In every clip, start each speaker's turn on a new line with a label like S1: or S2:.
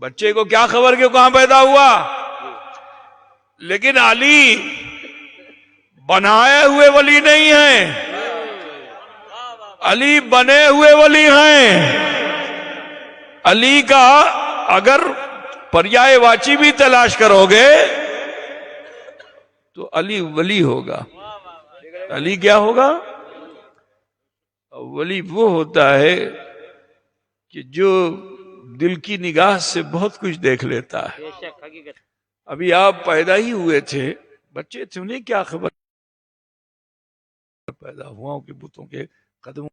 S1: بچے کو کیا خبر کہ کہاں پیدا ہوا، لیکن علی بنائے ہوئے ولی نہیں ہیں، علی بنے ہوئے ولی ہیں۔ علی کا اگر پریائے واچی بھی تلاش کرو گے تو علی ولی ہوگا۔ علی کیا ہوگا؟ ولی وہ ہوتا ہے کہ جو دل کی نگاہ سے بہت کچھ دیکھ لیتا ہے۔ ابھی آپ پیدا ہی ہوئے تھے، بچے تھے، انہیں کیا خبر پیدا ہوا کہ بتوں کے قدموں،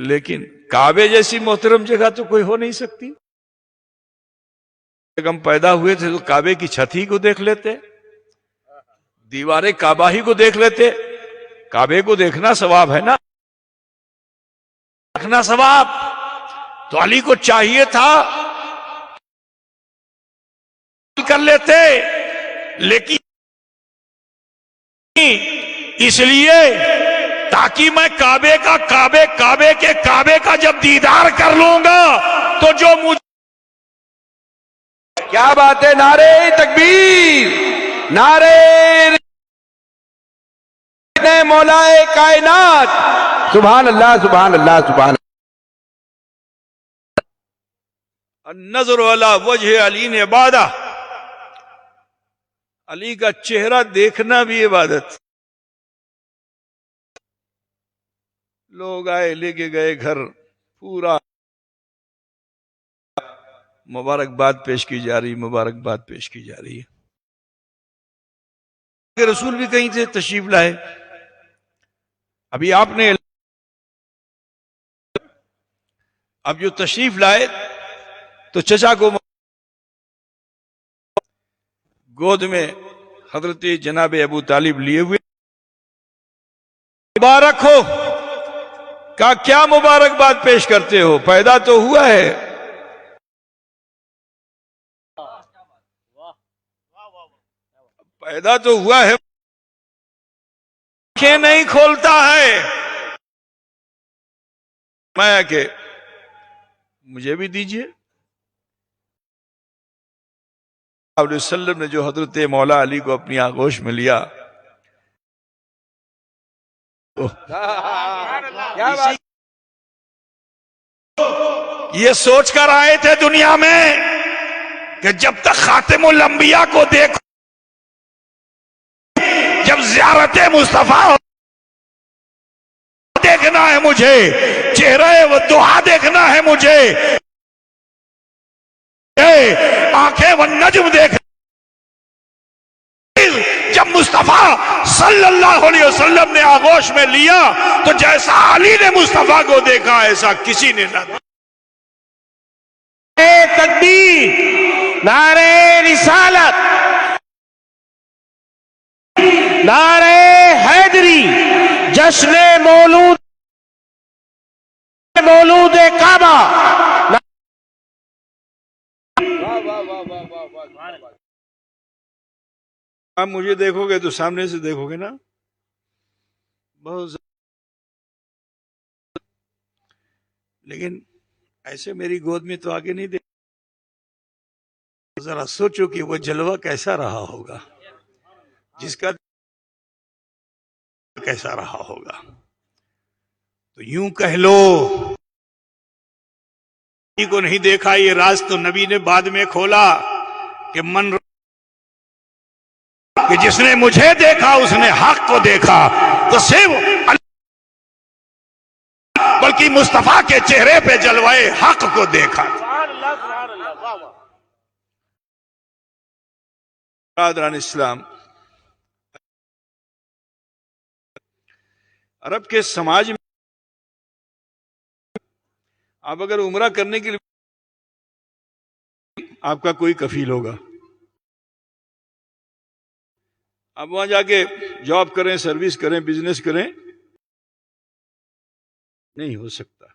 S1: لیکن کعبے جیسی محترم جگہ تو کوئی ہو نہیں سکتی۔ ہم پیدا ہوئے تھے تو کعبے کی چھت ہی کو دیکھ لیتے، دیواریں کعبہ ہی کو دیکھ لیتے۔ کعبے کو دیکھنا ثواب ہے نا، دیکھنا ثواب۔ تو علی کو چاہیے تھا کر لیتے، لیکن اس لیے تاکہ میں کعبے کا جب دیدار کر لوں گا تو جو مجھے،
S2: کیا بات ہے، نعرہ تکبیر، نعرہ مولا کائنات، سبحان اللہ سبحان اللہ سبحان اللہ۔
S1: النظر علی وجہ علی نے عبادہ، علی کا چہرہ دیکھنا بھی عبادت۔ لوگ آئے، لے کے گئے گھر، پورا مبارکباد پیش کی جا رہی، مبارکباد پیش کی جا رہی ہے۔ رسول بھی کہیں سے تشریف لائے، ابھی آپ نے اب جو تشریف لائے تو چچا کو گود میں حضرت جناب ابو طالب لیے ہوئے، مبارک ہو، کہا کیا مبارکباد پیش کرتے ہو، پیدا تو ہوا ہے۔ پیدا تو ہوا ہے، آنکھیں نہیں کھولتا ہے۔ میں کہ مجھے بھی دیجئے۔ علیہ وسلم نے جو حضرت مولا علی کو اپنی آغوش میں لیا، یہ سوچ کر آئے تھے دنیا میں کہ جب تک خاتم الانبیاء کو دیکھو، جب زیارت مصطفیٰ دیکھنا ہے مجھے، چہرہ و دعا دیکھنا ہے مجھے، آنکھیں و نجم دیکھنا، جب مصطفیٰ صلی اللہ علیہ وسلم نے آغوش میں لیا تو جیسا علی نے مصطفیٰ کو دیکھا ایسا کسی نے نہ دیکھا۔
S2: تکبیر، نعرہ رسالت، نعرہ حیدری، جشن مولود کعبہ۔
S1: آپ مجھے دیکھو گے تو سامنے سے دیکھو گے نا، بہت لیکن ایسے میری گود میں تو آگے نہیں دیکھ۔ ذرا سوچو کہ وہ جلوہ کیسا رہا ہوگا، جس کا کیسا رہا ہوگا۔ تو یوں کہہ لو کو نہیں دیکھا، یہ راز تو نبی نے بعد میں کھولا کہ کہ جس نے مجھے دیکھا اس نے حق کو دیکھا۔ تو صرف بلکہ مصطفیٰ کے چہرے پہ جلوائے حق کو دیکھا۔ برادران اسلام، عرب کے سماج میں آپ اگر عمرہ کرنے کے لیے آپ کا کوئی کفیل ہوگا، آپ وہاں جا کے جاب کریں، سروس کریں، بزنس کریں، نہیں ہو سکتا۔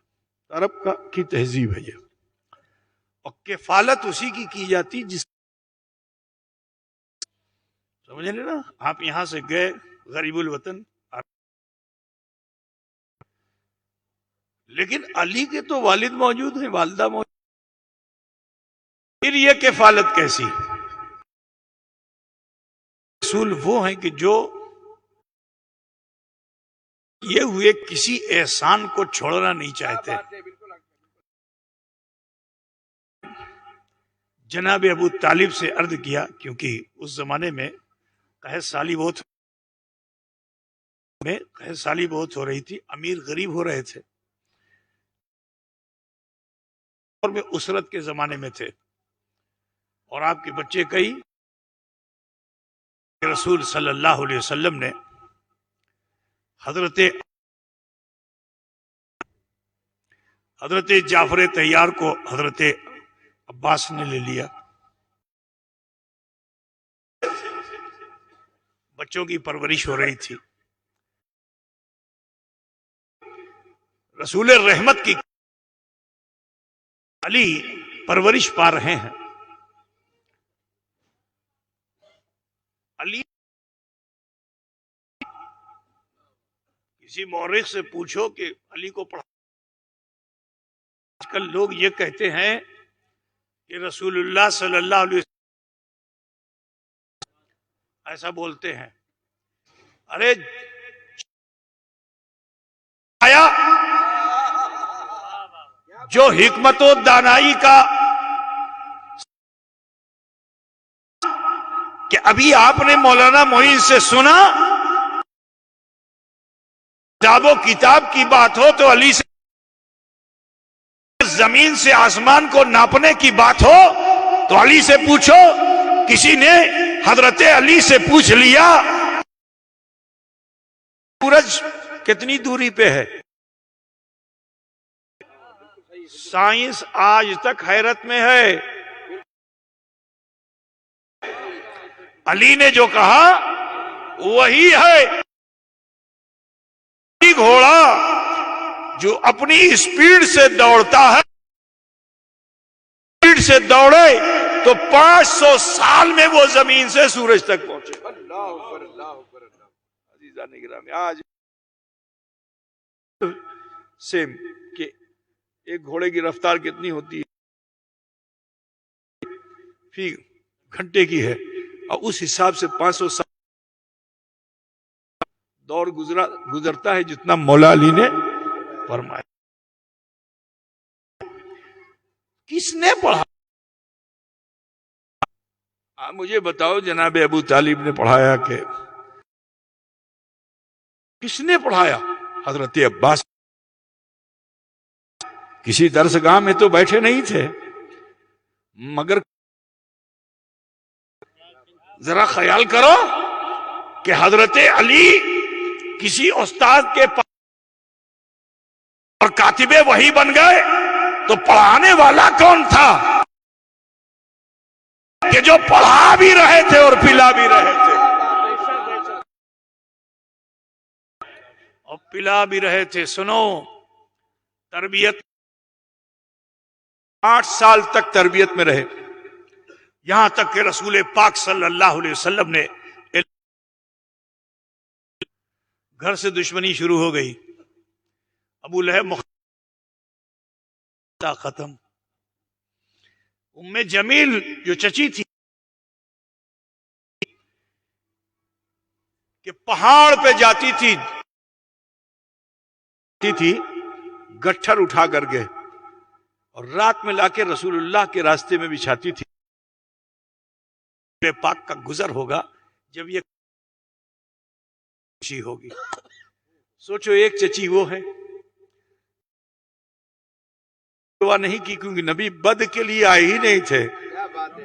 S1: عرب کی تہذیب ہے یہ، اور کفالت اسی کی جاتی جس، سمجھ لیں نا، آپ یہاں سے گئے غریب الوطن، لیکن علی کے تو والد موجود ہیں، والدہ موجود پھر یہ کفالت کیسی؟ رسول وہ ہیں کہ جو یہ ہوئے کسی احسان کو چھوڑنا نہیں چاہتے. جناب ابو طالب سے عرض کیا، کیونکہ اس زمانے میں قحط سالی بہت ہو رہی تھی، امیر غریب ہو رہے تھے، اور میں اسرت کے زمانے میں تھے، اور آپ کے بچے کئی. رسول صلی اللہ علیہ وسلم نے حضرت جعفر طیار کو حضرت عباس نے لے لیا. بچوں کی پرورش ہو رہی تھی. رسول رحمت کی علی پرورش پا رہے ہیں. علی کسی مورخ سے پوچھو کہ علی کو پڑھا. آج کل لوگ یہ کہتے ہیں کہ رسول اللہ صلی اللہ علیہ وسلم ایسا بولتے ہیں. ارے آیا جو حکمت و دانائی کا کہ ابھی آپ نے مولانا معین سے سنا، کتاب و کتاب کی بات ہو تو علی سے، زمین سے آسمان کو ناپنے کی بات ہو تو علی سے پوچھو. کسی نے حضرت علی سے پوچھ لیا سورج کتنی دوری پہ ہے. سائنس آج تک حیرت میں ہے. علی نے جو کہا وہی ہے. گھوڑا جو اپنی اسپیڈ سے دوڑتا ہے، اسپیڈ سے دوڑے تو 500 سال میں وہ زمین سے سورج تک پہنچے. عزیزان گرامی، آج سیم کہ ایک گھوڑے کی رفتار کتنی ہوتی ہے فی گھنٹے کی ہے، اور اس حساب سے 500 سال دور گزرتا ہے جتنا مولا علی نے فرمایا. کس نے پڑھا؟ مجھے بتاؤ. جناب ابو طالب نے پڑھایا کہ کس نے پڑھایا؟ حضرت عباس. کسی درسگاہ میں تو بیٹھے نہیں تھے، مگر ذرا خیال کرو کہ حضرت علی کسی استاد کے پاس اور کاتب وحی بن گئے تو پڑھانے والا کون تھا کہ جو پڑھا بھی رہے تھے اور پلا بھی رہے تھے، اور پلا بھی رہے تھے. سنو، تربیت 8 سال تک تربیت میں رہے، یہاں تک کہ رسول پاک صلی اللہ علیہ وسلم نے گھر سے دشمنی شروع ہو گئی. ابو لہب ختم. ام جمیل جو چچی تھی کہ پہاڑ پہ جاتی تھی گٹھر اٹھا کر کے اور رات میں لا کے رسول اللہ کے راستے میں بچھاتی تھی. پاک کا گزر ہوگا جب یہ خوشی ہوگی. سوچو، ایک چچی وہ ہے دعا نہیں کی، کیونکہ نبی بد کے لیے آئے ہی نہیں تھے،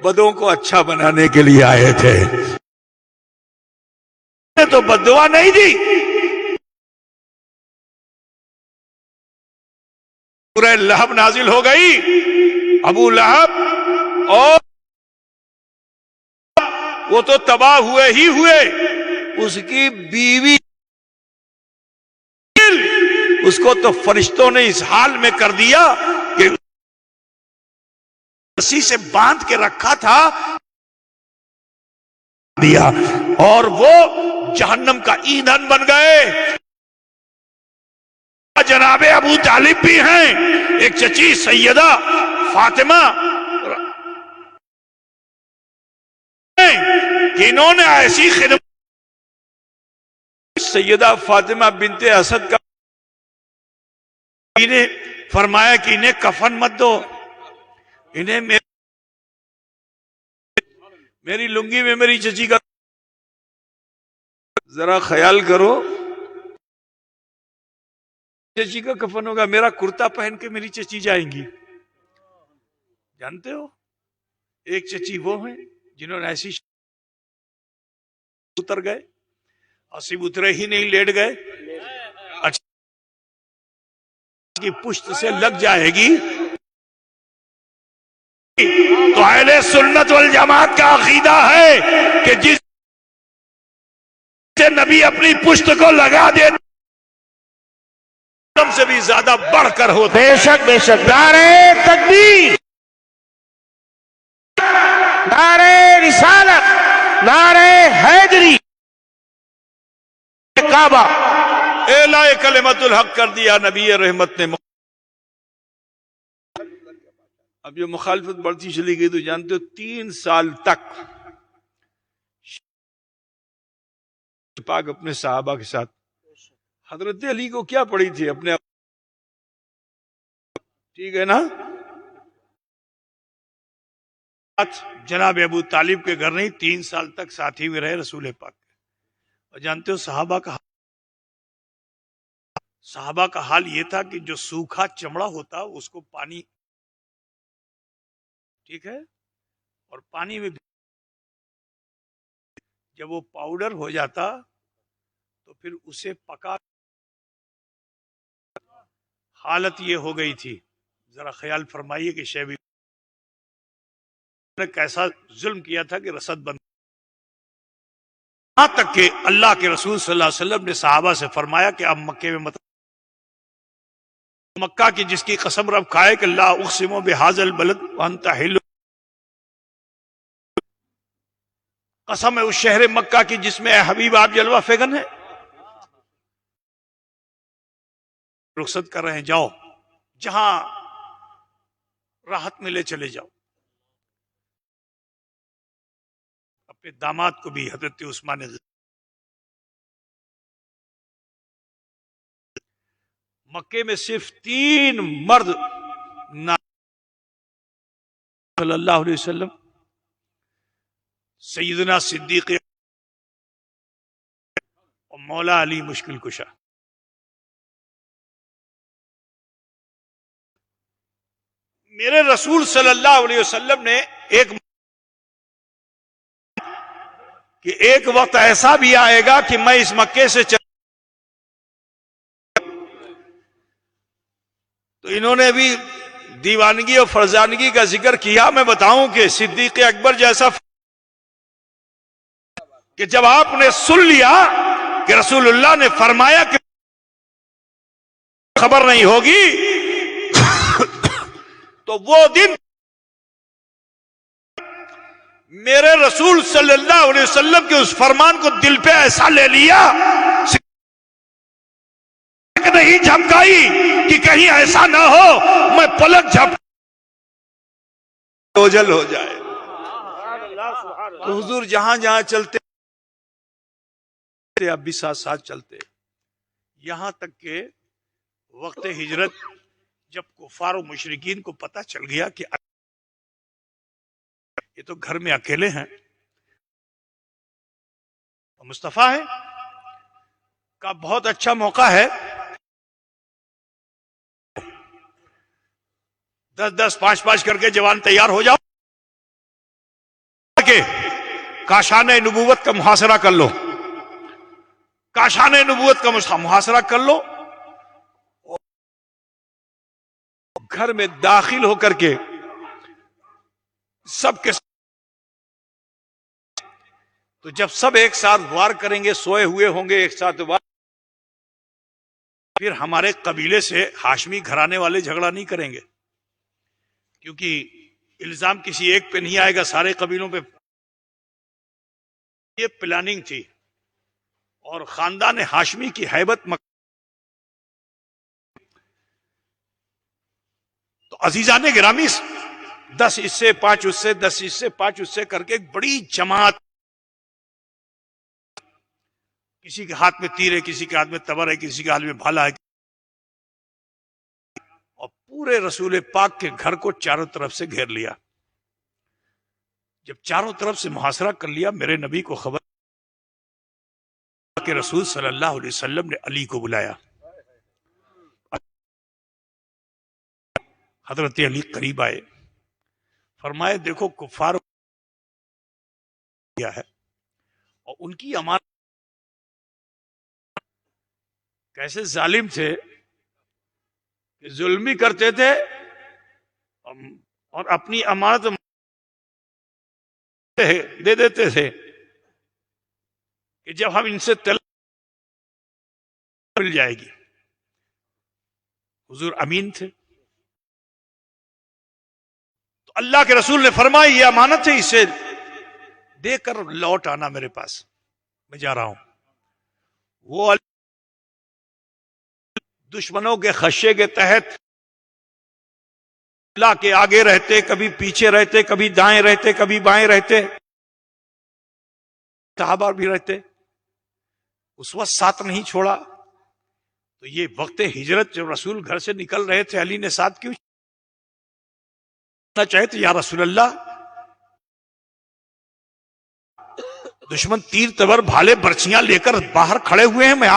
S1: بدوں کو اچھا بنانے کے لیے آئے تھے. تو بد دعا نہیں دی. سورہ لہب نازل ہو گئی. ابو لہب اور وہ تو تباہ ہوئے ہی ہوئے، اس کی بیوی اس کو تو فرشتوں نے اس حال میں کر دیا کہ رسی سے باندھ کے رکھا تھا دیا، اور وہ جہنم کا ایندھن بن گئے. جناب ابو طالب بھی ہیں، ایک چچی سیدہ فاطمہ کہ انہوں نے ایسی خدمت. سیدہ فاطمہ بنت اسد کا نے فرمایا کہ انہیں کفن مت دو, انہیں میری لنگی میں میری چچی کا. ذرا خیال کرو, چچی کا کفن ہوگا, میرا کرتا پہن کے میری چچی جائیں گی. جانتے ہو ایک چچی وہ ہیں جنہوں نے ایسی اتر گئے, اصیب اترے ہی نہیں لیٹ گئے, اچھا کی پشت سے لگ جائے گی. تو اہل سنت والجماعت کا عقیدہ ہے کہ جس سے نبی اپنی پشت کو لگا دے سے بھی زیادہ بڑھ کر ہوتا.
S2: بے شک بے شک. نعرہ تکبیر, نعرہ رسالت, نعرہ حیدری, کعبہ.
S1: اعلائے کلمت الحق کر دیا نبی رحمت نے. اب یہ مخالفت بڑھتی چلی گئی تو جانتے ہو 3 سال تک پاک اپنے صحابہ کے ساتھ. حضرت علی کو کیا پڑی تھی اپنے, ٹھیک ہے نا, جناب ابو طالب کے گھر نہیں 3 سال تک ساتھی میں رہے رسول پاک. اور جانتے ہو صحابہ کا حال یہ تھا کہ جو سوکھا چمڑا ہوتا اس کو پانی, ٹھیک ہے, اور پانی میں جب وہ پاؤڈر ہو جاتا تو پھر اسے پکا. حالت یہ ہو گئی تھی, ذرا خیال فرمائیے کہ شیبی نے کیسا ظلم کیا تھا کہ رسد بند. یہاں تک کہ اللہ کے رسول صلی اللہ علیہ وسلم نے صحابہ سے فرمایا کہ اب مکے میں مت, مکہ کی جس کی قسم رب کھائے کہ لا اقسم بہذا البلد وانت حل, قسم ہے اس شہر مکہ کی جس میں اے حبیب آپ جلوہ فیگن ہے. رخصت کر رہے ہیں, جاؤ جہاں راحت ملے چلے جاؤ. اپنے داماد کو بھی حضرت عثمان مکے میں صرف 3 مرد صلی اللہ علیہ وسلم, سیدنا صدیق اور مولا علی مشکل کشا. میرے رسول صلی اللہ علیہ وسلم نے ایک وقت ایسا بھی آئے گا کہ میں اس مکے سے تو انہوں نے بھی دیوانگی اور فرزانگی کا ذکر کیا. میں بتاؤں کہ صدیق اکبر جیسا کہ جب آپ نے سن لیا کہ رسول اللہ نے فرمایا کہ خبر نہیں ہوگی تو وہ دن میرے رسول صلی اللہ علیہ وسلم کے اس فرمان کو دل پہ ایسا لے لیا کہ نہیں جھپکائی کہ کہیں ایسا نہ ہو میں پلک اوجل ہو جائے. تو حضور جہاں جہاں چلتے اب بھی ساتھ ساتھ چلتے, یہاں تک کہ وقت ہجرت جب کفار و مشرکین کو پتہ چل گیا کہ یہ تو گھر میں اکیلے ہیں, مصطفیٰ ہے کا بہت اچھا موقع ہے, 10-10 5-5 کر کے جوان تیار ہو جاؤ کہ کاشان نبوت کا محاصرہ کر لو, کاشان نبوت کا محاصرہ کر لو. گھر میں داخل ہو کر کے سب کے تو جب سب ایک ساتھ وار کریں گے, سوئے ہوئے ہوں گے ایک ساتھ وار, پھر ہمارے قبیلے سے ہاشمی گھرانے والے جھگڑا نہیں کریں گے, کیونکہ الزام کسی ایک پہ نہیں آئے گا, سارے قبیلوں پہ. یہ پلاننگ تھی اور خاندان ہاشمی کی ہیبت تو عزیزان گرامی 10 اس سے 5 اس سے 10 اس سے 5 اس سے کر کے ایک بڑی جماعت کسی کے ہاتھ میں تیر ہے، کسی کے ہاتھ میں تبر ہے، کسی کے ہاتھ میں بھالا ہے، اور پورے رسول پاک کے گھر کو چاروں طرف سے گھیر لیا۔ جب چاروں طرف سے محاصرہ کر لیا، میرے نبی کو خبر کہ رسول صلی اللہ علیہ وسلم نے علی کو بلایا۔ حضرت علی قریب آئے، فرمائے دیکھو کفار کیا ہے، اور ان کی امانت کیسے ظالم تھے کہ ظلم بھی کرتے تھے اور اپنی امانت دے دیتے تھے کہ جب ہم ان سے مل جائے گی۔ حضور امین تھے، تو اللہ کے رسول نے فرمایا یہ امانت ہے، اسے دے کر لوٹ آنا میرے پاس، میں جا رہا ہوں۔ وہ دشمنوں کے خدشے کے تحت اللہ کے آگے رہتے، کبھی پیچھے رہتے، کبھی دائیں رہتے، کبھی بائیں رہتے، صحابہ بھی رہتے، اس وقت ساتھ نہیں چھوڑا۔ تو یہ وقت ہجرت جب رسول گھر سے نکل رہے تھے، علی نے ساتھ کیوں چاہے تو یا رسول اللہ، دشمن تیر تبر بھالے برچیاں لے کر باہر کھڑے ہوئے ہیں، میں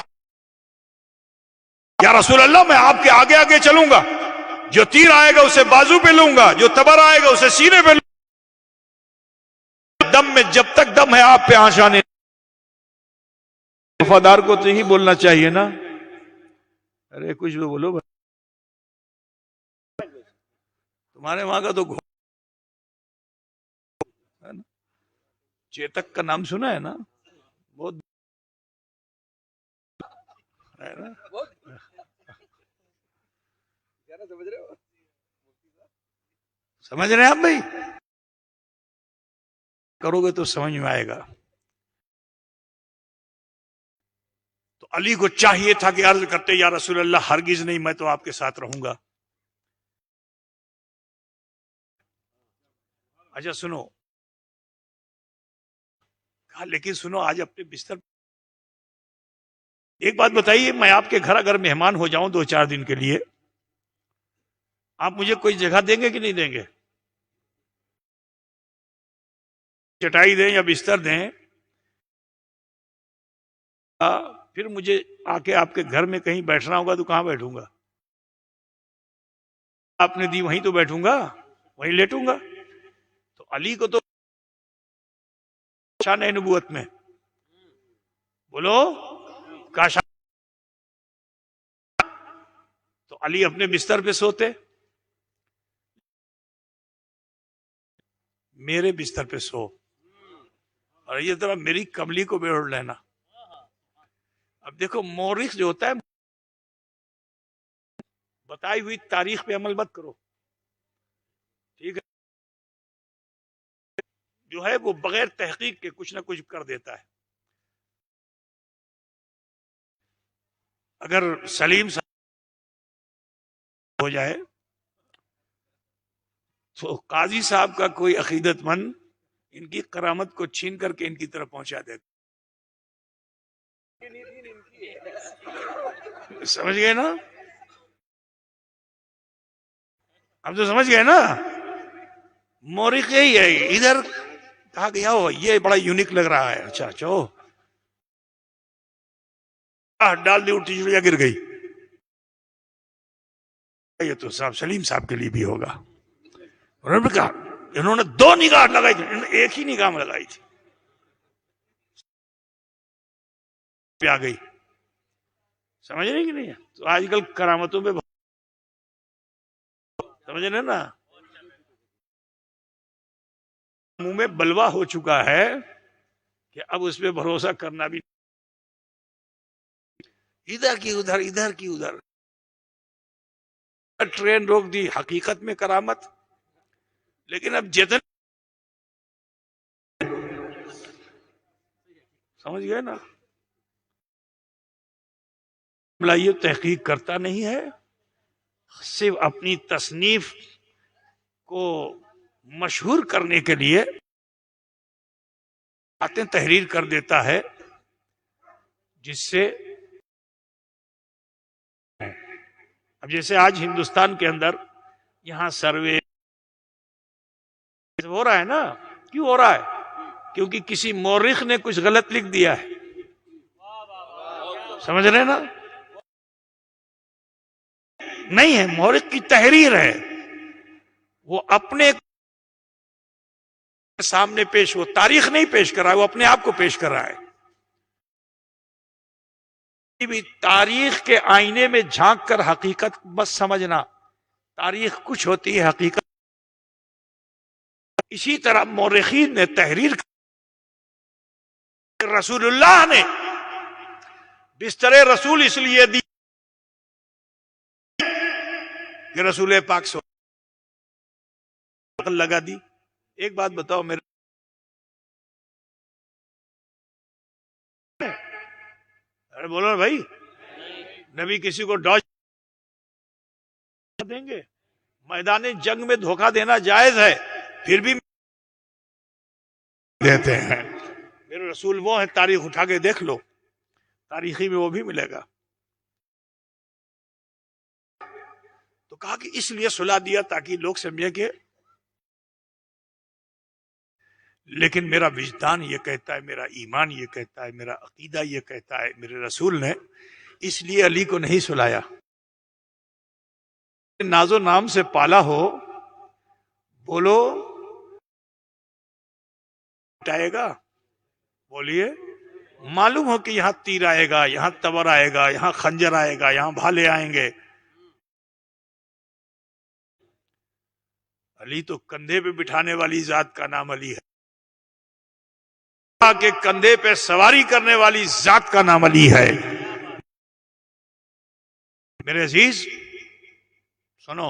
S1: یا رسول اللہ میں آپ کے آگے آگے چلوں گا، جو تیر آئے گا اسے بازو پہ لوں گا، جو تبر آئے گا اسے سینے پہ لوں گا، دم میں جب تک دم ہے آپ پہ آشانے۔ وفادار کو تو ہی بولنا چاہیے نا، ارے کچھ بھی بولو، تمہارے وہاں کا تو چیتک کا نام سنا ہے نا، بہت ہے نا؟ سمجھ رہے ہیں آپ بھائی؟ کرو گے تو سمجھ میں آئے گا۔ تو علی کو چاہیے تھا کہ عرض کرتے یا رسول اللہ ہرگز نہیں، میں تو آپ کے ساتھ رہوں گا۔ اچھا سنو، کہا لیکن سنو آج اپنے بستر، ایک بات بتائیے، میں آپ کے گھر اگر مہمان ہو جاؤں 2-4 دن کے لیے، آپ مجھے کوئی جگہ دیں گے کہ نہیں دیں گے؟ چٹائی دیں یا بستر دیں، پھر مجھے آ کے آپ کے گھر میں کہیں بیٹھنا ہوگا تو کہاں بیٹھوں گا؟ آپ نے دی وہیں تو بیٹھوں گا، وہیں لیٹوں گا۔ تو علی کو تو شان ہے نبوت میں، بولو کاشا، تو علی اپنے بستر پہ سوتے، میرے بستر پہ سو، اور یہ طرح میری کملی کو بیڑ لینا۔ اب دیکھو مورخ جو ہوتا ہے، بتائی ہوئی تاریخ پہ عمل مت کرو، ٹھیک ہے؟ جو ہے وہ بغیر تحقیق کے کچھ نہ کچھ کر دیتا ہے۔ اگر سلیم ہو جائے تو قاضی صاحب کا کوئی عقیدت مند ان کی کرامت کو چھین کر کے ان کی طرف پہنچا دیتا۔ سمجھ گئے نا؟ اب تو سمجھ گئے نا؟ مورخ یہی ہے، ادھر کہا گیا ہو یہ بڑا یونیک لگ رہا ہے، اچھا اچھا ڈال دی اٹھی چڑیا گر گئی، یہ تو صاحب سلیم صاحب کے لیے بھی ہوگا۔ انہوں نے کہا انہوں نے 2 نگاہ لگائی تھی، انہوں نے ایک ہی نگاہ میں لگائی تھی، پہ آ گئی۔ سمجھ رہے کہ نہیں؟ تو آج کل کرامتوں پہ سمجھ رہے نا، منہ میں بلوا ہو چکا ہے کہ اب اس پہ بھروسہ کرنا بھی، ادھر کی ادھر، ادھر کی ادھر، ٹرین روک دی، حقیقت میں کرامت۔ لیکن اب جتنے سمجھ گئے نا، یہ تحقیق کرتا نہیں ہے، صرف اپنی تصنیف کو مشہور کرنے کے لیے باتیں تحریر کر دیتا ہے جس سے اب جیسے آج ہندوستان کے اندر یہاں سروے ہو رہا ہے نا، کیوں ہو رہا ہے؟ کیونکہ کسی مورخ نے کچھ غلط لکھ دیا ہے، سمجھ رہے ہیں نا؟ نہیں ہے، مورخ کی تحریر ہے، وہ اپنے سامنے پیش، وہ تاریخ نہیں پیش کر رہا ہے، وہ اپنے آپ کو پیش کر رہا ہے۔ بھی تاریخ کے آئینے میں جھانک کر حقیقت بس سمجھنا، تاریخ کچھ ہوتی ہے، حقیقت اسی طرح مورخین نے تحریر رسول اللہ نے بستر رسول اس لیے دی کہ رسول پاک سے عقل لگا دی۔ ایک بات بتاؤ میرے، ارے بولو نا بھائی، نبی کسی کو ڈاج دیں گے؟ میدان جنگ میں دھوکہ دینا جائز ہے، پھر بھی دیتے ہیں۔ میرے رسول وہ ہیں، تاریخ اٹھا کے دیکھ لو، تاریخی میں وہ بھی ملے گا۔ تو کہا کہ اس لیے سلا دیا تاکہ لوگ سمجھے کہ، لیکن میرا وجدان یہ کہتا ہے، میرا ایمان یہ کہتا ہے، میرا عقیدہ یہ کہتا ہے، میرے رسول نے اس لیے علی کو نہیں سلایا۔ ناز و نام سے پالا ہو، بولو آئے گا، بولیے، معلوم ہو کہ یہاں تیر آئے گا، یہاں تبر آئے گا، یہاں خنجر آئے گا، یہاں بھالے آئیں گے۔ علی تو کندھے پہ بٹھانے والی ذات کا نام علی ہے، کہ کندھے پہ سواری کرنے والی ذات کا نام علی ہے۔ میرے عزیز سنو،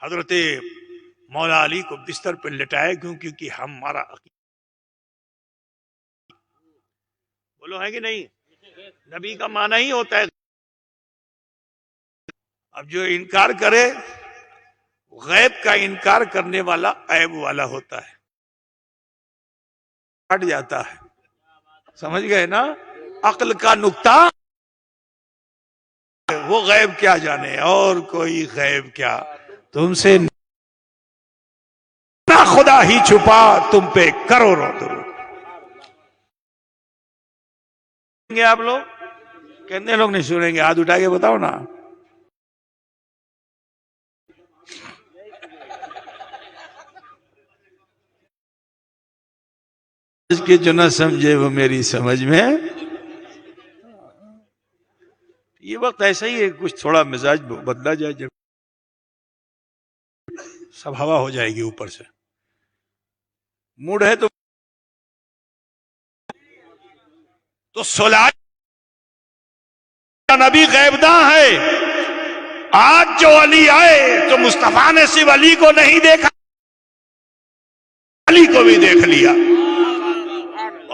S1: حضرت مولا علی کو بستر پہ لٹائے کیوں؟ کیونکہ ہمارا عقیدہ، بولو ہے کہ نہیں؟ نبی کا معنی ہی ہوتا ہے، اب جو انکار کرے، غیب کا انکار کرنے والا عیب والا ہوتا ہے، ہٹ جاتا ہے، سمجھ گئے نا؟ عقل کا نقطہ، وہ غیب کیا جانے، اور کوئی غیب کیا، تم سے نہ خدا ہی چھپا تم پہ کروڑوں درود۔ آپ لوگ کتنے لوگ نہیں سنیں گے؟ ہاتھ اٹھا کے بتاؤ نا۔ کہ جو نہ سمجھے وہ میری سمجھ میں، یہ وقت ایسا ہی ہے، کچھ تھوڑا مزاج بدلا جائے، جب سب ہوا ہو جائے گی اوپر سے، موڈ ہے تو سلا نبی غیبداں ہے۔ آج جو علی آئے تو مصطفیٰ نے صرف علی کو نہیں دیکھا، علی کو بھی دیکھ لیا۔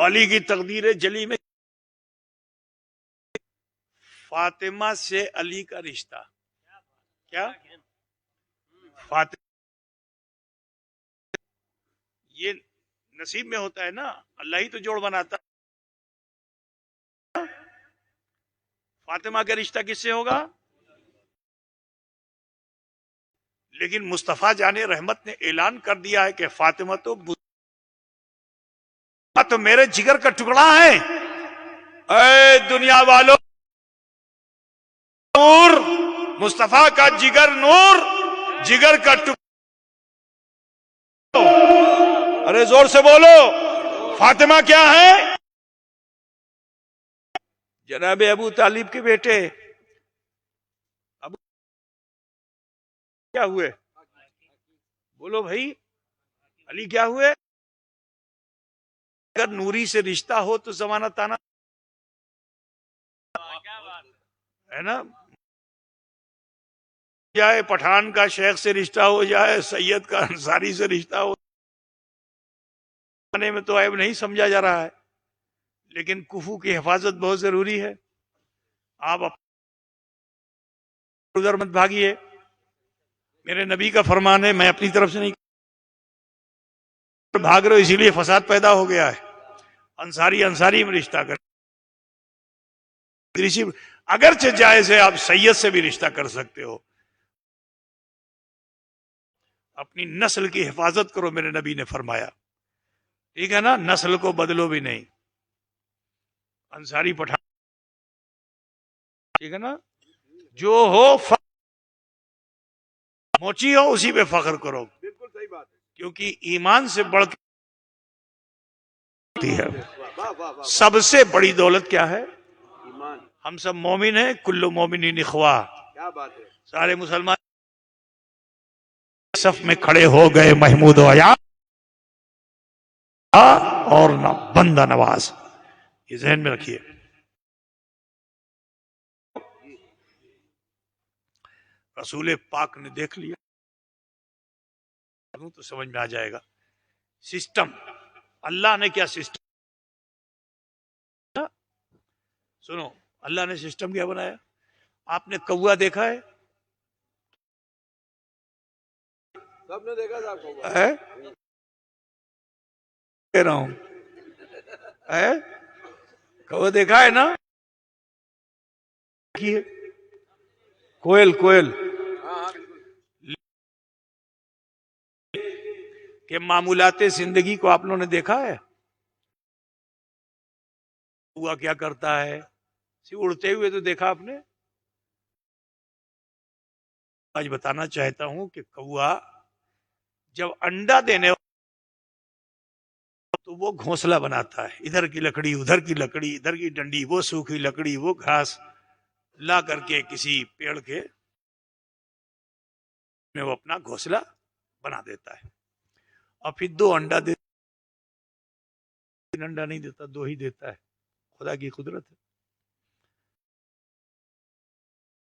S1: علی کی تقدیر جلی میں فاطمہ سے علی کا رشتہ، کیا فاطمہ یہ نصیب میں ہوتا ہے نا، اللہ ہی تو جوڑ بناتا۔ فاطمہ کا رشتہ کس سے ہوگا؟ لیکن مصطفیٰ جان رحمت نے اعلان کر دیا ہے کہ فاطمہ تو میرے جگر کا ٹکڑا ہے۔ اے دنیا والوں، نور مصطفیٰ کا جگر، نور جگر کا ٹکڑا، ارے زور سے بولو، فاطمہ کیا ہے؟ جناب ابو طالب کے بیٹے، ابو کیا ہوئے؟ بولو بھائی، علی کیا ہوئے؟ اگر نوری سے رشتہ ہو تو زمانہ تانا ہے نا، جائے پٹھان کا شیخ سے رشتہ ہو جائے، سید کا انصاری سے رشتہ ہو، میں تو عیب نہیں سمجھا جا رہا ہے، لیکن کفو کی حفاظت بہت ضروری ہے۔ آپ ادھر مت بھاگیے، میرے نبی کا فرمان ہے، میں اپنی طرف سے نہیں بھاگ رہے ہو، اسی لیے فساد پیدا ہو گیا ہے۔ انصاری میں رشتہ کر اگرچہ جائز ہے، آپ سید سے بھی رشتہ کر سکتے ہو. اپنی نسل کی حفاظت کرو، میرے نبی نے فرمایا. ٹھیک ہے نا، نسل کو بدلو بھی نہیں. انصاری پٹھان، ٹھیک ہے نا، جو ہو موچی ہو اسی پہ فخر کرو.
S2: بالکل صحیح بات ہے.
S1: کیونکہ ایمان سے بڑھ کے ہے. سب سے بڑی دولت کیا ہے؟
S2: ایمان.
S1: ہم سب مومن ہیں، کل مومنین اخوا.
S2: کیا بات ہے.
S1: سارے مسلمان صف میں کھڑے ہو گئے، محمود و عیاض اور نہ بندہ نواز. یہ ذہن میں رکھیے. رسول پاک نے دیکھ لیا تو سمجھ میں آ جائے گا. سسٹم اللہ نے کیا سسٹم، سنو، اللہ نے سسٹم کیا بنایا. آپ نے کوا دیکھا ہے؟
S2: سب نے دیکھا تھا کو.
S1: کہہ رہا ہوں، کوا دیکھا ہے نا؟ کوئل کہ معمولات زندگی کو آپ لوگوں نے دیکھا ہے؟ کوا کیا کرتا ہے؟ اڑتے ہوئے تو دیکھا آپ نے. آج بتانا چاہتا ہوں کہ کوا جب انڈا دینے تو وہ گھونسلہ بناتا ہے. ادھر کی لکڑی، ادھر کی لکڑی، ادھر کی ڈنڈی، وہ سوکھی لکڑی، وہ گھاس لا کر کے کسی پیڑ کے میں وہ اپنا گھونسلہ بنا دیتا ہے. اور پھر 2 انڈا دیتا. 3 انڈا نہیں دیتا، 2 ہی دیتا ہے. خدا کی قدرت ہے.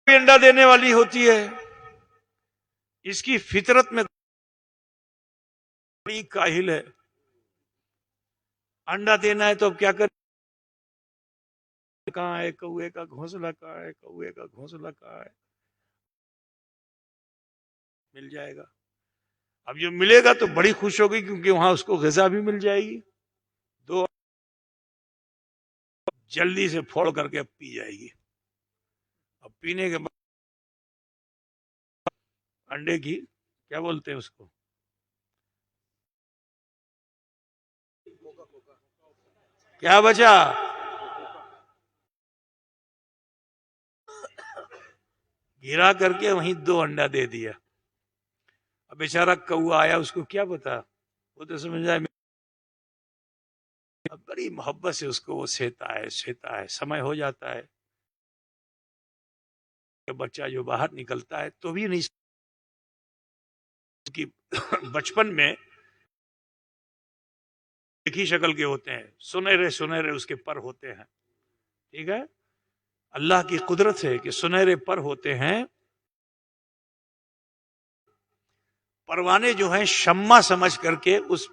S1: انڈا دینے والی ہوتی ہے. اس کی فطرت میں بڑی کاہل ہے. انڈا دینا ہے تو اب کیا کر، کہاں ہے کوے کا گھونسلہ، کہاں ہے کوے کا گھونسلہ، کہاں ہے؟ مل جائے گا. اب جو ملے گا تو بڑی خوش ہوگی کیونکہ وہاں اس کو غذا بھی مل جائے گی. 2 جلدی سے پھوڑ کر کے پی جائے گی. اب پینے کے بعد انڈے کی کیا بولتے ہیں اس کو، کیا بچا؟ گرا کر کے وہیں 2 انڈا دے دیا. اب بیچارہ کوا آیا، اس کو کیا پتا، وہ تو سمجھ جائے بڑی محبت سے اس کو وہ سیتا ہے. سمے ہو جاتا ہے، بچہ جو باہر نکلتا ہے تو بھی نہیں، کہ بچپن میں ایک ہی شکل کے ہوتے ہیں، سنہرے اس کے پر ہوتے ہیں. ٹھیک ہے، اللہ کی قدرت ہے کہ سنہرے پر ہوتے ہیں. پروانے جو ہیں شمع سمجھ کر کے اس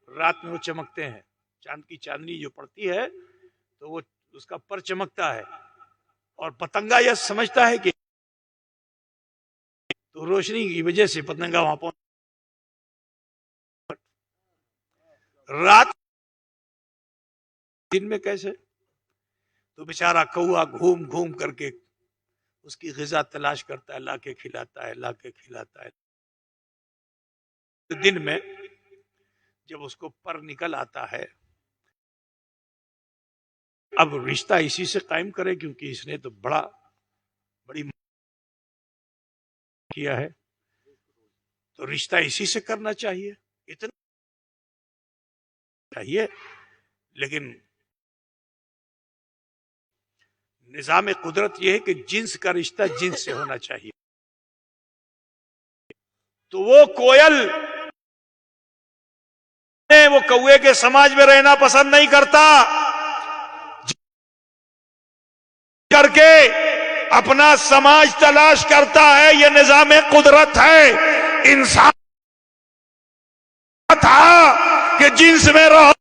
S1: رات میں وہ چمکتے ہیں. چاند کی چاندنی جو پڑتی ہے تو وہ اس کا پر چمکتا ہے. اور پتنگا یہ سمجھتا ہے کہ تو روشنی کی وجہ سے پتنگا وہاں پہنچ. رات دن میں کیسے؟ تو بیچارہ کوا گھوم کر کے اس کی غذا تلاش کرتا ہے، لا کے کھلاتا ہے. دن میں جب اس کو پر نکل آتا ہے، اب رشتہ اسی سے قائم کرے کیونکہ اس نے تو بڑی کیا ہے، تو رشتہ اسی سے کرنا چاہیے. اتنا چاہیے، لیکن نظام قدرت یہ ہے کہ جنس کا رشتہ جنس سے ہونا چاہیے. تو وہ کوئل وہ کوے کے سماج میں رہنا پسند نہیں کرتا، کر کے اپنا سماج تلاش کرتا ہے. یہ نظام قدرت ہے. انسان تھا کہ جنس میں رہو،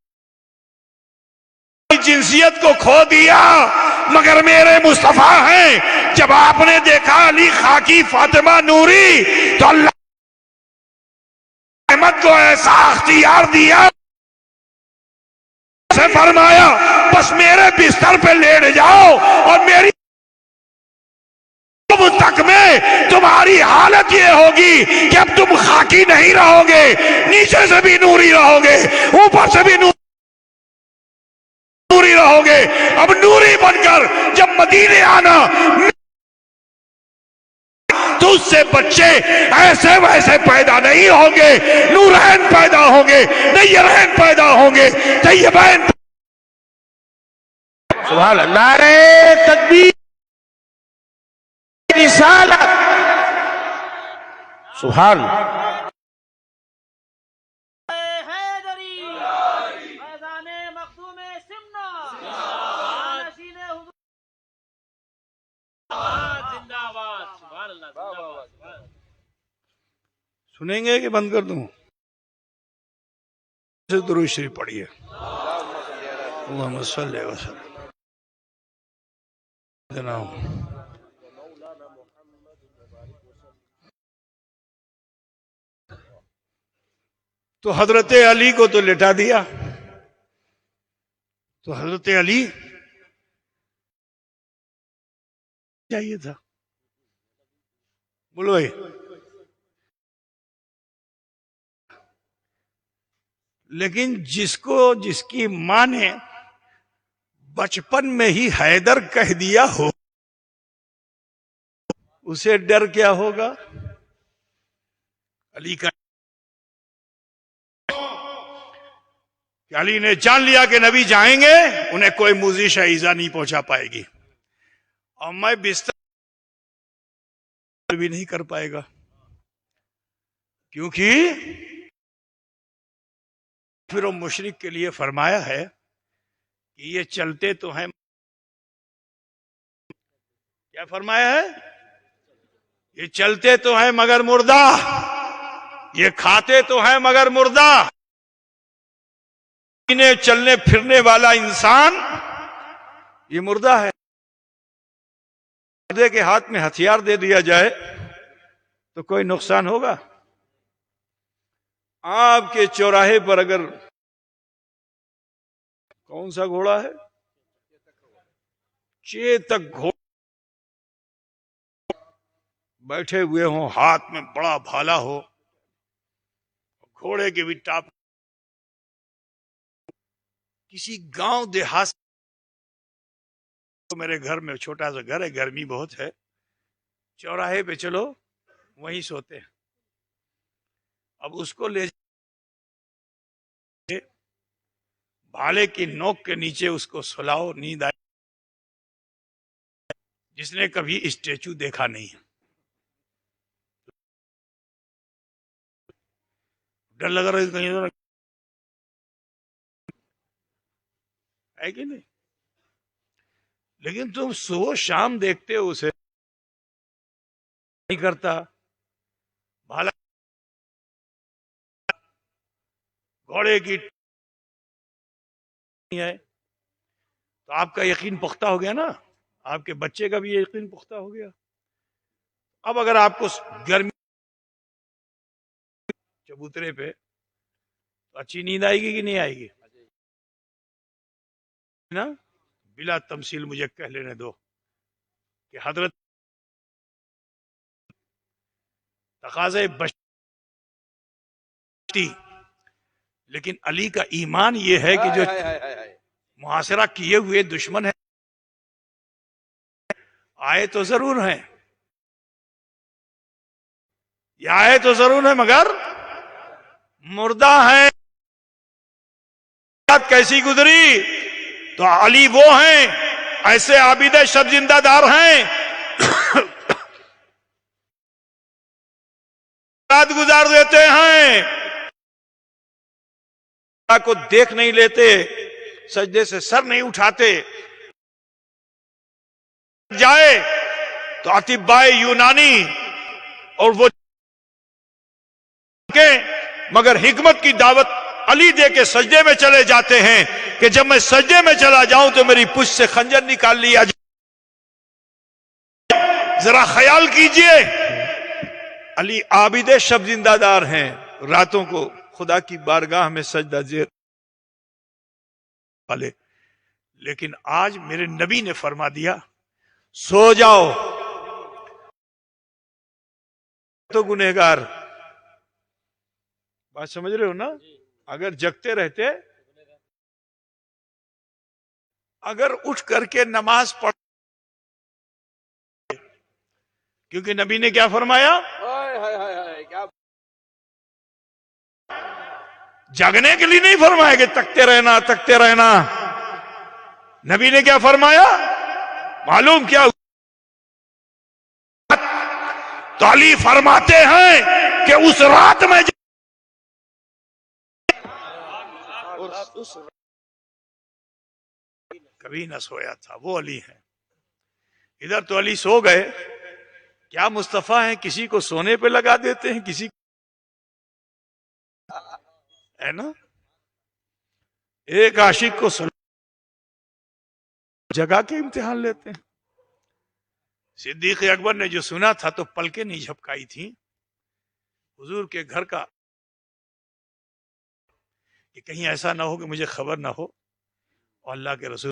S1: جنسیت کو کھو دیا، مگر میرے مصطفیٰ ہیں. جب آپ نے دیکھا علی خاکی فاطمہ نوری تو اللہ احمد کو ایسا اختیار دیا سے فرمایا بس میرے بستر پہ لیٹ جاؤ اور میری تک میں تمہاری حالت یہ ہوگی کہ اب تم خاکی نہیں رہو گے، نیچے سے بھی نوری رہو گے، اوپر سے بھی نوری رہو گے۔ اب نوری بن کر جب مدینے آنا تو اس سے بچے ایسے ویسے پیدا نہیں ہوں گے، نورین پیدا ہوں گے، نیرین پیدا ہوں گے، طیبین۔
S2: سبحان اللہ، نعرہ تکبیر، رسالت، سبحان اللہ۔
S1: سنیں گے کہ بند کر دوں؟ درود شریف پڑھیے، اللہم صلی وسلم جناب۔ تو حضرت علی کو تو لٹا دیا، تو حضرت علی چاہیے تھا، بولو بھائی، لیکن جس کی ماں نے بچپن میں ہی حیدر کہہ دیا ہو، اسے ڈر کیا ہوگا؟ علی کا کہ علی نے جان لیا کہ نبی جائیں گے، انہیں کوئی موذی ایذا نہیں پہنچا پائے گی، اور میں بستر بھی نہیں کر پائے گا، کیونکہ پھر وہ مشرک کے لیے فرمایا ہے کہ یہ چلتے تو ہیں، کیا فرمایا ہے؟ یہ چلتے تو ہیں مگر مردہ، یہ کھاتے تو ہیں مگر مردہ۔ انہیں چلنے پھرنے والا انسان یہ مردہ ہے۔ مردے کے ہاتھ میں ہتھیار دے دیا جائے تو کوئی نقصان ہوگا؟ آپ کے چوراہے پر اگر کون سا گھوڑا ہے؟ چیتک گھوڑا بیٹھے ہوئے ہوں، ہاتھ میں بڑا بھالا ہو، گھوڑے کے بھی ٹاپ، کسی گاؤں دیہات، میرے گھر میں چھوٹا سا گھر ہے، گرمی بہت ہے، چوراہے پہ چلو وہیں سوتے ہیں، اب اس کو لے بھالے کی نوک کے نیچے اس کو سلاؤ، نیند آئے، جس نے کبھی اسٹیچو دیکھا نہیں ڈر لگ رہا ہے کہیں ہے کہ نہیں؟ لیکن تم صبح شام دیکھتے ہو اسے نہیں کرتا، بھالا گھوڑے کی ہے، تو آپ کا یقین پختہ ہو گیا نا، آپ کے بچے کا بھی یقین پختہ ہو گیا۔ اب اگر آپ کو گرمی چبوترے پہ تو اچھی نیند آئے گی کہ نہیں آئے گی نا؟ بلا تمثیل مجھے کہہ لینے دو کہ حضرت تقاضے بچتی، لیکن علی کا ایمان یہ ہے کہ جو محاصرہ کیے ہوئے دشمن ہیں آئے تو ضرور ہیں، یہ آئے تو ضرور ہیں مگر مردہ ہیں۔ کیسی گزری تو علی وہ ہیں، ایسے عابد شب زندہ دار ہیں، رات گزار دیتے ہیں، کو دیکھ نہیں لیتے، سجدے سے سر نہیں اٹھاتے، جائے تو اطباء یونانی اور وہ مگر حکمت کی دعوت علی دے کے سجدے میں چلے جاتے ہیں کہ جب میں سجدے میں چلا جاؤں تو میری پشت سے خنجر نکال لیا جائے۔ ذرا خیال کیجئے، علی عابد شب زندہ دار ہیں، راتوں کو خدا کی بارگاہ میں سجدہ زیر والے، لیکن آج میرے نبی نے فرما دیا سو جاؤ تو گنہگار. بات سمجھ رہے ہو نا؟ اگر جگتے رہتے، اگر اٹھ کر کے نماز پڑھ، کیونکہ نبی نے کیا فرمایا؟ جاگنے کے لیے نہیں فرمایا کہ تکتے رہنا تکتے رہنا. نبی نے کیا فرمایا معلوم کیا؟ تو علی فرماتے ہیں کہ اس رات میں کبھی نہ سویا تھا، وہ علی ہیں. ادھر تو علی سو گئے. کیا مصطفیٰ ہیں، کسی کو سونے پہ لگا دیتے ہیں، کسی ہے نا. ایک عاشق کو جگہ کے امتحان لیتے ہیں. صدیق اکبر نے جو سنا تھا تو پلکیں نہیں جھپکائی تھی حضور کے گھر کا، کہ کہیں ایسا نہ ہو کہ مجھے خبر نہ ہو. اور اللہ کے رسول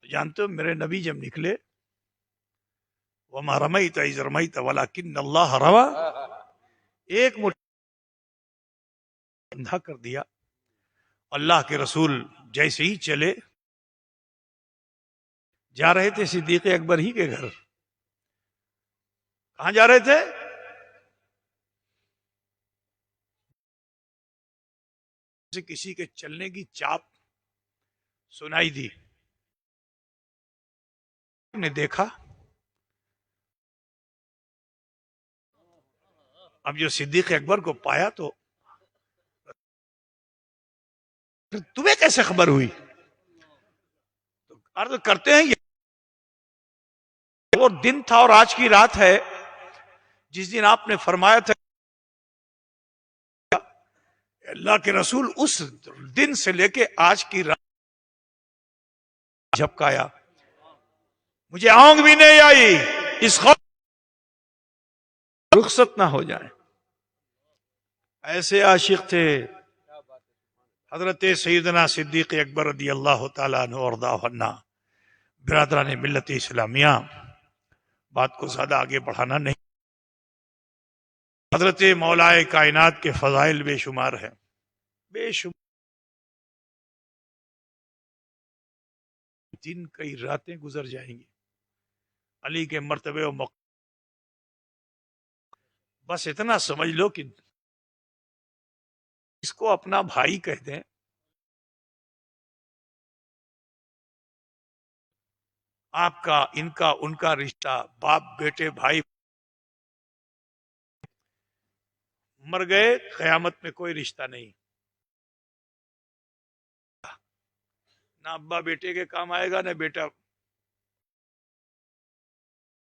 S1: جانتے ہو میرے نبی جب نکلے وَمَا رَمَيْتَ إِذْ رَمَيْتَ وَلَكِنَّ اللَّهَ رَمَى، ایک اندھا کر دیا. اللہ کے رسول جیسے ہی چلے، جا رہے تھے صدیق اکبر ہی کے گھر. کہاں جا رہے تھے؟ کسی کے چلنے کی چاپ سنائی دی. نے دیکھا، اب جو صدیق اکبر کو پایا تو تمہیں کیسے خبر ہوئی؟ تو عرض کرتے ہیں یہ وہ دن تھا اور آج کی رات ہے جس دن آپ نے فرمایا تھا اللہ کے رسول اس دن سے لے کے آج کی رات جھپکایا. مجھے آنکھ بھی نہیں آئی اس خوف رخصت نہ ہو جائے. ایسے عاشق تھے حضرت سیدنا صدیق اکبر رضی اللہ تعالیٰ عنہ وارضاہ عنہ. برادران ملت اسلامیہ، بات کو زیادہ آگے بڑھانا نہیں. حضرت مولائے کائنات کے فضائل بے شمار ہیں، بے شمار. دن کئی راتیں گزر جائیں گی علی کے مرتبے و موقع. بس اتنا سمجھ لو کہ اس کو اپنا بھائی کہہ دیں. آپ کا ان کا ان کا رشتہ باپ بیٹے بھائی مر گئے، قیامت میں کوئی رشتہ نہیں. نہ ابا بیٹے کے کام آئے گا، نہ بیٹا.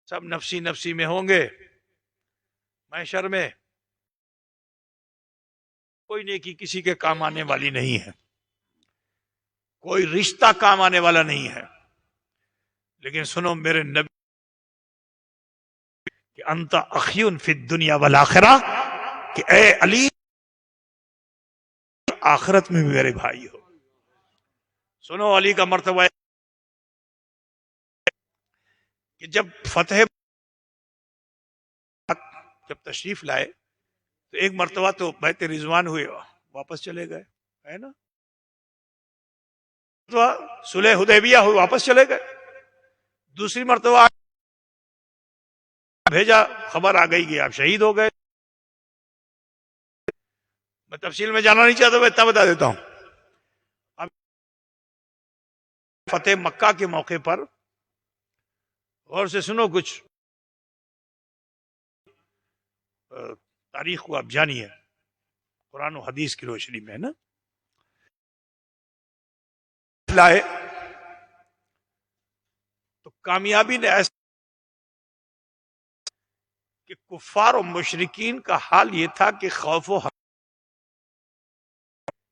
S1: سب نفسی نفسی میں ہوں گے. محشر میں کوئی نیکی کسی کے کام آنے والی نہیں ہے، کوئی رشتہ کام آنے والا نہیں ہے. لیکن سنو میرے نبی کہ انت اخی فی الدنیا والآخرہ، کہ اے علی آخرت میں بھی میرے بھائی ہو. سنو علی کا مرتبہ کہ جب فتح جب تشریف لائے تو ایک مرتبہ تو بیت رضوان ہوئے واپس چلے گئے، ہے نا. صلح حدیبیہ ہوئے واپس چلے گئے. دوسری مرتبہ بھیجا، خبر آ گئی کہ آپ شہید ہو گئے. میں تفصیل میں جانا نہیں چاہتا، میں اتنا بتا دیتا ہوں. اب فتح مکہ کے موقع پر غور سے سنو، کچھ تاریخ کو آپ جانیے قرآن و حدیث کی روشنی میں، ہے نا. لائے تو کامیابی نے ایسا کہ کفار و مشرکین کا حال یہ تھا کہ خوف و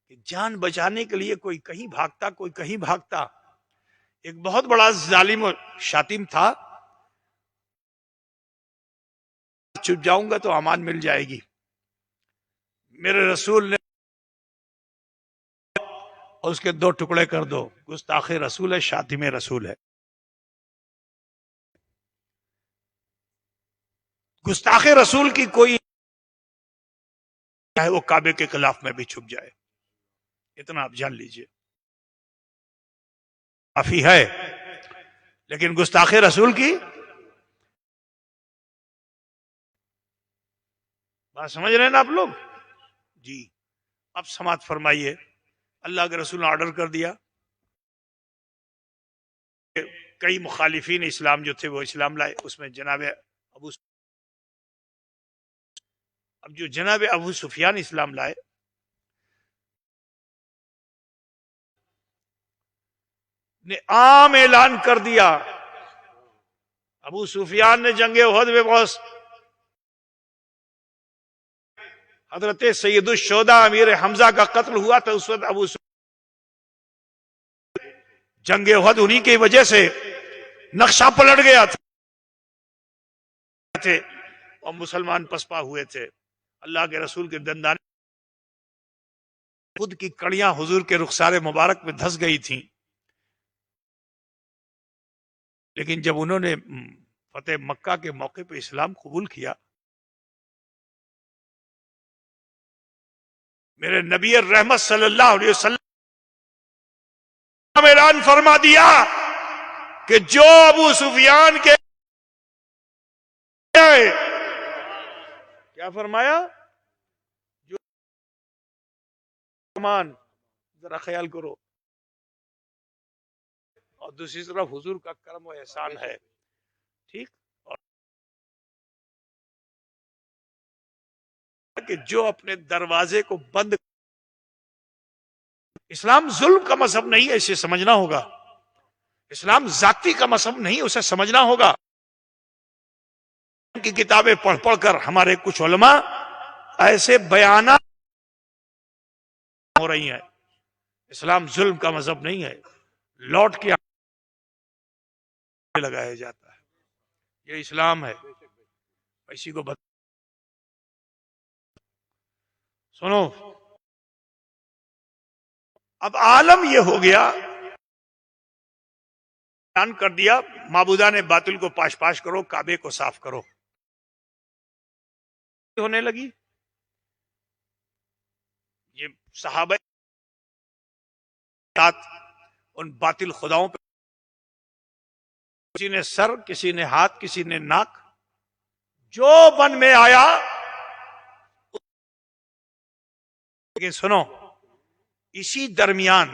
S1: کہ جان بچانے کے لیے کوئی کہیں بھاگتا، کوئی کہیں بھاگتا. ایک بہت بڑا ظالم و شاتم تھا، چھپ جاؤں گا تو امان مل جائے گی. میرے رسول نے اور اس کے 2 ٹکڑے کر دو. گستاخ رسول ہے، شاتم رسول ہے. گستاخ رسول کی کوئی چاہے وہ کعبے کے خلاف میں بھی چھپ جائے، اتنا آپ جان لیجئے کافی ہے. لیکن گستاخ رسول کی بات سمجھ رہے ہیں نا آپ لوگ؟ جی اب سماعت فرمائیے. اللہ کے رسول نے آرڈر کر دیا. کئی مخالفین اسلام جو تھے وہ اسلام لائے. اس میں جناب ابو سفیان اسلام لائے. نے عام اعلان کر دیا. ابو سفیان نے جنگ احد میں بہت حضرت سید الشہداء امیر حمزہ کا قتل ہوا تھا. اس وقت ابو جنگ احد انہی کی وجہ سے نقشہ پلٹ گیا تھا اور مسلمان پسپا ہوئے تھے. اللہ کے رسول کے دندان خود کی کڑیاں حضور کے رخسار مبارک میں دھس گئی تھیں. لیکن جب انہوں نے فتح مکہ کے موقع پہ اسلام قبول کیا، میرے نبی الرحمت صلی اللہ علیہ وسلم اعلان فرما دیا کہ جو ابو سفیان کے کیا فرمایا؟ جو ذرا خیال کرو. اور دوسری طرف حضور کا کرم و احسان ہے. ٹھیک، کہ جو اپنے دروازے کو بند، اسلام ظلم کا مذہب نہیں ہے، اسے سمجھنا ہوگا. اسلام ذاتی کا مذہب نہیں، اسے سمجھنا ہوگا. کی کتابیں پڑھ پڑھ کر ہمارے کچھ علماء ایسے بیانات ہو رہی ہیں. اسلام ظلم کا مذہب نہیں ہے، لوٹ کے لگایا جاتا ہے. یہ اسلام ہے. اسی کو سنو. اب عالم یہ ہو گیا، اعلان کر دیا معبودان باطل کو پاش پاش کرو، کعبے کو صاف کرو. ہونے لگی. یہ صحابہ ان باطل خداؤں پہ، کسی نے سر، کسی نے ہاتھ، کسی نے ناک، جو من میں آیا. لیکن سنو، اسی درمیان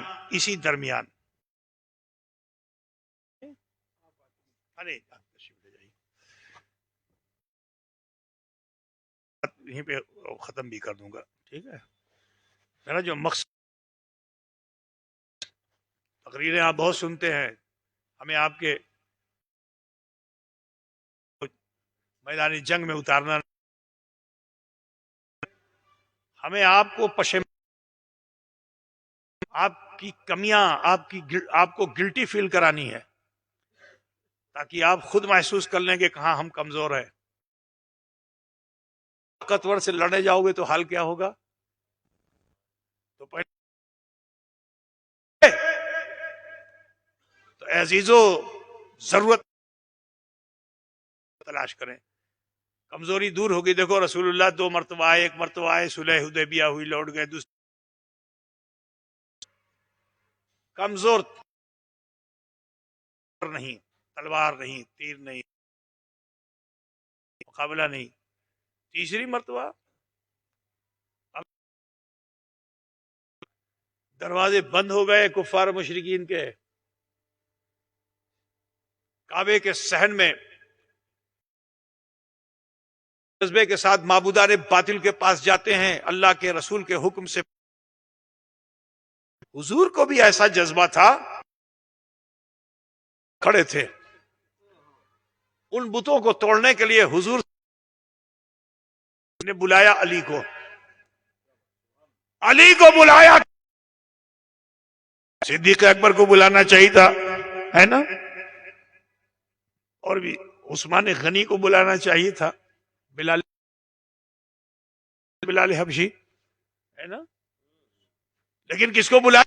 S1: یہیں پہ ختم بھی کر دوں گا. ٹھیک ہے، میرا جو مقصد، تقریریں آپ بہت سنتے ہیں، ہمیں آپ کے میدانی جنگ میں اتارنا، ہمیں آپ کو آپ کی کمیاں، آپ کو گلٹی فیل کرانی ہے، تاکہ آپ خود محسوس کر لیں کہ کہاں ہم کمزور ہیں. طاقتور سے لڑنے جاؤ گے تو حال کیا ہوگا؟ تو عزیزو، ضرورت تلاش کریں. کمزوری دور ہوگی. دیکھو رسول اللہ 2 مرتبہ آئے، 1 مرتبہ آئے، صلح حدیبیہ ہوئی، لوٹ گئے. کمزور نہیں، تلوار نہیں، تیر نہیں، مقابلہ نہیں. تیسری مرتبہ دروازے بند ہو گئے کفار مشرکین کے. کعبے کے صحن میں جذبے کے ساتھ معبودان باطل کے پاس جاتے ہیں. اللہ کے رسول کے حکم سے حضور کو بھی ایسا جذبہ تھا، کھڑے تھے. ان بتوں کو توڑنے کے لیے حضور نے بلایا علی کو بلایا. صدیق اکبر کو بلانا چاہیے تھا، ہے نا؟ اور بھی عثمان غنی کو بلانا چاہیے تھا، بلال حبشی، ہے نا؟ لیکن کس کو بلایا؟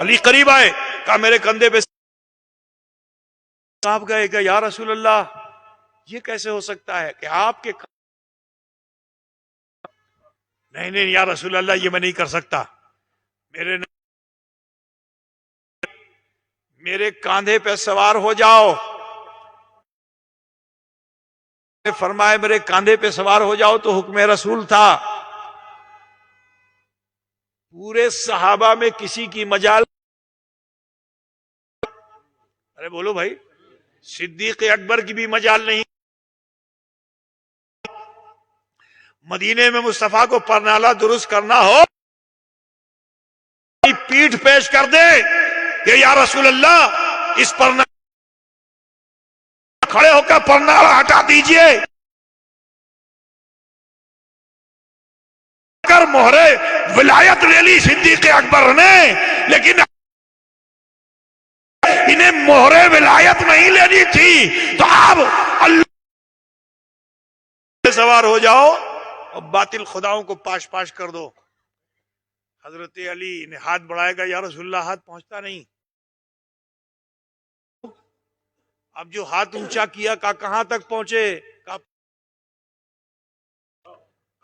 S1: علی قریب آئے, کہا میرے کندھے پہ آپ گئے, کہ یا رسول اللہ یہ کیسے ہو سکتا ہے کہ آپ کے نہیں یا رسول اللہ یہ میں نہیں کر سکتا, میرے کاندھے پہ سوار ہو جاؤ. فرمایا میرے کاندھے پہ سوار ہو جاؤ تو حکم رسول تھا. پورے صحابہ میں کسی کی مجال, ارے بولو بھائی, صدیق اکبر کی بھی مجال نہیں. مدینے میں مصطفیٰ کو پرنالہ درست کرنا ہو, پیٹھ پیش کر دے کہ یا رسول اللہ اس پرنالہ کھڑے ہو کر پرنالہ ہٹا دیجئے, کر مہرے ولایت لے لی صدیق اکبر نے, لیکن انہیں مہرے ولایت نہیں لینی تھی. تو آپ اللہ سوار ہو جاؤ اور باطل خداؤں کو پاش پاش کر دو. حضرت علی نے ہاتھ بڑھائے گا, یا رسول اللہ ہاتھ پہنچتا نہیں. اب جو ہاتھ اونچا کیا کہاں تک پہنچے,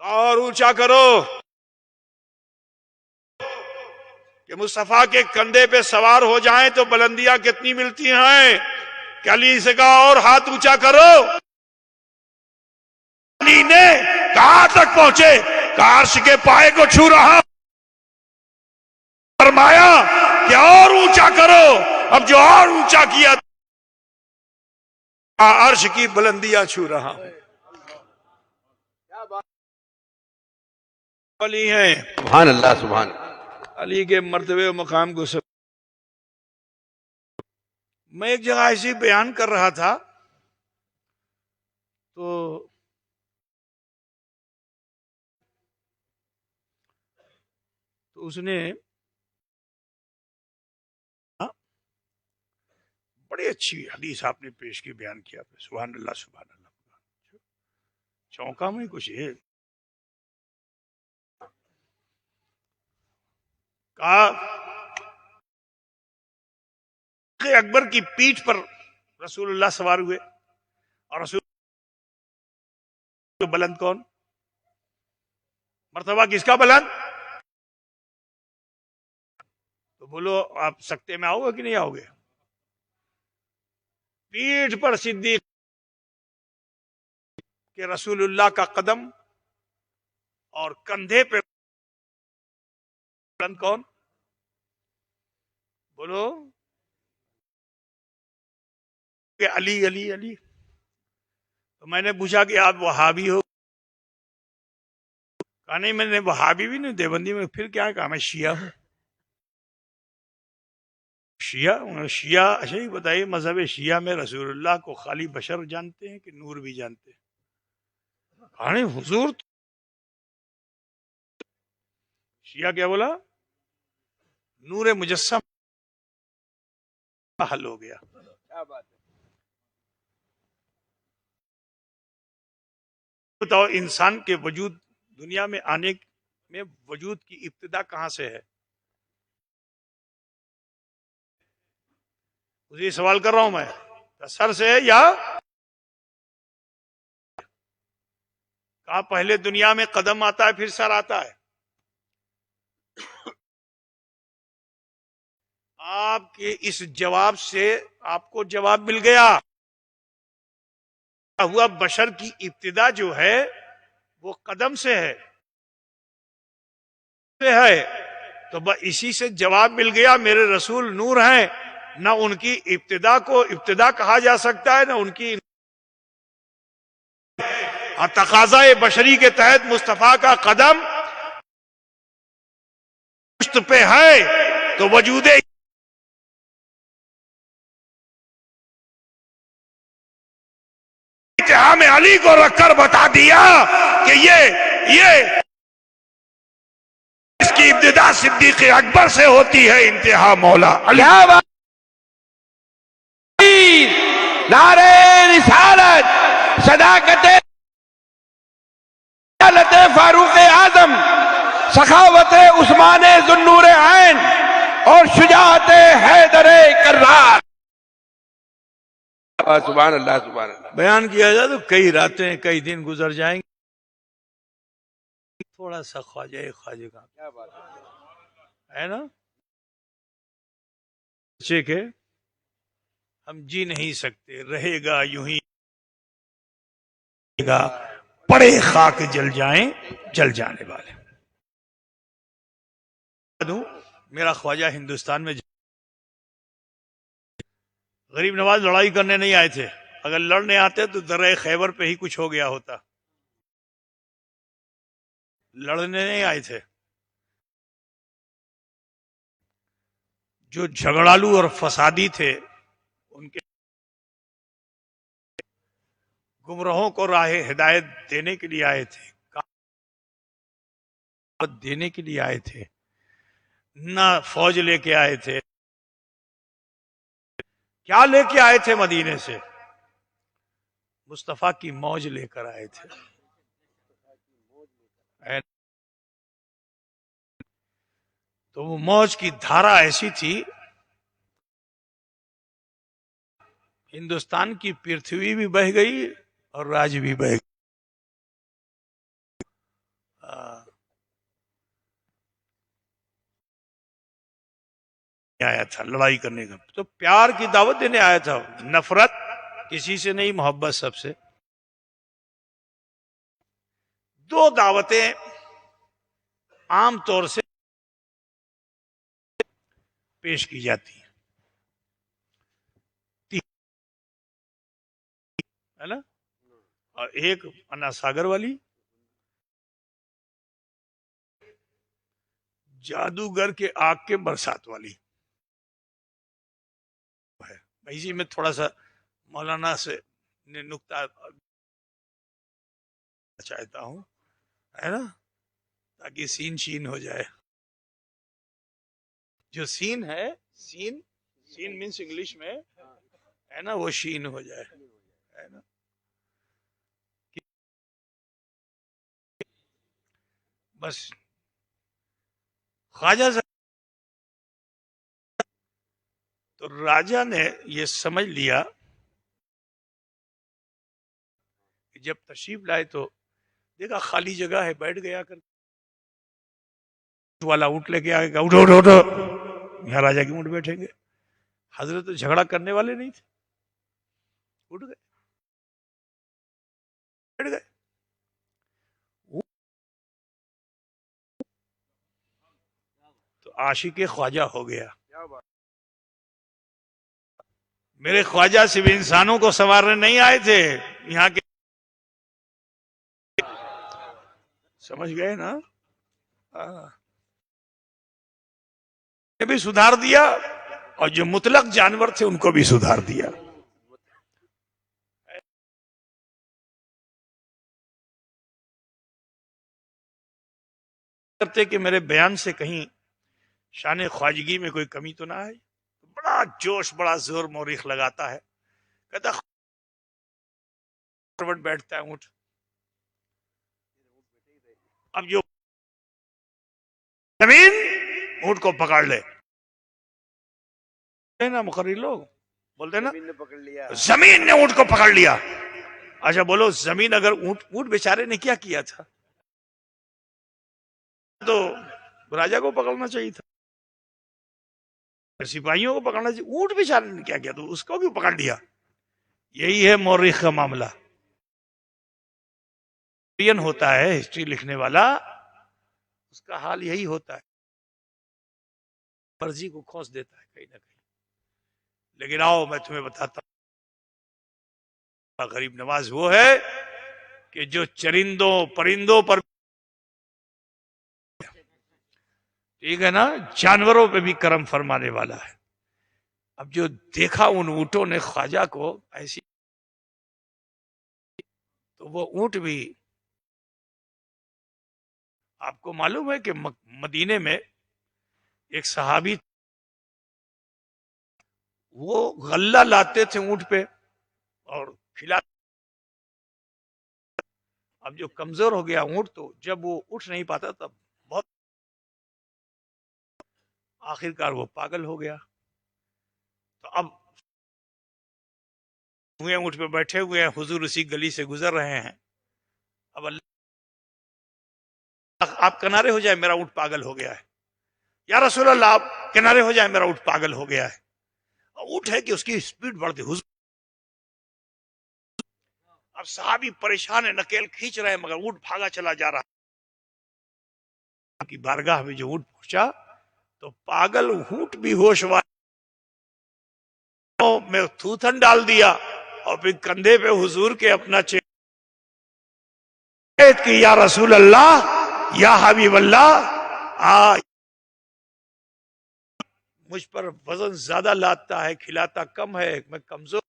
S1: اور اونچا کرو کہ مصطفیٰ کے کندھے پہ سوار ہو جائیں تو بلندیاں کتنی ملتی ہیں. کہ علی سے کہا اور ہاتھ اونچا کرو. علی نے کہاں تک پہنچے, کہ عرش کے پائے کو چھو رہا. فرمایا کہ اور اونچا کرو. اب جو اور اونچا کیا عرش کی بلندیاں چھو رہا. علی ہیں,
S2: سبحان اللہ سبحان اللہ.
S1: علی کے مرتبے و مقام کو سب. میں ایک جگہ ایسی بیان کر رہا تھا تو اس نے بڑی اچھی حدیث آپ نے پیش کی, بیان کیا. سبحان اللہ سبحان اللہ. چونکا میں کچھ ہے, کہا کہ اکبر کی پیٹھ پر رسول اللہ سوار ہوئے, اور رسول بلند کون, مرتبہ کس کا بلند. تو بولو آپ سکتے میں آؤ گے کہ نہیں آؤ گے. پیٹھ پر صدیق کہ رسول اللہ کا قدم, اور کندھے پہ بلند کون, بولو کہ علی علی علی. تو میں نے پوچھا کہ آپ وہابی ہو, کہا نہیں میں نے وہابی بھی نہیں, دیوبندی میں. پھر کیا کہا, میں شیعہ ہوں. شیعہ اچھا ہی بتائیے, مذہب شیعہ میں رسول اللہ کو خالی بشر جانتے ہیں کہ نور بھی جانتے ہیں. کہا نہیں حضور, شیعہ کیا بولا, نور مجسم حل ہو گیا.
S2: کیا بات ہے.
S1: بتاؤ انسان کے وجود دنیا میں آنے میں وجود کی ابتدا کہاں سے ہے؟ مجھے سوال کر رہا ہوں میں, سر سے ہے یا کہاں پہلے دنیا میں قدم آتا ہے پھر سر آتا ہے؟ آپ کے اس جواب سے آپ کو جواب مل گیا. ہوا بشر کی ابتدا جو ہے وہ قدم سے ہے. تو اسی سے جواب مل گیا, میرے رسول نور ہیں, نہ ان کی ابتدا کو ابتدا کہا جا سکتا ہے, نہ ان کی تقاضا بشری کے تحت مصطفیٰ کا قدم پشت پہ ہے تو وجود اتحام علی کو رکھ کر بتا دیا کہ یہ اس کی ابتدا صدیق اکبر سے ہوتی ہے, انتہا مولا علی.
S2: نعرہ رسالت, صداقت فاروق اعظم, سخاوت عثمان ذو النور عین, اور شجاعت حیدر کرار. سبحان اللہ سبحان اللہ.
S3: بیان کیا جائے تو کئی راتیں کئی دن گزر جائیں گے. تھوڑا سا خواجہ کا ہے نا بچے کے ہم جی نہیں سکتے، رہے گا یوں ہی گا، پڑے خاک جل جائیں جل جانے والے. میرا خواجہ ہندوستان میں غریب نواز لڑائی کرنے نہیں آئے تھے. اگر لڑنے آتے تو درہ خیبر پہ ہی کچھ ہو گیا ہوتا. لڑنے نہیں آئے تھے. جو جھگڑالو اور فسادی تھے ان کے گمراہوں کو راہ ہدایت دینے کے لیے آئے تھے، دینے کے لیے آئے تھے، نہ فوج لے کے آئے تھے. کیا لے کے آئے تھے؟ مدینے سے مصطفیٰ کی موج لے کر آئے تھے. تو وہ موج کی دھارا ایسی تھی، ہندوستان کی پرتھوی بھی بہہ گئی اور راج بھی بہہ گئی. آیا تھا لڑائی کرنے کا تو پیار کی دعوت دینے آیا تھا، نفرت کسی سے نہیں، محبت سب سے. دو دعوتیں عام طور سے پیش کی جاتی ہیں ہے نا، اور ایک انا ساگر والی، جادوگر کے آگ کے برسات والی ہے. اسی میں تھوڑا سا مولانا سے نکتہ چاہتا ہوں ہے نا، تاکہ سین شین ہو جائے. جو سین ہے، سین مینس انگلش میں ہے نا، وہ شین ہو جائے ہے نا. بس خواجہ تو راجا نے یہ سمجھ لیا کہ جب تشریف لائے تو دیکھا خالی جگہ ہے، بیٹھ گیا کر والا اونٹ لے کے آگے اٹھو اٹھو اٹھو، یہاں راجا کی اونٹ بیٹھیں گے. حضرت تو جھگڑا کرنے والے نہیں تھے، اٹھ گئے بیٹھ گئے. تو عاشق خواجہ ہو گیا. میرے خواجہ صرف انسانوں کو سنوارنے نہیں آئے تھے، یہاں کے سمجھ گئے نا، بھی سدھار دیا اور جو مطلق جانور تھے ان کو بھی سدھار دیا. کرتے کہ میرے بیان سے کہیں شان خواجگی میں کوئی کمی تو نہ آئے. بڑا جوش بڑا زور موریخ لگاتا ہے، کہتا بیٹھتا ہے اونٹ. اب جو زمین اونٹ کو پکڑ لے نا، مقرر لوگ بولتے نا زمین نے اونٹ کو پکڑ لیا. اچھا بولو، زمین اگر اونٹ بیچارے نے کیا کیا تھا؟ تو راجا کو پکڑنا چاہیے تھا، سپاہیوں کو پکڑنا چاہیے. اونٹ بیچارے نے کیا کیا تو اس کو بھی پکڑ لیا. یہی ہے مورخ کا معاملہ. ہوتا ہے ہسٹری لکھنے والا، اس کا حال یہی ہوتا ہے، مرضی کو کھوس دیتا ہے کہیں نہ کہیں. لیکن آؤ میں تمہیں بتاتا ہوں، غریب نواز وہ ہے کہ جو چرندوں پرندوں پر ٹھیک ہے نا، جانوروں پہ بھی کرم فرمانے والا ہے. اب جو دیکھا ان اونٹوں نے خواجہ کو ایسی، تو وہ اونٹ بھی، آپ کو معلوم ہے کہ مدینے میں ایک صحابی وہ غلہ لاتے تھے اونٹ پہ اور کھلاتے. اب جو کمزور ہو گیا اونٹ، تو جب وہ اٹھ نہیں پاتا تب بہت آخر کار وہ پاگل ہو گیا. تو اب ہوئے اونٹ پہ بیٹھے ہوئے ہیں, حضور اسی گلی سے گزر رہے ہیں. اب اللہ آپ کنارے ہو جائیں, میرا اونٹ پاگل ہو گیا ہے. یا رسول اللہ آپ کنارے ہو جائیں, میرا اونٹ پاگل ہو گیا ہے. اونٹ ہے کہ اس کی سپیڈ بڑھتی. حضور اب صحابی پریشان ہے, نکیل کھینچ رہے ہیں, مگر اونٹ بھاگا چلا جا رہا. کی بارگاہ میں جو اونٹ پہنچا تو پاگل اونٹ بھی ہوش والوں میں تھوتھن ڈال دیا اور پھر کندھے پہ حضور کے اپنا کہ یا رسول اللہ یا حبیب اللہ مجھ پر وزن زیادہ لاتا ہے, کھلاتا کم ہے, میں کمزور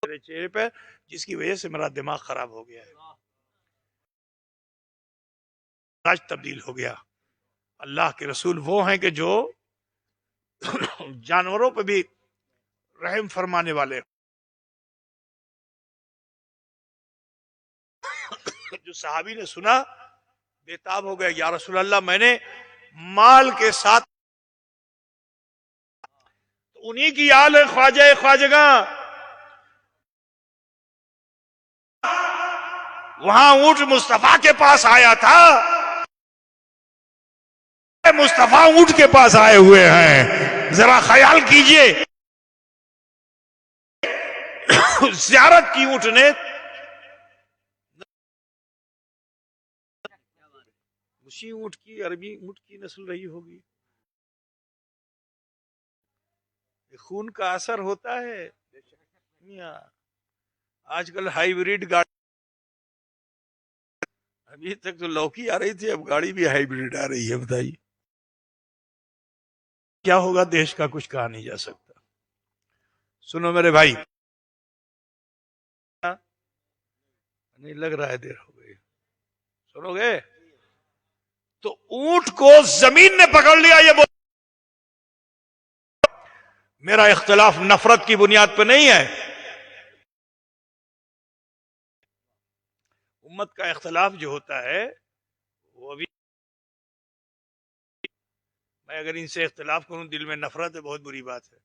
S3: میرے چہرے پہ, جس کی وجہ سے میرا دماغ خراب ہو گیا ہے, آج تبدیل ہو گیا. اللہ کے رسول وہ ہیں کہ جو جانوروں پہ بھی رحم فرمانے والے. جو صحابی نے سنا بےتاب ہو گیا, یا رسول اللہ میں نے مال کے ساتھ, انہی کی آل ہے خواجہ خواجگاں, وہاں اونٹ مصطفیٰ کے پاس آیا تھا, مصطفیٰ اونٹ کے پاس آئے ہوئے ہیں. ذرا خیال کیجئے, زیارت کی اونٹ نے, اسی اونٹ کی, عربی اونٹ کی نسل رہی ہوگی. خون کا اثر ہوتا ہے. آج کل ہائیبریڈ گاڑی, ابھی تک تو لوکی آ رہی تھی, اب گاڑی بھی ہائیبریڈ آ رہی ہے. بتائیے کیا ہوگا دیش کا, کچھ کہا نہیں جا سکتا. سنو میرے بھائی, نہیں لگ رہا ہے دیر ہو گئی, سنو گے تو اونٹ کو زمین نے پکڑ لیا. یہ میرا اختلاف نفرت کی بنیاد پہ نہیں ہے. امت کا اختلاف جو ہوتا ہے وہ ابھی, میں اگر ان سے اختلاف کروں دل میں نفرت ہے, بہت بری بات ہے.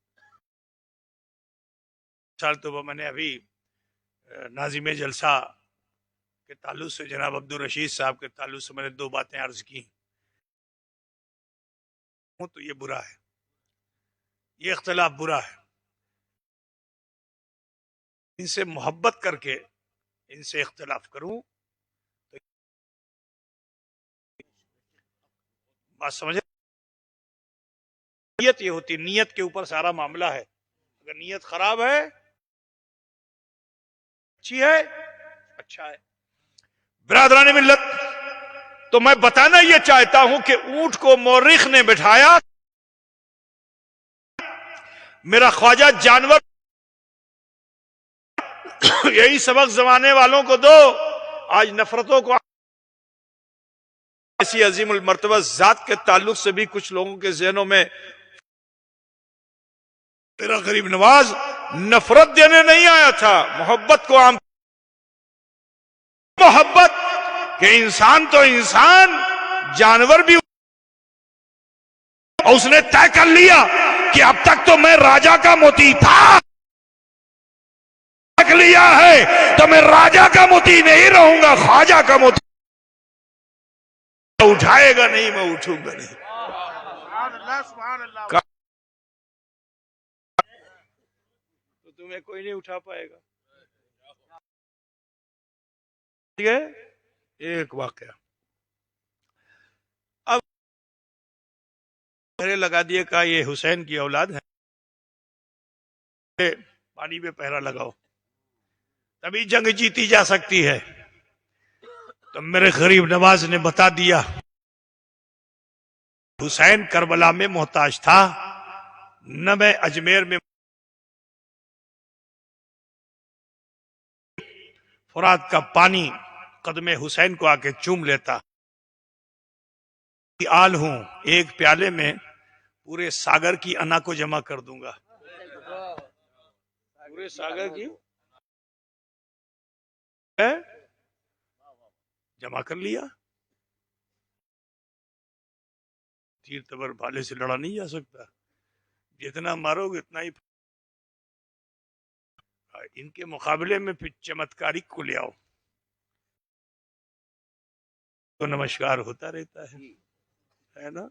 S3: سال تو میں نے ابھی ناظم جلسہ کے تعلق سے جناب عبدالرشید صاحب کے تعلق سے میں نے 2 باتیں عرض کی. تو یہ برا ہے, یہ اختلاف برا ہے. ان سے محبت کر کے ان سے اختلاف کروں تو بات سمجھے. نیت یہ ہوتی, نیت کے اوپر سارا معاملہ ہے. اگر نیت خراب ہے, اچھی ہے, اچھا ہے. برادران ملت, تو میں بتانا یہ چاہتا ہوں کہ اونٹ کو مورخ نے بٹھایا, میرا خواجہ جانور, یہی سبق زمانے والوں کو دو. آج نفرتوں کو, ایسی عظیم المرتبہ ذات کے تعلق سے بھی کچھ لوگوں کے ذہنوں میں تیرا غریب نواز نفرت دینے نہیں آیا تھا, محبت کو عام, محبت کہ انسان تو انسان, جانور بھی. اور اس نے طے کر لیا کہ اب تک تو میں راجا کا موتی تھا, لیا ہے تو میں راجا کا موتی نہیں رہوں گا, خواجہ کا موتی. اٹھائے گا نہیں, میں اٹھوں گا نہیں. تو تمہیں کوئی نہیں اٹھا پائے گا. ٹھیک ہے. ایک واقعہ اب پہرے لگا دیے, کہا یہ حسین کی اولاد ہے, پانی پہ پہرا لگاؤ, تبھی جنگ جیتی جا سکتی ہے. تو میرے غریب نواز نے بتا دیا, حسین کربلا میں محتاج تھا, نہ میں اجمیر میں فرات کا پانی قدم حسین کو آ کے چوم لیتا. آل ہوں, ایک پیالے میں پورے ساگر کی انا کو جمع کر دوں گا. پورے ساگر کی جمع کر لیا. تیر تبر بھالے سے لڑا نہیں جا سکتا، جتنا مارو گے اتنا ہی. ان کے مقابلے میں پھر چمتکاری کو لے آؤ تو نمسکار ہوتا رہتا ہے نا.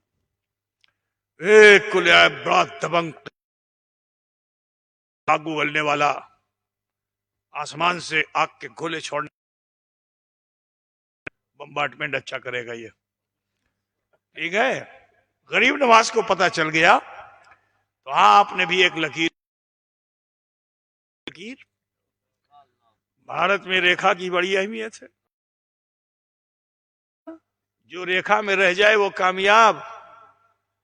S3: ایک کو لے آئے بڑا دبنگ آگو ولنے والا، آسمان سے آگ کے گولے چھوڑنے، بمبارڈمنٹ اچھا کرے گا یہ. ٹھیک ہے، غریب نواز کو پتا چل گیا تو آپ نے بھی ایک لکیر. بھارت میں ریکھا کی بڑی اہمیت ہے. جو ریکھا میں رہ جائے وہ کامیاب،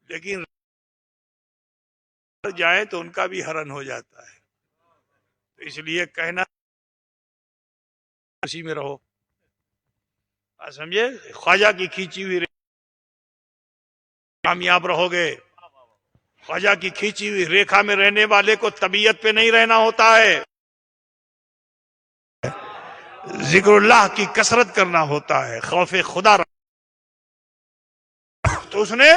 S3: لیکن جائے تو ان کا بھی ہرن ہو جاتا ہے. تو اس لیے کہنا اسی میں رہو. سمجھے؟ خواجہ کی کھینچی ہوئی کامیاب رہو گے. خواجہ کی کھینچی ہوئی ریکھا میں رہنے والے کو طبیعت پہ نہیں رہنا ہوتا ہے، ذکر اللہ کی کثرت کرنا ہوتا ہے، خوف خدا. تو اس نے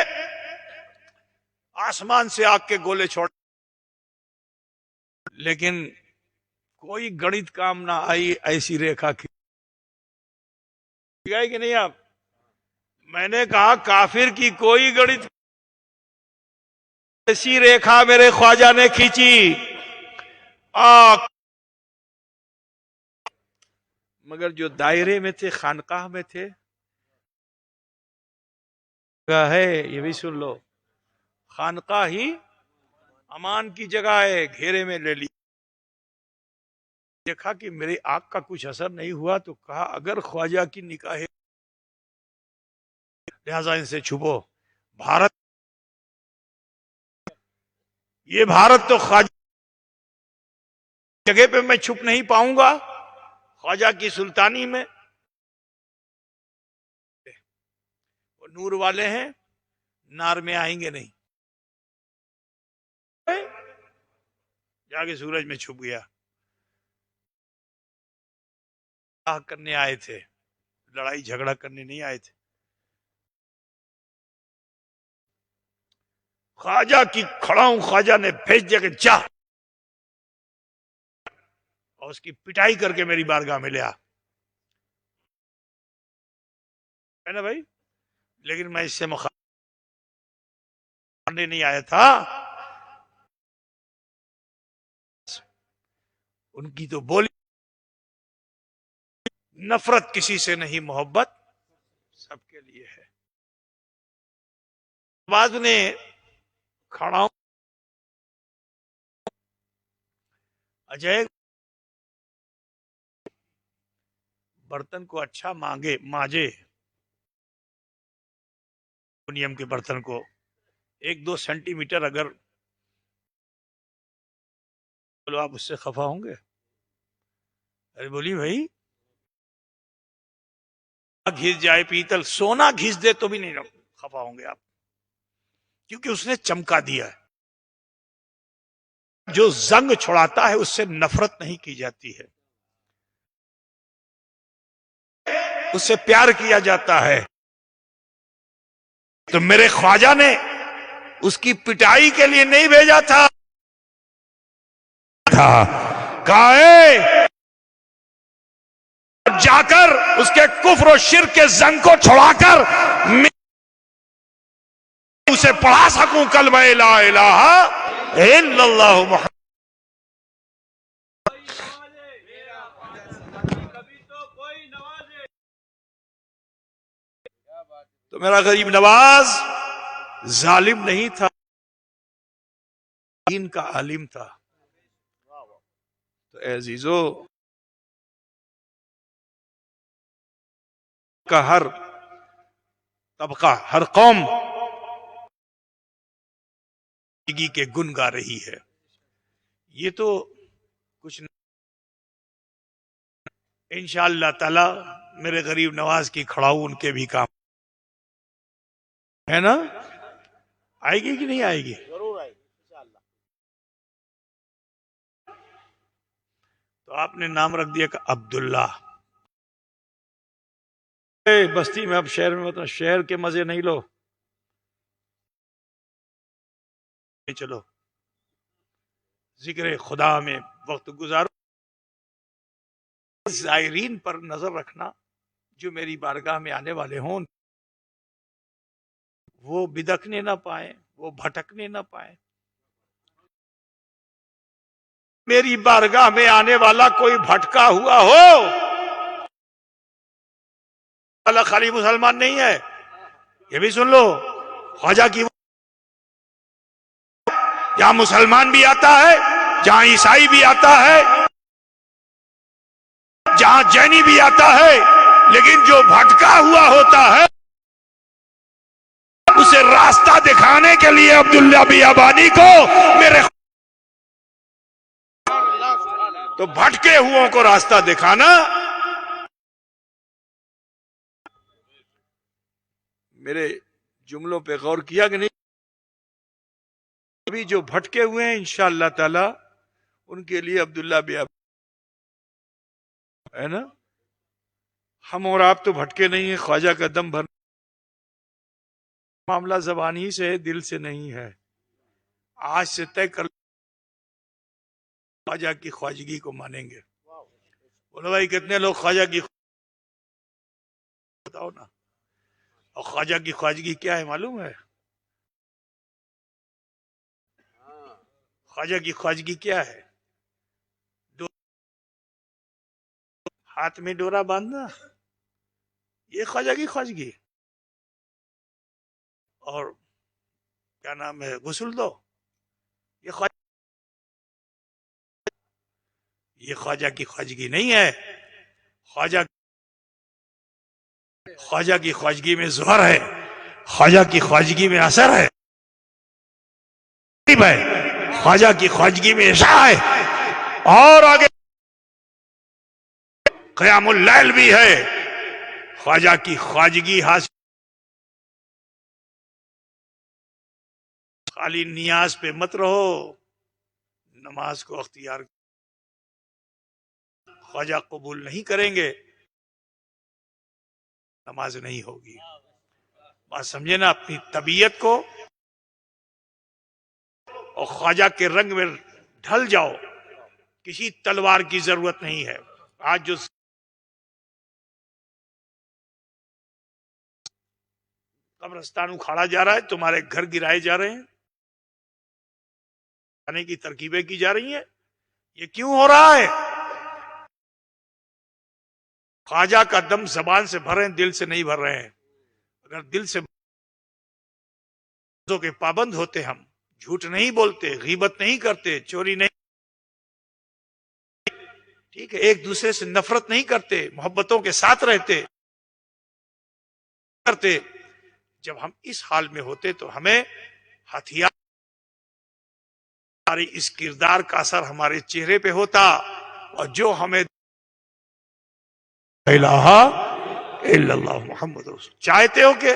S3: آسمان سے آگ کے گولے چھوڑ، لیکن کوئی گڑت کام نہ آئی ایسی ریکھا کی گئی کہ نہیں. آپ میں نے کہا کافر کی کوئی گڑت ایسی ریکھا میرے خواجہ نے کھینچی. مگر جو دائرے میں تھے، خانقاہ میں تھے، ہے یہ بھی سن لو، خانقاہ ہی امان کی جگہ ہے، گھیرے میں لے لی. دیکھا کہ میری آگ کا کچھ اثر نہیں ہوا تو کہا اگر خواجہ کی نکاح لہذا ان سے چھپو. بھارت، یہ بھارت تو خواجہ جگہ پہ میں چھپ نہیں پاؤں گا، خواجہ کی سلطانی میں. وہ نور والے ہیں، نار میں آئیں گے نہیں. جا کے سورج میں چھپ گیا. کرنے آئے تھے، لڑائی جھگڑا کرنے نہیں آئے تھے. خواجہ کی کھڑا ہوں، خواجہ نے بھیج دیا کہ جا اور اس کی پٹائی کر کے میری بارگاہ میں لے آ. ہے نا بھائی؟ لیکن میں اس سے مخالفت نہیں آیا تھا. ان کی تو بولی نفرت کسی سے نہیں، محبت سب کے لیے ہے. بعض نے کھڑا ہوں اجے برتن کو اچھا مانجے، نیم کے برتن کو 1-2 سینٹی میٹر اگر بولو آپ اس سے خفا ہوں گے؟ ارے بولی بھائی، گھس جائے پیتل، سونا گھس دے تو بھی نہیں خفا ہوں گے آپ، کیونکہ اس نے چمکا دیا ہے. جو زنگ چھڑاتا ہے اس سے نفرت نہیں کی جاتی ہے، اس سے پیار کیا جاتا ہے. تو میرے خواجہ نے اس کی پٹائی کے لیے نہیں بھیجا تھا، جا کر اس کے کفر و شرک کے زنگ کو چھڑا کر اسے پڑھا سکوں کلمہ لا الہ الا اللہ محمد. تو میرا غریب نواز ظالم نہیں تھا، دین کا عالم تھا. تو اے عزیزو، کا ہر طبقہ، ہر قوم کے گن گا رہی ہے. یہ تو کچھ انشاءاللہ تعالی میرے غریب نواز کی کھڑاؤ ان کے بھی کام ہے نا. آئے گی کہ نہیں آئے گی؟
S4: ضرور آئے انشاءاللہ.
S3: تو آپ نے نام رکھ دیا کہ عبداللہ. بستی میں اب شہر میں مطلب شہر کے مزے نہیں لو. چلو ذکر خدا میں وقت گزارو. زائرین پر نظر رکھنا جو میری بارگاہ میں آنے والے ہوں وہ بدکنے نہ پائیں، وہ بھٹکنے نہ پائیں. میری بارگاہ میں آنے والا کوئی بھٹکا ہوا ہو، اللہ خالی مسلمان نہیں ہے، یہ بھی سن لو. خواجہ کی جہاں مسلمان بھی آتا ہے، جہاں عیسائی بھی آتا ہے، جہاں جینی بھی آتا ہے، لیکن جو بھٹکا ہوا ہوتا ہے اسے راستہ دکھانے کے لیے عبداللہ بیابانی کو میرے تو بھٹکے ہوں کو راستہ دکھانا. میرے جملوں پہ غور کیا کہ نہیں؟ ابھی جو بھٹکے ہوئے ہیں انشاءاللہ تعالی ان کے لیے عبداللہ بیابانی ہے نا. ہم اور آپ تو بھٹکے نہیں ہیں. خواجہ کا دم بھر معاملہ زبانی سے ہے، دل سے نہیں ہے. آج سے طے کر خواجہ کی خواجگی کو مانیں گے. بولو بھائی کتنے لوگ خواجہ کی بتاؤ نا. اور خواجہ کی خواجگی کیا ہے معلوم ہے؟ خواجہ کی خواجگی کیا ہے؟ ہاتھ میں ڈورا باندھنا، یہ خواجہ کی خواجگی. اور کیا نام ہے، غسل دو، یہ خواجہ کی خواجگی نہیں ہے. خواجہ کی خواجگی میں ظہر ہے، خواجہ کی خواجگی میں اثر ہے، خواجہ کی خواجگی میں عشاء ہے، اور آگے قیام اللیل بھی ہے. خواجہ کی خواجگی حاصل خالی نیاز پہ مت رہو، نماز کو اختیار. خواجہ قبول نہیں کریں گے، نماز نہیں ہوگی. بات سمجھے نا اپنی طبیعت کو، اور خواجہ کے رنگ میں ڈھل جاؤ. کسی تلوار کی ضرورت نہیں ہے. آج جو قبرستان اکھاڑا جا رہا ہے، تمہارے گھر گرائے جا رہے ہیں، آنے کی ترکیبیں کی جا رہی ہیں، یہ کیوں ہو رہا ہے؟ خواجہ کا دم زبان سے بھر رہے ہیں، دل سے نہیں بھر رہے ہیں. اگر دل سے کے پابند ہوتے، ہم جھوٹ نہیں بولتے، غیبت نہیں کرتے، چوری نہیں، ٹھیک ہے، ایک دوسرے سے نفرت نہیں کرتے، محبتوں کے ساتھ رہتے. جب ہم اس حال میں ہوتے تو ہمیں ہتھیار، ہماری اس کردار کا اثر ہمارے چہرے پہ ہوتا. اور جو ہمیں لا الہ الا اللہ محمد رسول چاہتے ہو کہ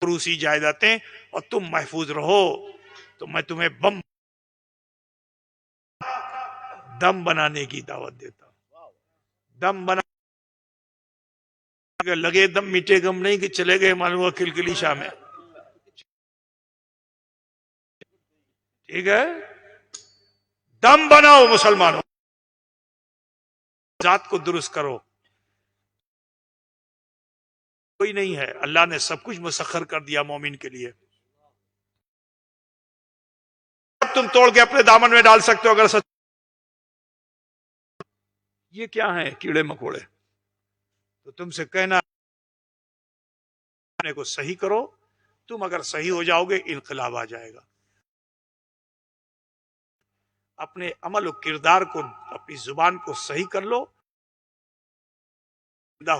S3: روسی جائیدادیں اور تم محفوظ رہو، تو میں تمہیں دم بنانے کی دعوت دیتا ہوں. دم بنا لگے دم میٹھے گم نہیں کہ چلے گئے معلوم ہوا کلکلی شاہ میں. ٹھیک ہے، دم بناؤ مسلمانوں، ذات کو درست کرو. کوئی نہیں ہے، اللہ نے سب کچھ مسخر کر دیا مومن کے لیے. تم توڑ کے اپنے دامن میں ڈال سکتے ہو اگر سچ. یہ کیا ہیں کیڑے مکوڑے؟ تو تم سے کہنا کو صحیح کرو. تم اگر صحیح ہو جاؤ گے انقلاب آ جائے گا. اپنے عمل و کردار کو، اپنی زبان کو صحیح کر لو،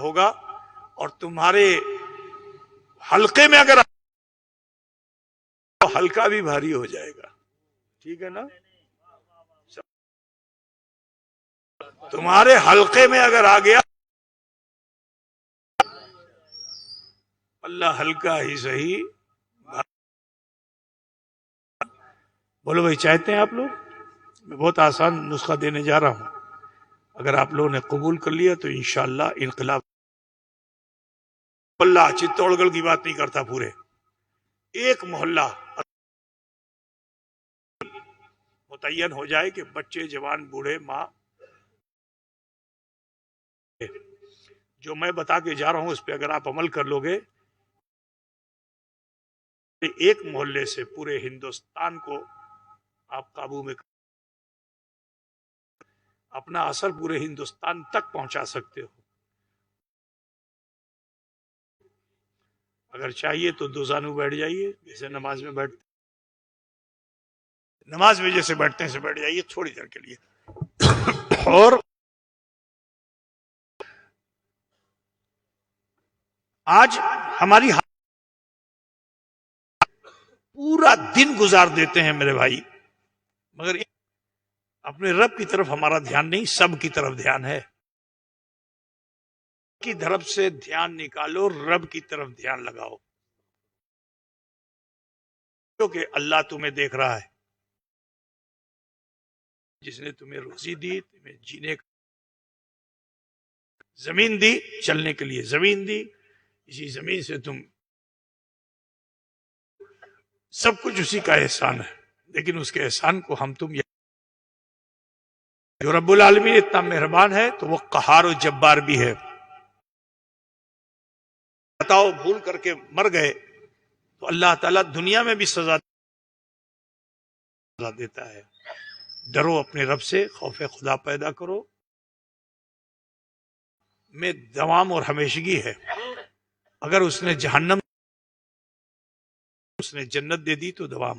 S3: ہوگا. اور تمہارے حلقے میں اگر حلقہ بھی بھاری ہو جائے گا. ٹھیک ہے نا؟ تمہارے حلقے میں اگر آ گیا اللہ ہلکا ہی صحیح. بولو بھائی چاہتے ہیں آپ لوگ؟ میں بہت آسان نسخہ دینے جا رہا ہوں. اگر آپ لوگوں نے قبول کر لیا تو انشاءاللہ انقلاب. اللہ چتوڑ گڑھ کی بات نہیں کرتا، پورے ایک محلہ متعین ہو جائے کہ بچے، جوان، بوڑھے، ماں، جو میں بتا کے جا رہا ہوں اس پہ اگر آپ عمل کر لو گے، ایک محلے سے پورے ہندوستان کو آپ قابو میں اپنا اثر پورے ہندوستان تک پہنچا سکتے ہو. اگر چاہیے تو دو زانو بیٹھ جائیے جیسے نماز میں بیٹھتے، نماز میں جیسے بیٹھتے ہیں سے بیٹھ جائیے تھوڑی دیر کے لیے. اور آج ہماری پورا دن گزار دیتے ہیں میرے بھائی، مگر اپنے رب کی طرف ہمارا دھیان نہیں، سب کی طرف دھیان ہے. کی طرف سے دھیان نکالو، رب کی طرف دھیان لگاؤ، کیونکہ اللہ تمہیں دیکھ رہا ہے. جس نے تمہیں روزی دی، تمہیں جینے کا زمین دی، چلنے کے لیے زمین دی، اسی زمین سے تم سب کچھ اسی کا احسان ہے. لیکن اس کے احسان کو ہم تم جو رب العالمین اتنا مہربان ہے تو وہ قہار و جبار بھی ہے. بتاؤ بھول کر کے مر گئے تو اللہ تعالیٰ دنیا میں بھی سزا دیتا ہے. ڈرو اپنے رب سے، خوف خدا پیدا کرو، میں دوام اور ہمیشگی ہے. اگر اس نے جہنم، اس نے جنت دے دی تو دوام.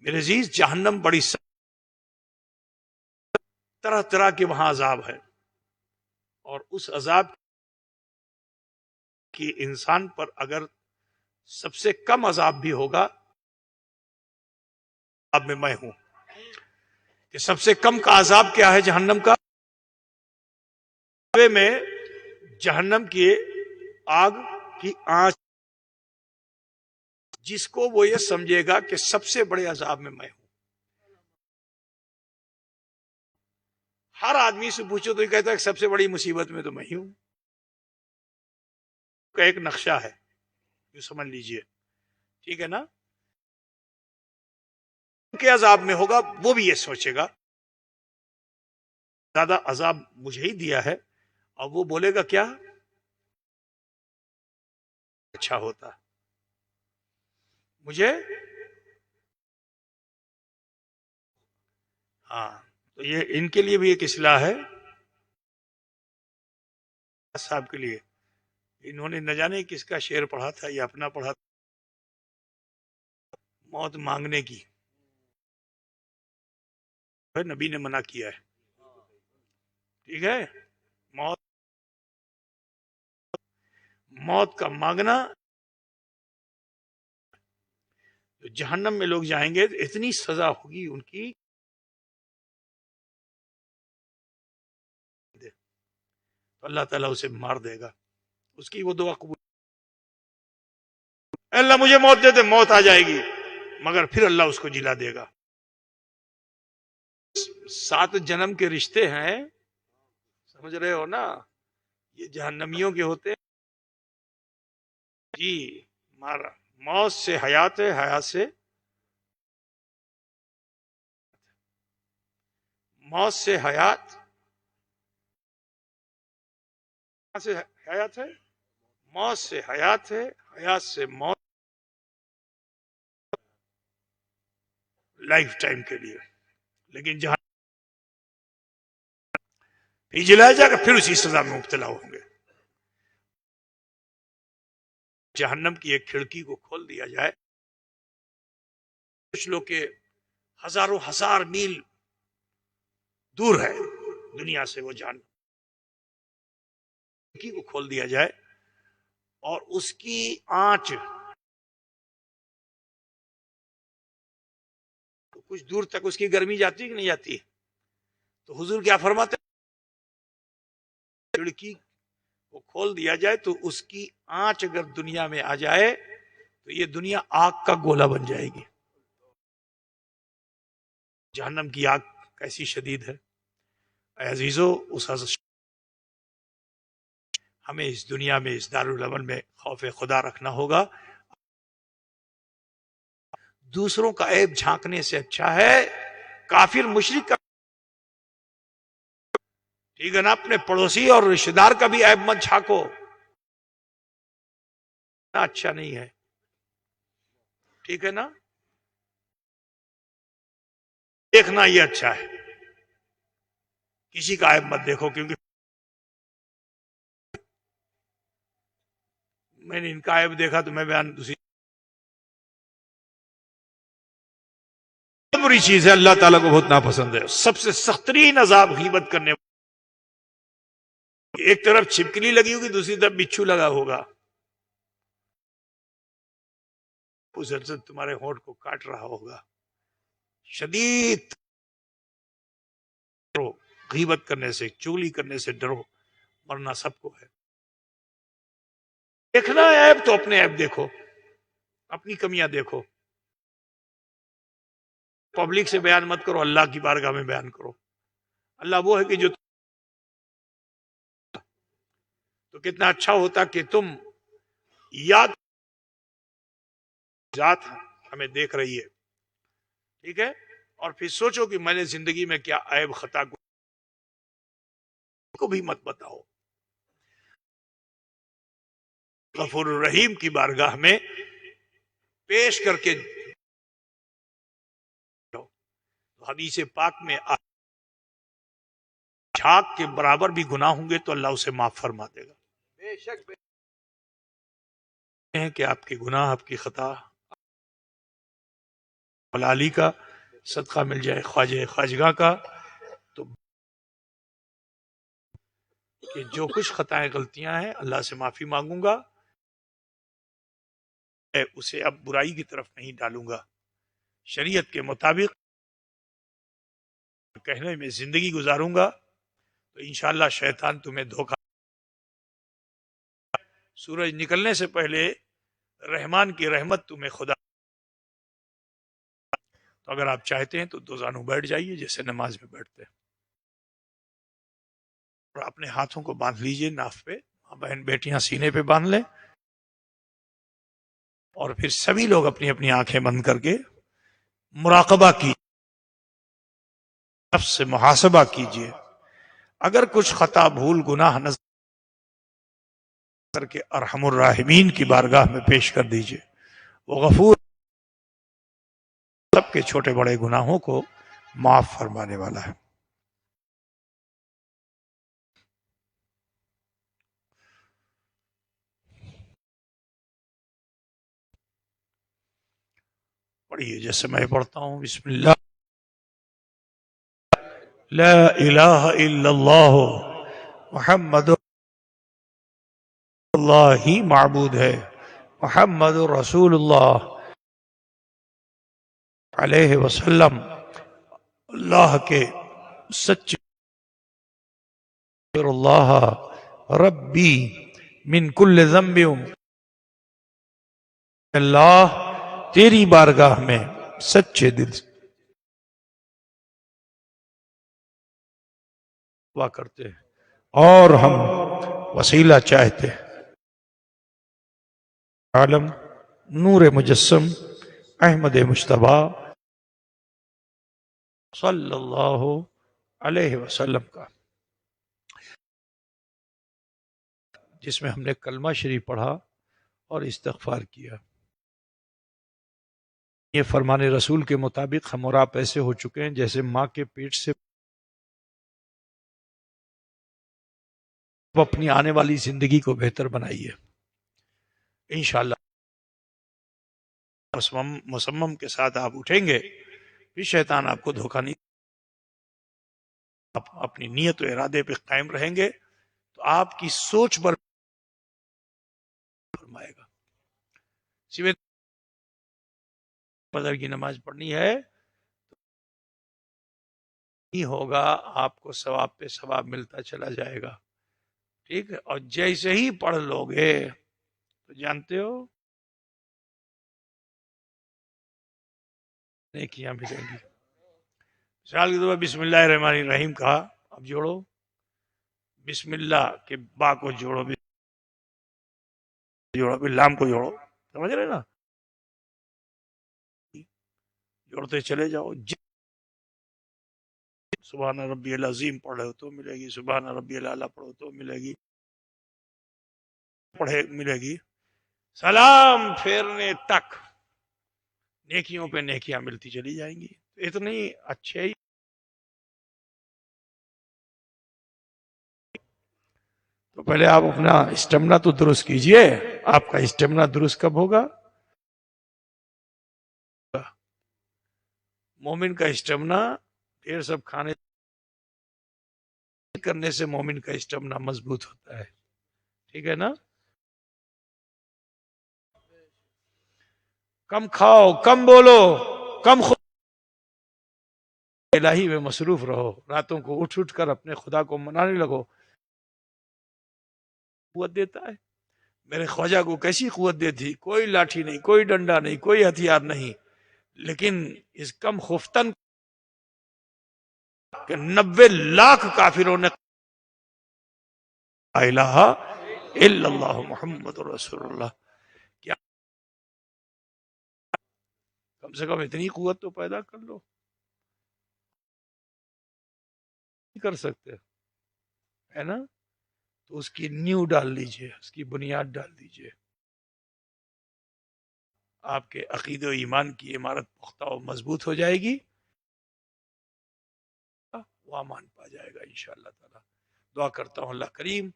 S3: میرے عزیز، جہنم بڑی طرح طرح کے وہاں عذاب ہے، اور اس عذاب کی انسان پر اگر سب سے کم عذاب بھی ہوگا، اب میں ہوں کہ سب سے کم کا عذاب کیا ہے جہنم کا؟ میں جہنم کی آگ کی آنچ، جس کو وہ یہ سمجھے گا کہ سب سے بڑے عذاب میں ہوں. ہر آدمی سے پوچھو تو یہ کہتا ہے کہ سب سے بڑی مصیبت میں تو میں ہی ہوں. کا ایک نقشہ ہے، یہ سمجھ لیجئے، ٹھیک ہے نا؟ کہ عذاب میں ہوگا وہ بھی یہ سوچے گا زیادہ عذاب مجھے ہی دیا ہے، اور وہ بولے گا کیا اچھا ہوتا مجھے. ہاں، تو یہ ان کے لیے بھی ایک اصلاح ہے صاحب کے لیے. انہوں نے نہ جانے کس کا شعر پڑھا تھا یا اپنا پڑھا تھا، موت مانگنے کی. نبی نے منع کیا ہے، ٹھیک ہے؟ موت کا مانگنا. جہنم میں لوگ جائیں گے تو اتنی سزا ہوگی ان کی، تو اللہ تعالیٰ اسے مار دے گا. اس کی وہ دعا قبول، اللہ مجھے موت دے دے، موت آ جائے گی، مگر پھر اللہ اس کو جلا دے گا. 7 جنم کے رشتے ہیں، سمجھ رہے ہو نا؟ یہ جہنمیوں کے ہوتے ہیں. جی مارا، موت سے حیات ہے، حیات سے موت سے حیات، سے حیات ہے، موت سے حیات ہے، حیات سے موت، لائف ٹائم کے لیے. لیکن جہاں جلایا جائے گا پھر اسی سزا میں مبتلا ہوں گے. جہنم کی ایک کھڑکی کو کھول دیا جائے، کچھ لوگ کے ہزاروں ہزار میل دور ہے دنیا سے وہ جہنم، کھڑکی کو کھول دیا جائے اور اس کی آنچ کچھ دور تک اس کی گرمی جاتی کہ نہیں جاتی؟ تو حضور کیا فرماتے ہیں؟ کھڑکی کو کھول دیا جائے تو اس کی آنچ اگر دنیا میں آ جائے تو یہ دنیا آگ کا گولا بن جائے گی. جہنم کی آگ کیسی شدید ہے اے عزیزو. ہمیں اس دنیا میں، اس دارالعمل میں خوف خدا رکھنا ہوگا. دوسروں کا عیب جھانکنے سے اچھا ہے کافر مشرک کا ٹھیک ہے نا، اپنے پڑوسی اور رشتہ دار کا بھی عیب مت جھانکو، اچھا نہیں ہے، ٹھیک ہے نا، دیکھنا یہ اچھا ہے، کسی کا عیب مت دیکھو، کیونکہ میں نے ان کا عیب دیکھا تو میں بیان دوسری بری چیز ہے، اللہ تعالیٰ کو بہت ناپسند ہے، سب سے سخت ترین عذاب غیبت کرنے، ایک طرف چھپکلی لگی ہوگی، دوسری طرف بچھو لگا ہوگا، اس سے تمہارے ہونٹ کو کاٹ رہا ہوگا، شدید ڈرو، غیبت کرنے سے، چغلی کرنے سے ڈرو، ورنہ سب کو ہے، دیکھنا ہے عیب تو اپنے عیب دیکھو، اپنی کمیاں دیکھو، پبلک سے بیان مت کرو، اللہ کی بارگاہ میں بیان کرو، اللہ وہ ہے کہ جو تو کتنا اچھا ہوتا کہ تم یاد ذات ہمیں دیکھ رہی ہے، ٹھیک ہے، اور پھر سوچو کہ میں نے زندگی میں کیا عیب خطا کو بھی مت بتاؤ، غفور الرحیم کی بارگاہ میں پیش کر کے حدیث پاک میں جھاگ کے برابر بھی گناہ ہوں گے تو اللہ اسے معاف فرما دے گا،
S2: بے شک
S3: ہیں کہ آپ کے گناہ، آپ کی خطا علی کا صدقہ مل جائے، خواجہ خواجگاہ کا، تو کہ جو کچھ خطائیں غلطیاں ہیں اللہ سے معافی مانگوں گا، میں اسے اب برائی کی طرف نہیں ڈالوں گا، شریعت کے مطابق کہنے میں زندگی گزاروں گا، تو انشاءاللہ شیطان تمہیں دھوکہ، سورج نکلنے سے پہلے رحمان کی رحمت تمہیں خدا، تو اگر آپ چاہتے ہیں تو دو زانوں بیٹھ جائیے جیسے نماز میں بیٹھتے ہیں، اور اپنے ہاتھوں کو باندھ لیجئے ناف پہ، بہن بیٹیاں سینے پہ باندھ لیں، اور پھر سبھی لوگ اپنی اپنی آنکھیں بند کر کے مراقبہ کی، نفس سے محاسبہ کیجئے، اگر کچھ خطا بھول گناہ نظر کر کے ارحم الراحمین کی بارگاہ میں پیش کر دیجئے، وہ غفور سب کے چھوٹے بڑے گناہوں کو معاف فرمانے والا ہے۔ پڑھیے جیسے میں پڑھتا ہوں، بسم اللہ، لا الہ الا اللہ محمد اللہ ہی معبود ہے، محمد رسول اللہ علیہ وسلم اللہ کے سچے، اللہ ربی من کل ذنب، اللہ تیری بارگاہ میں سچے دل سے دعا کرتے ہیں اور ہم وسیلہ چاہتے ہیں، عالم نور مجسم احمد مجتبی صلی اللہ علیہ وسلم کا، جس میں ہم نے کلمہ شریف پڑھا اور استغفار کیا۔ یہ فرمان رسول کے مطابق ہم اور آپ ایسے ہو چکے ہیں جیسے ماں کے پیٹ سے اپنی آنے والی زندگی کو بہتر بنائیے، انشاءاللہ مسمم کے ساتھ آپ اٹھیں گے، پھر شیطان آپ کو دھوکہ نہیں، آپ اپنی نیت و ارادے پہ قائم رہیں گے تو آپ کی سوچ پر فرمائے گا، سوائے فجر کی نماز پڑھنی ہے نہیں ہوگا، آپ کو ثواب پہ ثواب ملتا چلا جائے گا، ٹھیک ہے، اور جیسے ہی پڑھ لو گے تو جانتے ہو نیکیاں ملیں گی۔ مثال کے طور پر بسم اللہ الرحمن الرحیم کہا، اب جوڑو، بسم اللہ کے با کو جوڑو، پھر لام کو جوڑو، سمجھ رہے نا، جوڑتے چلے جاؤ، سبحان ربی العظیم پڑھو تو ملے گی، سبحان ربی الاعلیٰ پڑھو تو ملے گی، پڑھے ملے گی، سلام پھیرنے تک نیکیوں پہ نیکیاں ملتی چلی جائیں گی. اتنی اچھے ہی تو پہلے آپ اپنا اسٹیمنا تو درست کیجئے. آپ کا اسٹیمنا درست کب ہوگا؟ مومن کا اسٹیمنا ڈھیر سب کھانے کرنے سے مومن کا اسٹیمنا مضبوط ہوتا ہے. ٹھیک ہے نا؟ کم کھاؤ، کم بولو، کم الہی میں مصروف رہو. راتوں کو اٹھ اٹھ کر اپنے خدا کو منانے لگو. قوت دیتا ہے. میرے خواجہ کو کیسی قوت دیتی؟ کوئی لاٹھی نہیں، کوئی ڈنڈا نہیں، کوئی ہتھیار نہیں، لیکن اس کم خفتن کہ 90 لاکھ کافروں نے لا الہ الا اللہ محمد رسول اللہ. کیا کم سے کم اتنی قوت تو پیدا کر لو. کر سکتے ہے نا؟ تو اس کی نیو ڈال لیجئے، اس کی بنیاد ڈال دیجئے. آپ کے عقید و ایمان کی عمارت پختہ و مضبوط ہو جائے گی، وہ امان پا جائے گا انشاءاللہ تعالی. دعا کرتا ہوں اللہ کریم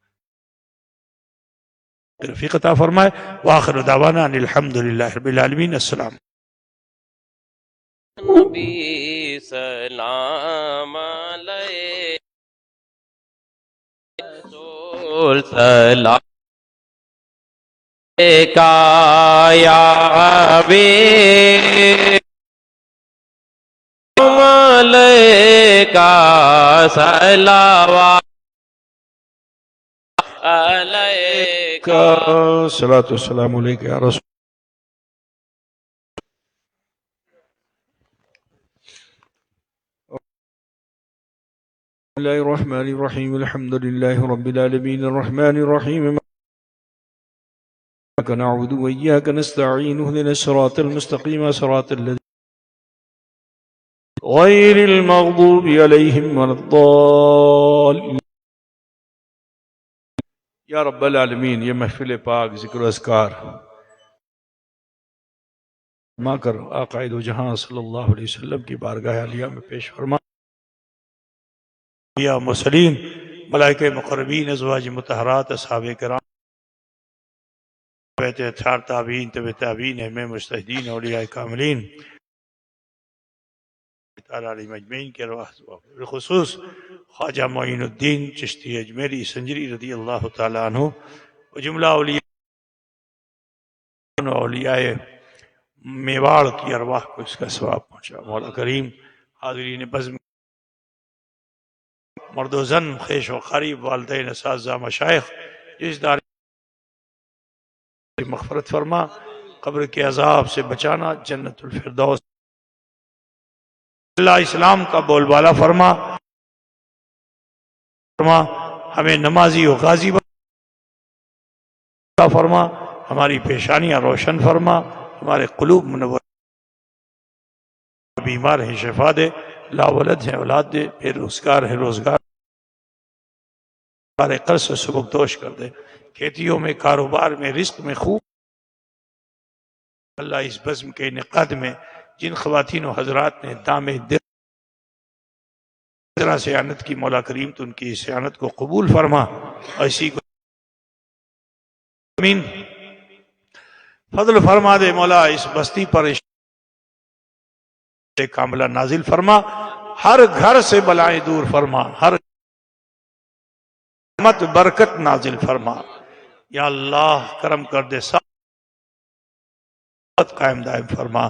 S3: توفیق عطا فرمائے. وآخر دعوانا ان الحمدللہ رب العالمین. السلام.
S4: نبی سلام علیہ رسول سلام یا حبیب علیکہ صلوات علیکہ
S3: صلاۃ والسلام علیکہ یا رسول. بسم الله الرحمن الرحيم. الحمد لله رب العالمين الرحمن الرحيم إياك نعبد وإياك نستعين اهدنا الصراط المستقيم صراط الذين غير المغضوب عليهم ولا الضالين. یا رب العالمین یہ محفل پاک ذکر و اذکار ما کر آقا دو جہاں صلی اللہ علیہ وسلم کی بارگاہ عالیہ میں پیش فرما. یا مرسلین، ملائکہ مقربین، ازواج مطہرات، اصحاب کرام، اطہار تابعین، تبع تابعین، ائمہ مجتہدین، اولیاء کاملین تعالی علیہم اجمعین کے ارواح بالخصوص خواجہ معین الدین چشتی اجمیری سنجری رضی اللہ تعالی عنہ و جملہ اولیاء میواڑ کی ارواح کو اس کا ثواب پہنچا. مولا کریم حاضرین بزم مرد و زن، خیش و قریب، والدین، اساتذہ، مشائخ اس دار مغفرت فرما، قبر کے عذاب سے بچانا، جنت الفردوس اللہ اسلام کا بول بالا فرما. ہمیں نمازی و غازی فرما، ہماری پیشانیاں روشن فرما، ہمارے قلوب منور، بیمار ہیں شفا دے، لا ولد ہے اولاد دے، بے روزگار ہے روزگار، ہمارے قرض سے سبکدوش کر دے، کھیتیوں میں، کاروبار میں، رزق میں خوب. اللہ اس بزم کے انعقاد میں جن خواتین و حضرات نے دام دل سیانت کی، مولا کریم تو ان کی سیانت کو قبول فرما. ایسی کو امین فضل فرما دے مولا. اس بستی پر کاملہ نازل فرما، ہر گھر سے بلائیں دور فرما، ہر رحمت برکت نازل فرما. یا اللہ کرم کر دے، ساتھ قائم دائم فرما.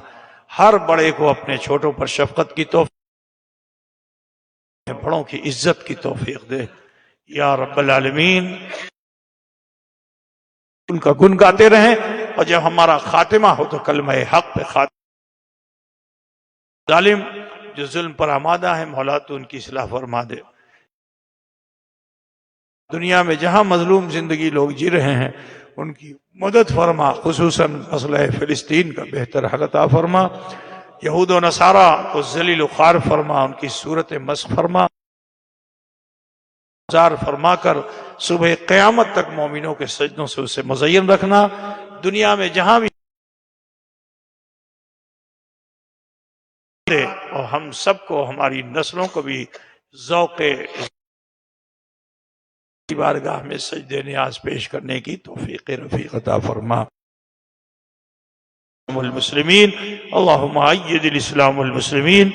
S3: ہر بڑے کو اپنے چھوٹوں پر شفقت کی توفیق، بڑوں کی عزت کی توفیق دے. یا رب العالمین ان کا گن گاتے رہیں، اور جب ہمارا خاتمہ ہو تو کلمہ حق پہ خاتمہ. ظالم جو ظلم پر آمادہ ہیں مولا تو ان کی اصلاح فرما دے. دنیا میں جہاں مظلوم زندگی لوگ جی رہے ہیں ان کی مدد فرما، خصوصاً مسئلہ فلسطین کا بہتر حل عطا فرما. یہود و نصارہ کو ذلیل و خوار فرما، ان کی صورت مسخ فرما، زار فرما کر صبح قیامت تک مومنوں کے سجدوں سے اسے مزین رکھنا۔ دنیا میں جہاں بھی اور ہم سب کو، ہماری نسلوں کو بھی ذوق بارگاہ میں سجدے نیاز پیش کرنے کی توفیق رفیق عطا فرما۔ المسلمین اللہم ایّد الاسلام والمسلمین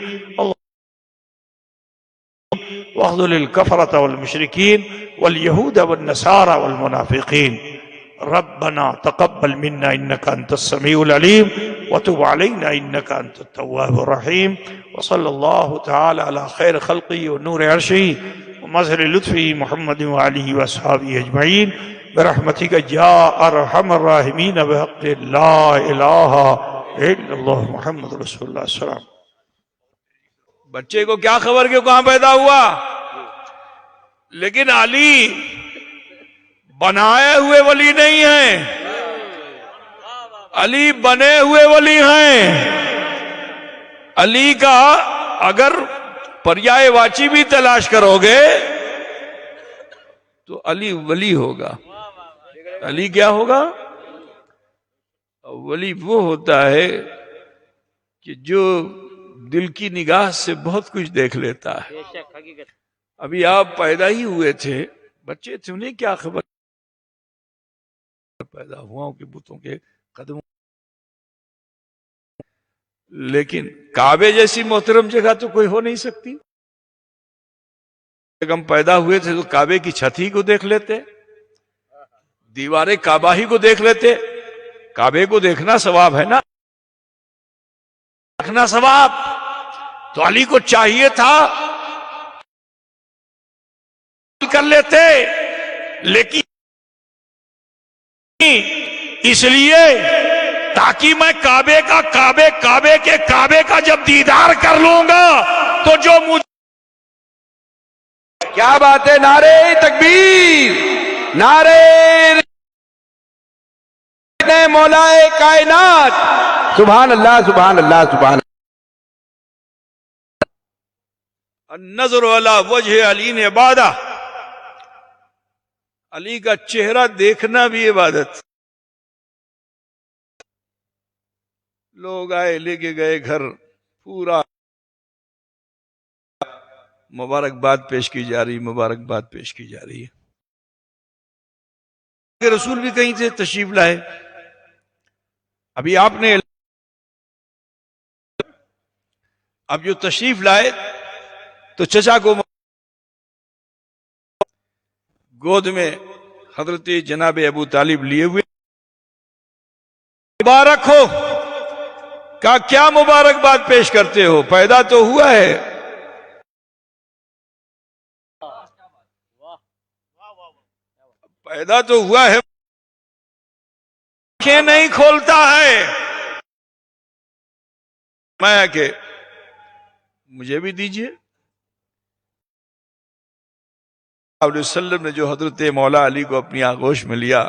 S3: واخذل الكفرة والمشركين واليهود والنصارى والمنافقين ربنا تقبل منا إنك أنت السميع العليم وتب علينا إنك أنت التواب الرحيم وصلى الله تعالى على خير خلقه ونور عرشه ومظهر لطفه محمد وعليه وأصحابه أجمعين برحمتك يا أرحم الراحمين بحق لا إله إلا الله محمد رسول الله صلى الله عليه وسلم۔ بچے کو کیا خبر کہ کہاں پیدا ہوا، لیکن علی بنائے ہوئے ولی نہیں ہیں، علی بنے ہوئے ولی ہیں۔ علی کا اگر پریائے واچی بھی تلاش کرو گے تو علی ولی ہوگا۔ علی کیا ہوگا؟ ولی وہ ہوتا ہے کہ جو دل کی نگاہ سے بہت کچھ دیکھ لیتا ہے۔ ابھی آپ پیدا ہی ہوئے تھے، بچے تھے، انہیں کیا خبر پیدا ہوا کہ بتوں کے قدموں، لیکن کعبے جیسی محترم جگہ تو کوئی ہو نہیں سکتی۔ جب ہم پیدا ہوئے تھے تو کعبے کی چھت ہی کو دیکھ لیتے، دیواریں کعبہ ہی کو دیکھ لیتے۔ کعبے کو دیکھنا ثواب ہے نا، دیکھنا ثواب۔ تو علی کو چاہیے تھا کر لیتے، لیکن اس لیے تاکہ میں کعبے کا جب دیدار کر لوں گا تو جو مجھے،
S2: کیا بات ہے، نعرے تکبیر، نعرے مولا کائنات، سبحان اللہ سبحان اللہ سبحان اللہ۔
S3: النظر علی وجہ علی نے عبادہ، علی کا چہرہ دیکھنا بھی عبادت۔ لوگ آئے، لے کے گئے گھر، پورا مبارکباد پیش کی جا رہی، مبارکباد پیش کی جا رہی ہے۔ کہ رسول بھی کہیں سے تشریف لائے، ابھی آپ نے اب جو تشریف لائے تو چچا کو گود میں حضرت جناب ابو طالب لیے ہوئے، مبارک ہو، کہا کیا مبارکباد پیش کرتے ہو، پیدا تو ہوا ہے۔ پیدا تو ہوا ہے، آنکھیں نہیں کھولتا ہے۔ میں کہ مجھے بھی دیجئے۔ علیہ وسلم نے جو حضرت مولا علی کو اپنی آغوش میں لیا،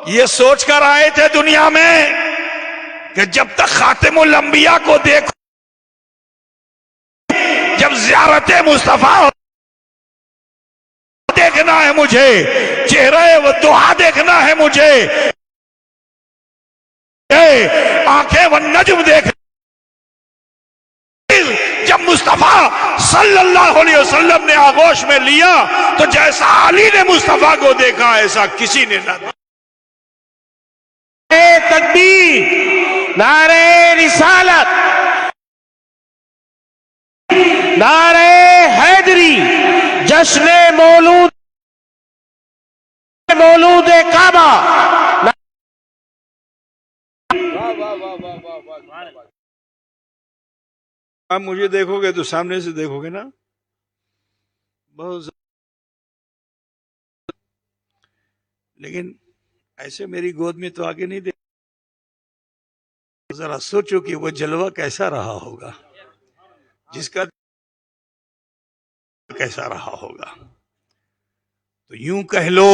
S3: یہ سوچ کر آئے تھے دنیا میں کہ جب تک خاتم الانبیاء کو دیکھو، جب زیارت مصطفیٰ دیکھنا ہے مجھے، چہرہ و دعا دیکھنا ہے مجھے، آنکھیں و نجم دیکھ، جب مصطفیٰ صلی اللہ علیہ وسلم نے آغوش میں لیا تو جیسا علی نے مصطفیٰ کو دیکھا ایسا کسی نے نہ۔
S5: تکبیر، نعرہ رسالت، نعرہ حیدری، جشن مولود کعبہ۔
S3: آپ مجھے دیکھو گے تو سامنے سے دیکھو گے نا، بہت لیکن ایسے میری گود میں تو آگے نہیں دیکھ۔ ذرا سوچو کہ وہ جلوہ کیسا رہا ہوگا، جس کا کیسا رہا ہوگا۔ تو یوں کہہ لو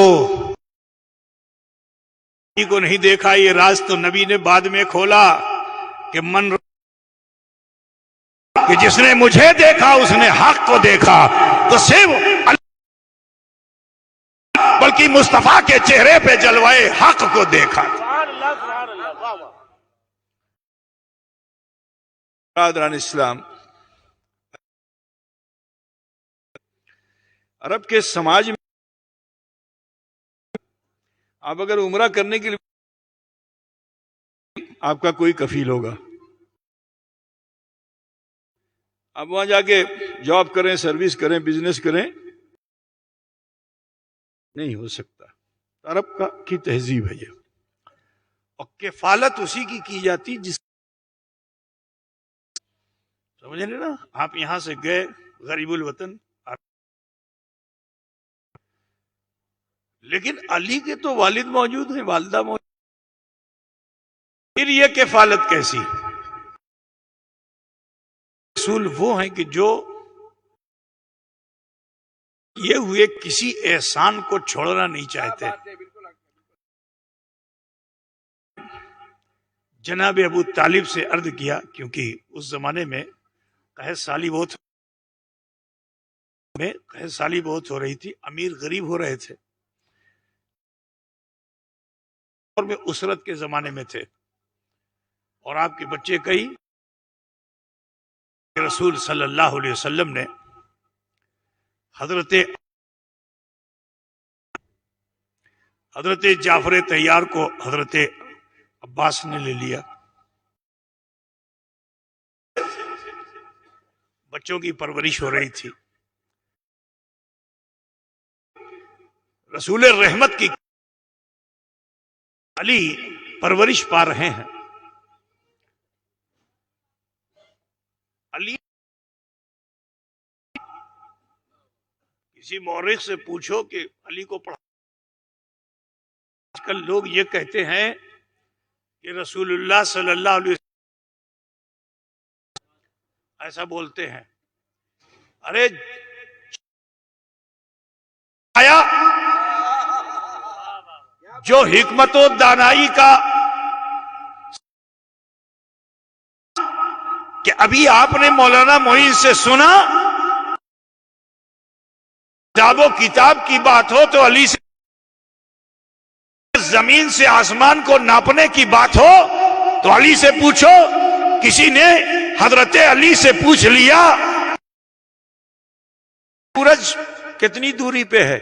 S3: کو نہیں دیکھا، یہ راز تو نبی نے بعد میں کھولا کہ کہ جس نے مجھے دیکھا اس نے حق کو دیکھا. تو صرف بلکہ مصطفیٰ کے چہرے پہ جلوائے حق کو دیکھا. برادران اسلام، عرب کے سماج میں آپ اگر عمرہ کرنے کے لیے آپ کا کوئی کفیل ہوگا، آپ وہاں جا کے جاب کریں، سروس کریں، بزنس کریں، نہیں ہو سکتا. عرب کی تہذیب ہے یہ. اور کفالت اسی کی جاتی جس، سمجھ رہے نا. آپ یہاں سے گئے غریب الوطن، لیکن علی کے تو والد موجود ہیں، والدہ موجود، پھر یہ کفالت کیسی؟ رسول وہ ہیں کہ جو یہ ہوئے کسی احسان کو چھوڑنا نہیں چاہتے. جناب ابو طالب سے عرض کیا، کیونکہ اس زمانے میں قحط سالی بہت ہو رہی تھی، امیر غریب ہو رہے تھے، اور میں اسرت کے زمانے میں تھے، اور آپ کے بچے کئی. رسول صلی اللہ علیہ وسلم نے حضرت جعفر طیار کو حضرت عباس نے لے لیا. بچوں کی پرورش ہو رہی تھی. رسول رحمت کی علی پرورش پا رہے ہیں. علی کسی مورخ سے پوچھو کہ علی کو پڑھا. آج کل لوگ یہ کہتے ہیں کہ رسول اللہ صلی اللہ علیہ وسلم ایسا بولتے ہیں. ارے آیا جو حکمت و دانائی کا، کہ ابھی آپ نے مولانا معین سے سنا، کتاب و کتاب کی بات ہو تو علی سے، زمین سے آسمان کو ناپنے کی بات ہو تو علی سے پوچھو. کسی نے حضرت علی سے پوچھ لیا سورج کتنی دوری پہ ہے.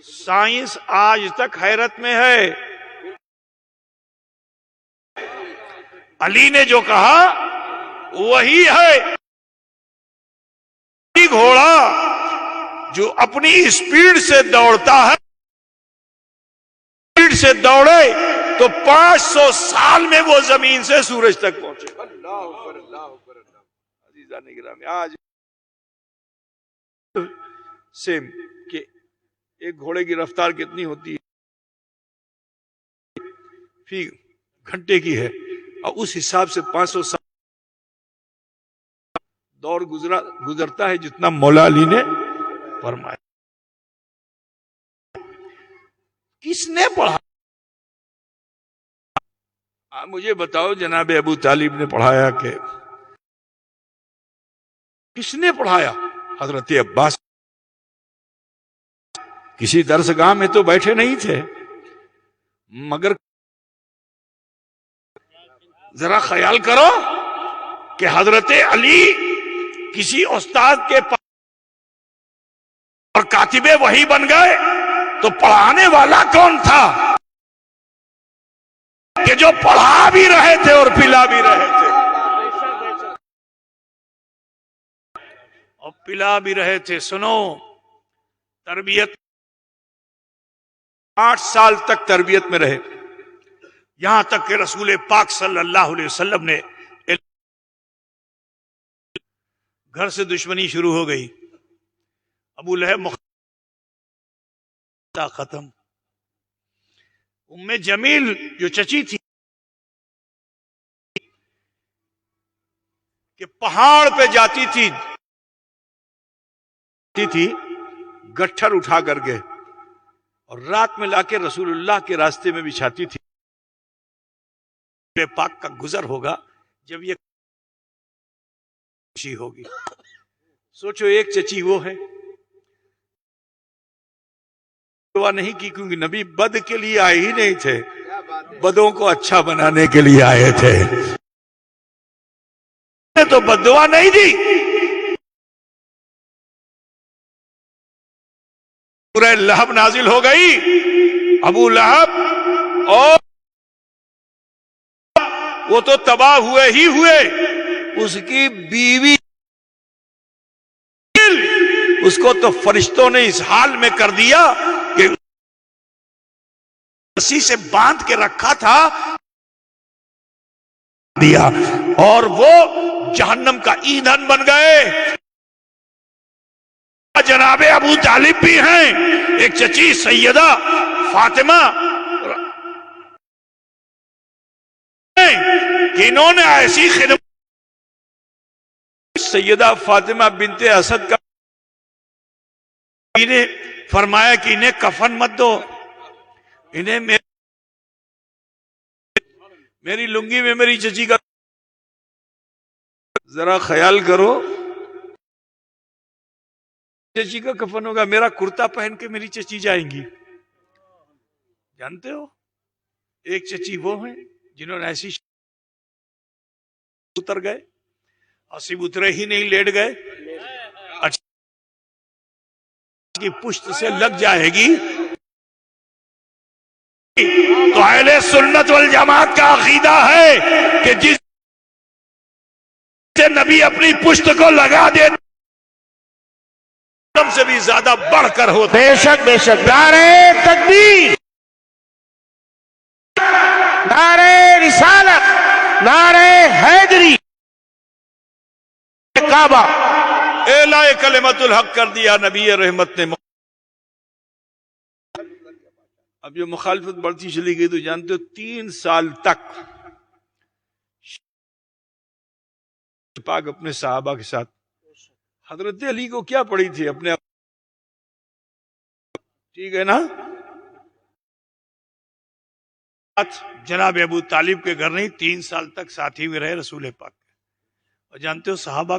S3: سائنس آج تک حیرت میں ہے. علی نے جو کہا وہی ہے. گھوڑا جو اپنی اسپیڈ سے دوڑتا ہے، اسپیڈ سے دوڑے تو 500 سال میں وہ زمین سے سورج تک پہنچے. عزیزان گرامی، آج سیم کہ ایک گھوڑے کی رفتار کتنی ہوتی ہے، فی گھنٹے کی ہے، اور اس حساب سے 500 سال دور گزرتا ہے جتنا مولا علی نے فرمایا. کس نے پڑھا؟ مجھے بتاؤ. جناب ابو طالب نے پڑھایا کہ کس نے پڑھایا؟ حضرت عباس. کسی درسگاہ میں تو بیٹھے نہیں تھے، مگر ذرا خیال کرو کہ حضرت علی کسی استاد کے پاس اور کاتب وحی بن گئے تو پڑھانے والا کون تھا کہ جو پڑھا بھی رہے تھے اور پلا بھی رہے تھے، اور پلا بھی رہے تھے. سنو، تربیت 8 سال تک تربیت میں رہے، یہاں تک کہ رسول پاک صلی اللہ علیہ وسلم نے گھر سے دشمنی شروع ہو گئی. ابو لہب ختم. ام جمیل جو چچی تھی کہ پہاڑ پہ جاتی تھی گٹھر اٹھا کر کے اور رات میں لا کے رسول اللہ کے راستے میں بچھاتی تھی. پاک کا گزر ہوگا جب یہ خوشی ہوگی. سوچو ایک چچی وہ ہے دعا نہیں کی کیونکہ نبی بد کے لیے آئے ہی نہیں تھے, بدوں کو اچھا بنانے کے لیے آئے تھے. تو بد دعا نہیں دی. سورہ لہب نازل ہو گئی. ابو لہب اور وہ تو تباہ ہوئے ہی ہوئے, اس کی بیوی اس کو تو فرشتوں نے اس حال میں کر دیا کہ رسی سے باندھ کے رکھا تھا دیا, اور وہ جہنم کا ایندھن بن گئے. جناب ابو طالب بھی ہیں, ایک چچی سیدہ فاطمہ کہ انہوں نے ایسی خدمت. سیدہ فاطمہ بنت اسد کا انہیں فرمایا کہ انہیں کفن مت دو, انہیں میری لنگی میں میری چچی کا ذرا خیال کرو, چچی کا کفن ہوگا, میرا کرتا پہن کے میری چچی جائیں گی. جانتے ہو ایک چچی وہ ہیں جنہوں نے ایسی اتر گئے, آصف اترے ہی نہیں لیٹ گئے, کی پشت سے لگ جائے گی. تو اہل سنت والجماعت کا عقیدہ ہے کہ جس سے نبی اپنی پشت کو لگا دے سے بھی زیادہ بڑھ کر ہوتا.
S5: بے شک بے شک. نعرہ تکبیر, نعرہ رسالت, نعرہ حیدری, کعبہ
S3: اعلاء کلمت الحق کر دیا نبی رحمت نے. اب یہ مخالفت بڑھتی چلی گئی تو جانتے ہو 3 سال تک پاک اپنے صحابہ کے ساتھ. حضرت علی کو کیا پڑی تھی اپنے, ٹھیک ہے نا, جناب ابو طالب کے گھر نہیں 3 سال تک ساتھی میں رہے رسول پاک. اور جانتے ہو صحابہ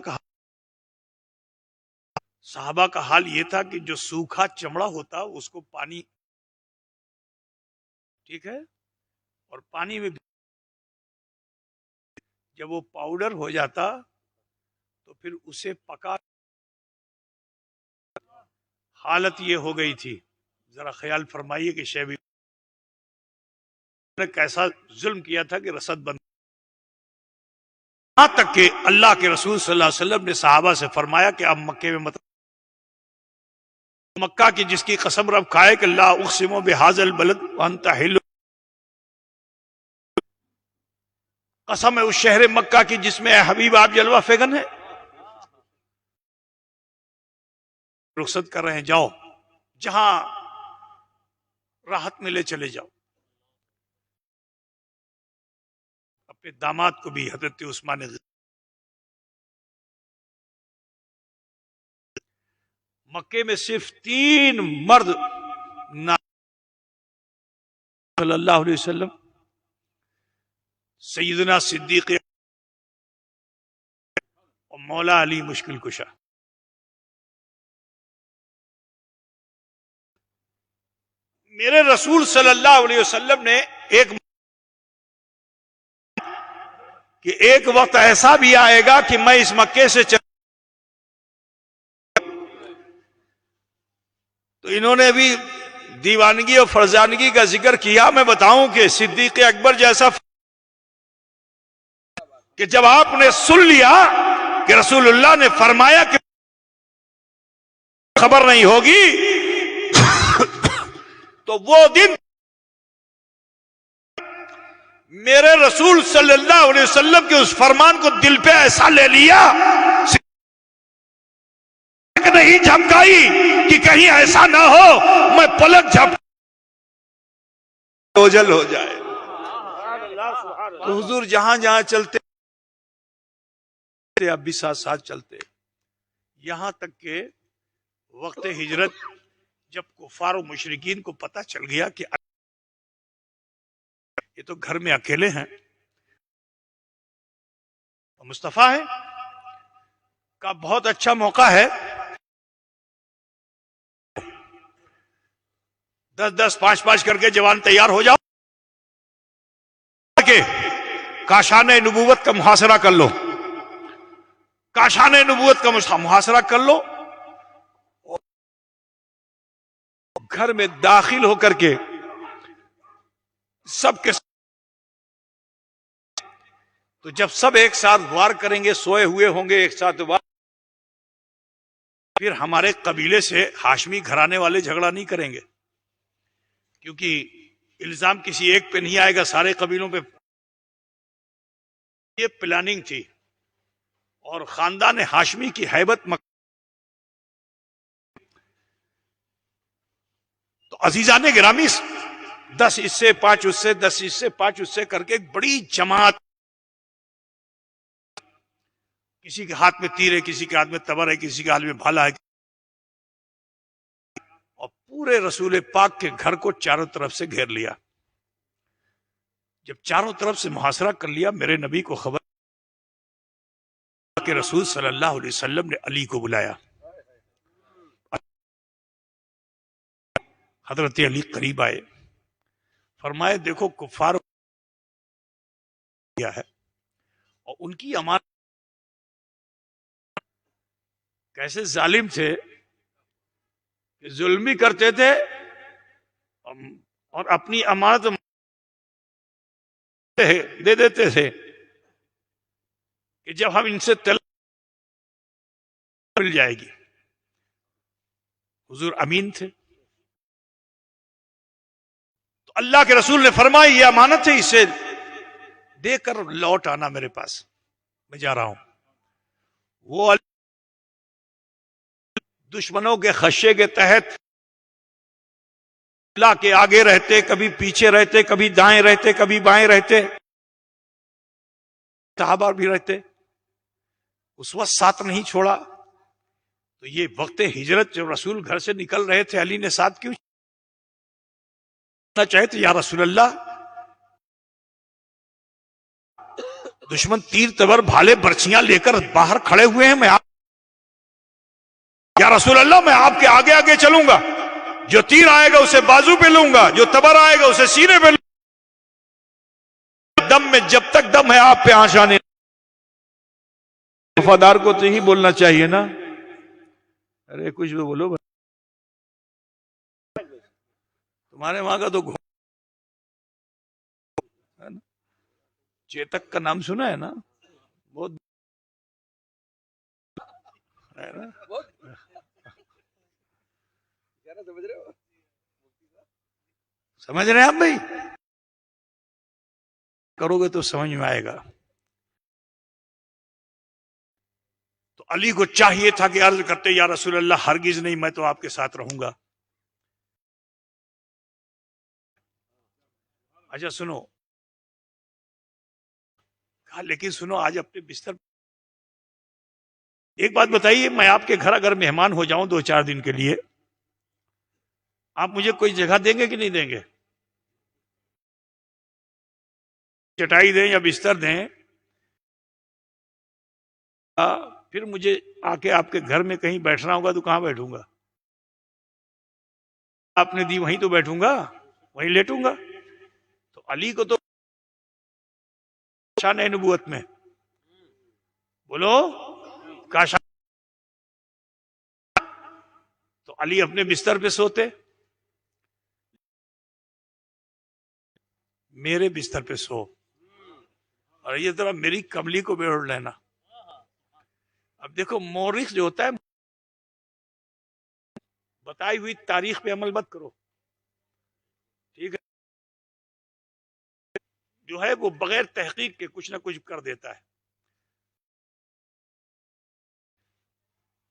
S3: کا حال یہ تھا کہ جو سوکھا چمڑا ہوتا اس کو پانی, ٹھیک ہے, اور پانی میں جب وہ پاؤڈر ہو جاتا تو پھر اسے پکا. حالت یہ ہو گئی تھی, ذرا خیال فرمائیے کہ شیبی نے کیسا ظلم کیا تھا کہ رسد بند, یہاں تک کہ اللہ کے رسول صلی اللہ علیہ وسلم نے صحابہ سے فرمایا کہ اب مکے میں مت, مکہ کی جس کی قسم رب کھائے کہ لا اقسم بہذا البلد وانت حل, قسم ہے اس شہر مکہ کی جس میں اے حبیب آپ جلوہ فیگن ہے. رخصت کر رہے ہیں, جاؤ جہاں راحت ملے چلے جاؤ. اپنے داماد کو بھی حضرت عثمان مکے میں صرف 3 مرد صلی اللہ علیہ وسلم, سیدنا صدیق اور مولا علی مشکل کشا. میرے رسول صلی اللہ علیہ وسلم نے ایک وقت ایسا بھی آئے گا کہ میں اس مکے سے تو انہوں نے بھی دیوانگی اور فرزانگی کا ذکر کیا. میں بتاؤں کہ صدیق اکبر جیسا کہ جب آپ نے سن لیا کہ رسول اللہ نے فرمایا کہ خبر نہیں ہوگی تو وہ دن میرے رسول صلی اللہ علیہ وسلم کے اس فرمان کو دل پہ ایسا لے لیا نہیں جھمکائی کہ کہیں ایسا نہ ہو میں پلک جھپک اوجل ہو جائے. تو حضور جہاں جہاں چلتے اب بھی ساتھ ساتھ چلتے, یہاں تک کہ وقت ہجرت جب کفار و مشرکین کو پتہ چل گیا کہ یہ تو گھر میں اکیلے ہیں، مصطفیٰ ہے کا بہت اچھا موقع ہے، 10-10 5-5 کر کے جوان تیار ہو جاؤ کہ کاشان نبوت کا محاصرہ کر لو، کاشان نبوت کا محاصرہ کر لو، گھر میں داخل ہو کر کے سب کے تو جب سب ایک ساتھ وار کریں گے، سوئے ہوئے ہوں گے ایک ساتھ وار، پھر ہمارے قبیلے سے ہاشمی گھرانے والے جھگڑا نہیں کریں گے، کیونکہ الزام کسی ایک پہ نہیں آئے گا، سارے قبیلوں پہ۔ یہ پلاننگ تھی، اور خاندان ہاشمی کی ہیبت تو عزیزان گرامی 10 اس سے 5 اس سے 10 اس سے 5 اس سے کر کے ایک بڑی جماعت، کسی کے ہاتھ میں تیر ہے، کسی کے ہاتھ میں تبر ہے، کسی کے ہاتھ میں بھالا ہے، اور پورے رسول پاک کے گھر کو چاروں طرف سے گھیر لیا۔ جب چاروں طرف سے محاصرہ کر لیا، میرے نبی کو خبر کہ رسول صلی اللہ علیہ وسلم نے علی کو بلایا۔ حضرت علی قریب آئے، فرمائے دیکھو کفار کیا ہے، اور ان کی امانت کیسے ظالم تھے کہ ظلمی کرتے تھے، اور اپنی امانت دے دیتے تھے کہ جب ہم ان سے مل جائے گی۔ حضور امین تھے، تو اللہ کے رسول نے فرمایا یہ امانت ہے، اسے دے کر لوٹ آنا میرے پاس، میں جا رہا ہوں۔ وہ دشمنوں کے خدشے کے تحت اللہ کے آگے رہتے، کبھی پیچھے رہتے، کبھی دائیں رہتے، کبھی بائیں رہتے، صحابہ بھی رہتے، اس وقت ساتھ نہیں چھوڑا۔ تو یہ وقت ہجرت جب رسول گھر سے نکل رہے تھے، علی نے ساتھ کیوں چاہے تو یا رسول اللہ، دشمن تیر تبر بھالے برچیاں لے کر باہر کھڑے ہوئے ہیں، یا رسول اللہ میں آپ کے آگے آگے چلوں گا، جو تیر آئے گا اسے بازو پہ لوں گا، جو تبر آئے گا اسے سینے پہ لوں گا، دم میں جب تک دم ہے آپ پہ آنچ آنے۔ وفادار کو تو ہی بولنا چاہیے نا، ارے کچھ بھی بولو، تمہارے وہاں کا تو چیتک کا نام سنا ہے نا، بہت ہے نا؟ سمجھ رہے ہیں آپ بھائی؟ کرو گے تو سمجھ میں آئے گا۔ تو علی کو چاہیے تھا کہ عرض کرتے یا رسول اللہ ہرگز نہیں، میں تو آپ کے ساتھ رہوں گا۔ اچھا سنو، کہا لیکن سنو آج اپنے بستر، ایک بات بتائیے، میں آپ کے گھر اگر مہمان ہو جاؤں 2-4 دن کے لیے، آپ مجھے کوئی جگہ دیں گے کہ نہیں دیں گے؟ چٹائی دیں یا بستر دیں، پھر مجھے آ کے آپ کے گھر میں کہیں بیٹھنا ہوگا تو کہاں بیٹھوں گا؟ آپ نے دی وہیں تو بیٹھوں گا، وہیں لیٹوں گا۔ تو علی کو تو شان نبوت میں بولو کاشان، تو علی اپنے بستر پہ سوتے، میرے بستر پہ سو، اور یہ طرح میری کملی کو بیڑ لینا۔ اب دیکھو مورخ جو ہوتا ہے، بتائی ہوئی تاریخ پہ عمل مت کرو، ٹھیک ہے؟ جو ہے وہ بغیر تحقیق کے کچھ نہ کچھ کر دیتا ہے۔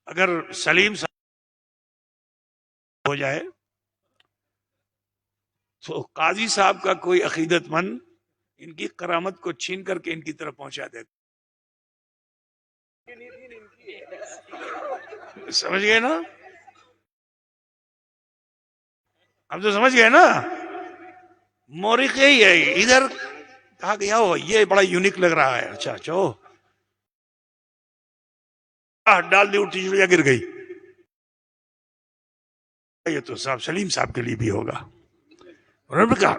S3: اگر سلیم ہو جائے تو قاضی صاحب کا کوئی عقیدت مند ان کی کرامت کو چھین کر کے ان کی طرف پہنچا دیتا، سمجھ گئے نا؟ اب تو سمجھ گئے نا، مورخ یہی ہے. ادھر کہا گیا ہو یہ بڑا یونیک لگ رہا ہے. اچھا اچھا ڈال دی اٹھی چڑیا گر گئی. یہ تو صاحب سلیم صاحب کے لیے بھی ہوگا. انہوں نے کہا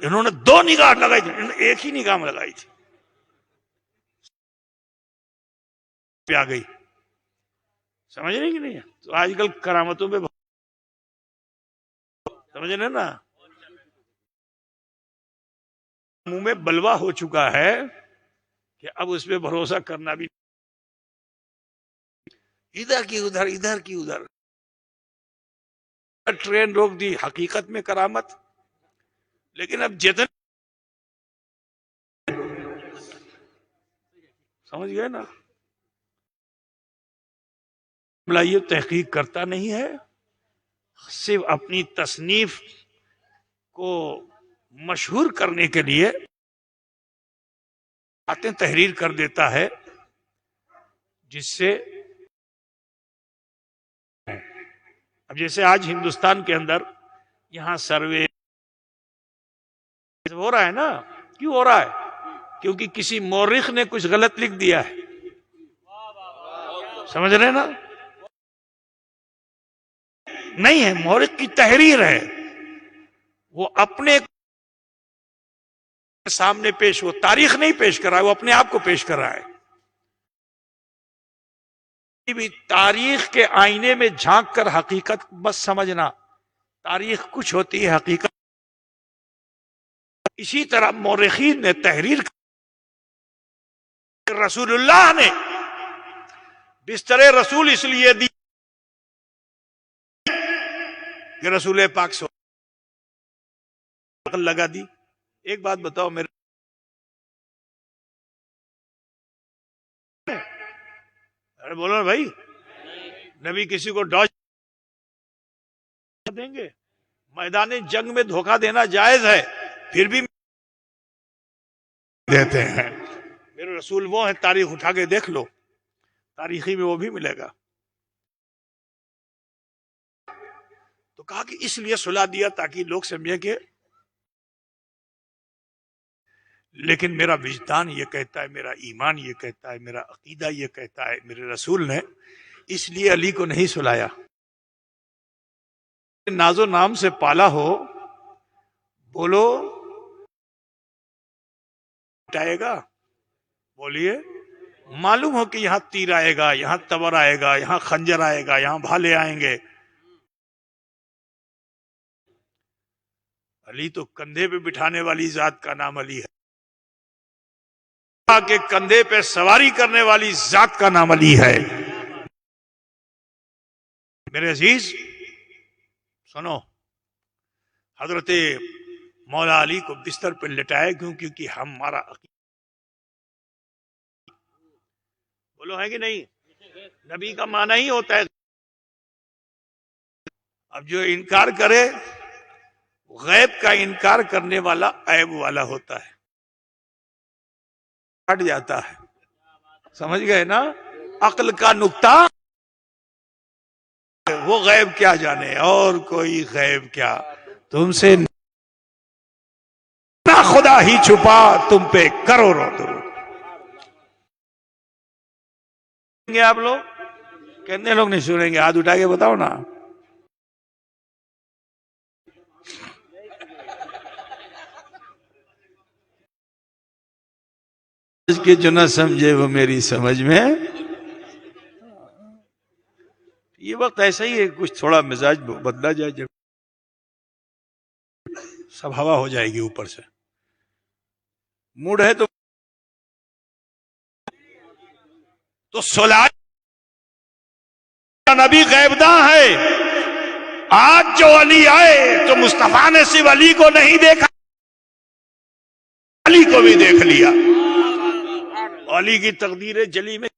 S3: انہوں نے 2 نگاہ لگائی تھی، انہوں نے ایک ہی نگاہ میں لگائی تھی پہ آ گئی. سمجھ رہے کہ نہیں؟ تو آج کل کرامتوں پہ سمجھ رہے نا، منہ میں بلوا ہو چکا ہے کہ اب اس پہ بھروسہ کرنا بھی ادھر کی ادھر ادھر کی ادھر. ٹرین روک دی، حقیقت میں کرامت. لیکن اب جتنے سمجھ گئے نا، یہ تحقیق کرتا نہیں ہے، صرف اپنی تصنیف کو مشہور کرنے کے لیے باتیں تحریر کر دیتا ہے، جس سے اب جیسے آج ہندوستان کے اندر یہاں سروے ہو رہا ہے نا. کیوں ہو رہا ہے؟ کیونکہ کسی مورخ نے کچھ غلط لکھ دیا ہے. سمجھ رہے نا؟ نہیں ہے، مورخ کی تحریر ہے، وہ اپنے سامنے پیش، وہ تاریخ نہیں پیش کر رہا ہے، وہ اپنے آپ کو پیش کر رہا ہے. بھی تاریخ کے آئینے میں جھانک کر حقیقت بس سمجھنا، تاریخ کچھ ہوتی ہے، حقیقت. اسی طرح مورخین نے تحریر رسول اللہ نے بستر رسول اس لیے دی کہ رسول پاک سے عقل لگا دی. ایک بات بتاؤ میرے، ارے بولو نا بھائی، نبی کسی کو ڈاج دیں گے؟ میدان جنگ میں دھوکہ دینا جائز ہے، پھر بھی دیتے ہیں. میرے رسول وہ ہیں، تاریخ اٹھا کے دیکھ لو، تاریخی میں وہ بھی ملے گا. تو کہا کہ اس لیے سلا دیا تاکہ لوگ سمجھیں کہ، لیکن میرا وجدان یہ کہتا ہے، میرا ایمان یہ کہتا ہے، میرا عقیدہ یہ کہتا ہے، میرے رسول نے اس لیے علی کو نہیں سلایا. ناز و نام سے پالا ہو، بولو آئے گا، بولیے. معلوم ہو کہ یہاں تیر آئے گا، یہاں تبر آئے گا، یہاں خنجر آئے گا، یہاں بھالے آئیں گے. علی تو کندھے پہ بٹھانے والی ذات کا نام علی ہے، کہ کندھے پہ سواری کرنے والی ذات کا نام علی ہے. میرے عزیز سنو، حضرت مولا علی کو بستر پہ لٹائے کیوں؟ کیونکہ ہمارا عقیدہ، بولو ہے کہ نہیں، نبی کا معنی ہی ہوتا ہے. اب جو انکار کرے، غیب کا انکار کرنے والا عیب والا ہوتا ہے، ہٹ جاتا ہے. سمجھ گئے نا؟ عقل کا نقطہ، وہ غیب کیا جانے، اور کوئی غیب کیا، تم سے نہ خدا ہی چھپا، تم پہ کروڑوں درود. آپ لوگ کتنے لوگ نہیں سنیں گے؟ ہاتھ اٹھا کے بتاؤ نا. اس کے جو نہ سمجھے وہ میری سمجھ میں. یہ وقت ایسا ہی ہے، کچھ تھوڑا مزاج بدلا جائے، جب سب ہوا ہو جائے گی اوپر سے. موڈ ہے تو سولہ نبی غیبداں ہے. آج جو علی آئے تو مصطفیٰ نے صرف علی کو نہیں دیکھا، علی کو بھی دیکھ لیا. علی کی تقدیر جلی میں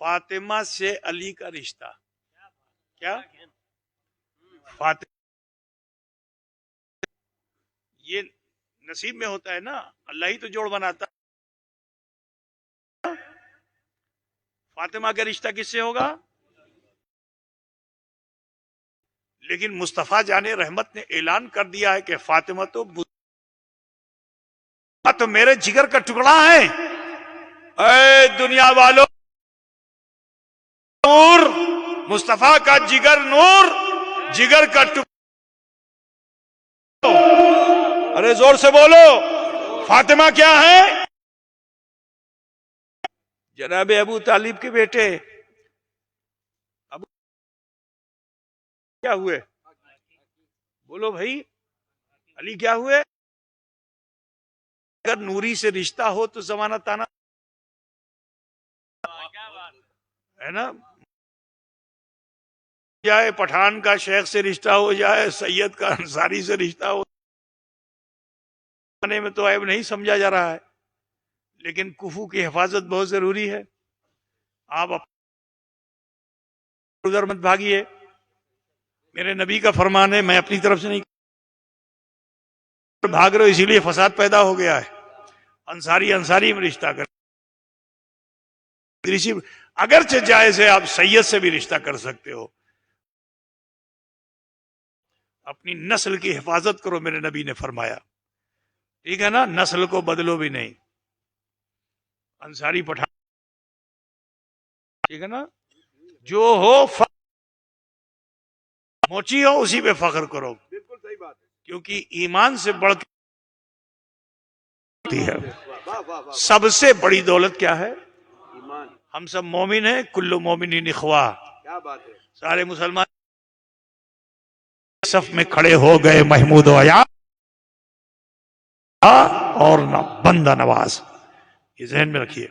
S3: فاطمہ سے علی کا رشتہ کیا؟ فاطمہ یہ نصیب میں ہوتا ہے نا، اللہ ہی تو جوڑ بناتا. فاطمہ کا رشتہ کس سے ہوگا؟ لیکن مصطفیٰ جان رحمت نے اعلان کر دیا ہے کہ فاطمہ تو میرے جگر کا ٹکڑا ہے. اے دنیا والوں، نور، مصطفیٰ کا جگر نور، جگر کا ٹکڑا. ارے زور سے بولو، فاطمہ کیا ہے؟ جناب ابو طالب کے بیٹے. ابو کیا ہوئے؟ بولو بھائی، علی کیا ہوئے؟ اگر نوری سے رشتہ ہو تو زمانہ تانا ہے نا. جائے پٹھان کا شیخ سے رشتہ ہو جائے، سید کا انصاری سے رشتہ ہو، میں تو عیب نہیں سمجھا جا رہا ہے، لیکن کفو کی حفاظت بہت ضروری ہے. آپ ادھر مت بھاگیے. میرے نبی کا فرمان ہے، میں اپنی طرف سے نہیں بھاگ رہے ہو، اسی لیے فساد پیدا ہو گیا ہے. انصاری میں رشتہ کر، اگرچہ جائز ہے آپ سید سے بھی رشتہ کر سکتے ہو. اپنی نسل کی حفاظت کرو، میرے نبی نے فرمایا. ٹھیک ہے نا، نسل کو بدلو بھی نہیں. انصاری پٹھان، ٹھیک ہے نا، جو ہو موچی ہو اسی پہ فخر کرو. بالکل صحیح بات ہے، کیونکہ ایمان سے بڑھ کے ہے. سب سے بڑی دولت کیا ہے؟ ایمان. ہم سب مومن ہیں، کلو مومنین اخوا. کیا بات ہے، سارے مسلمان صف میں کھڑے ہو گئے، محمود و عیاض اور نہ بندہ نواز. یہ ذہن میں رکھیے.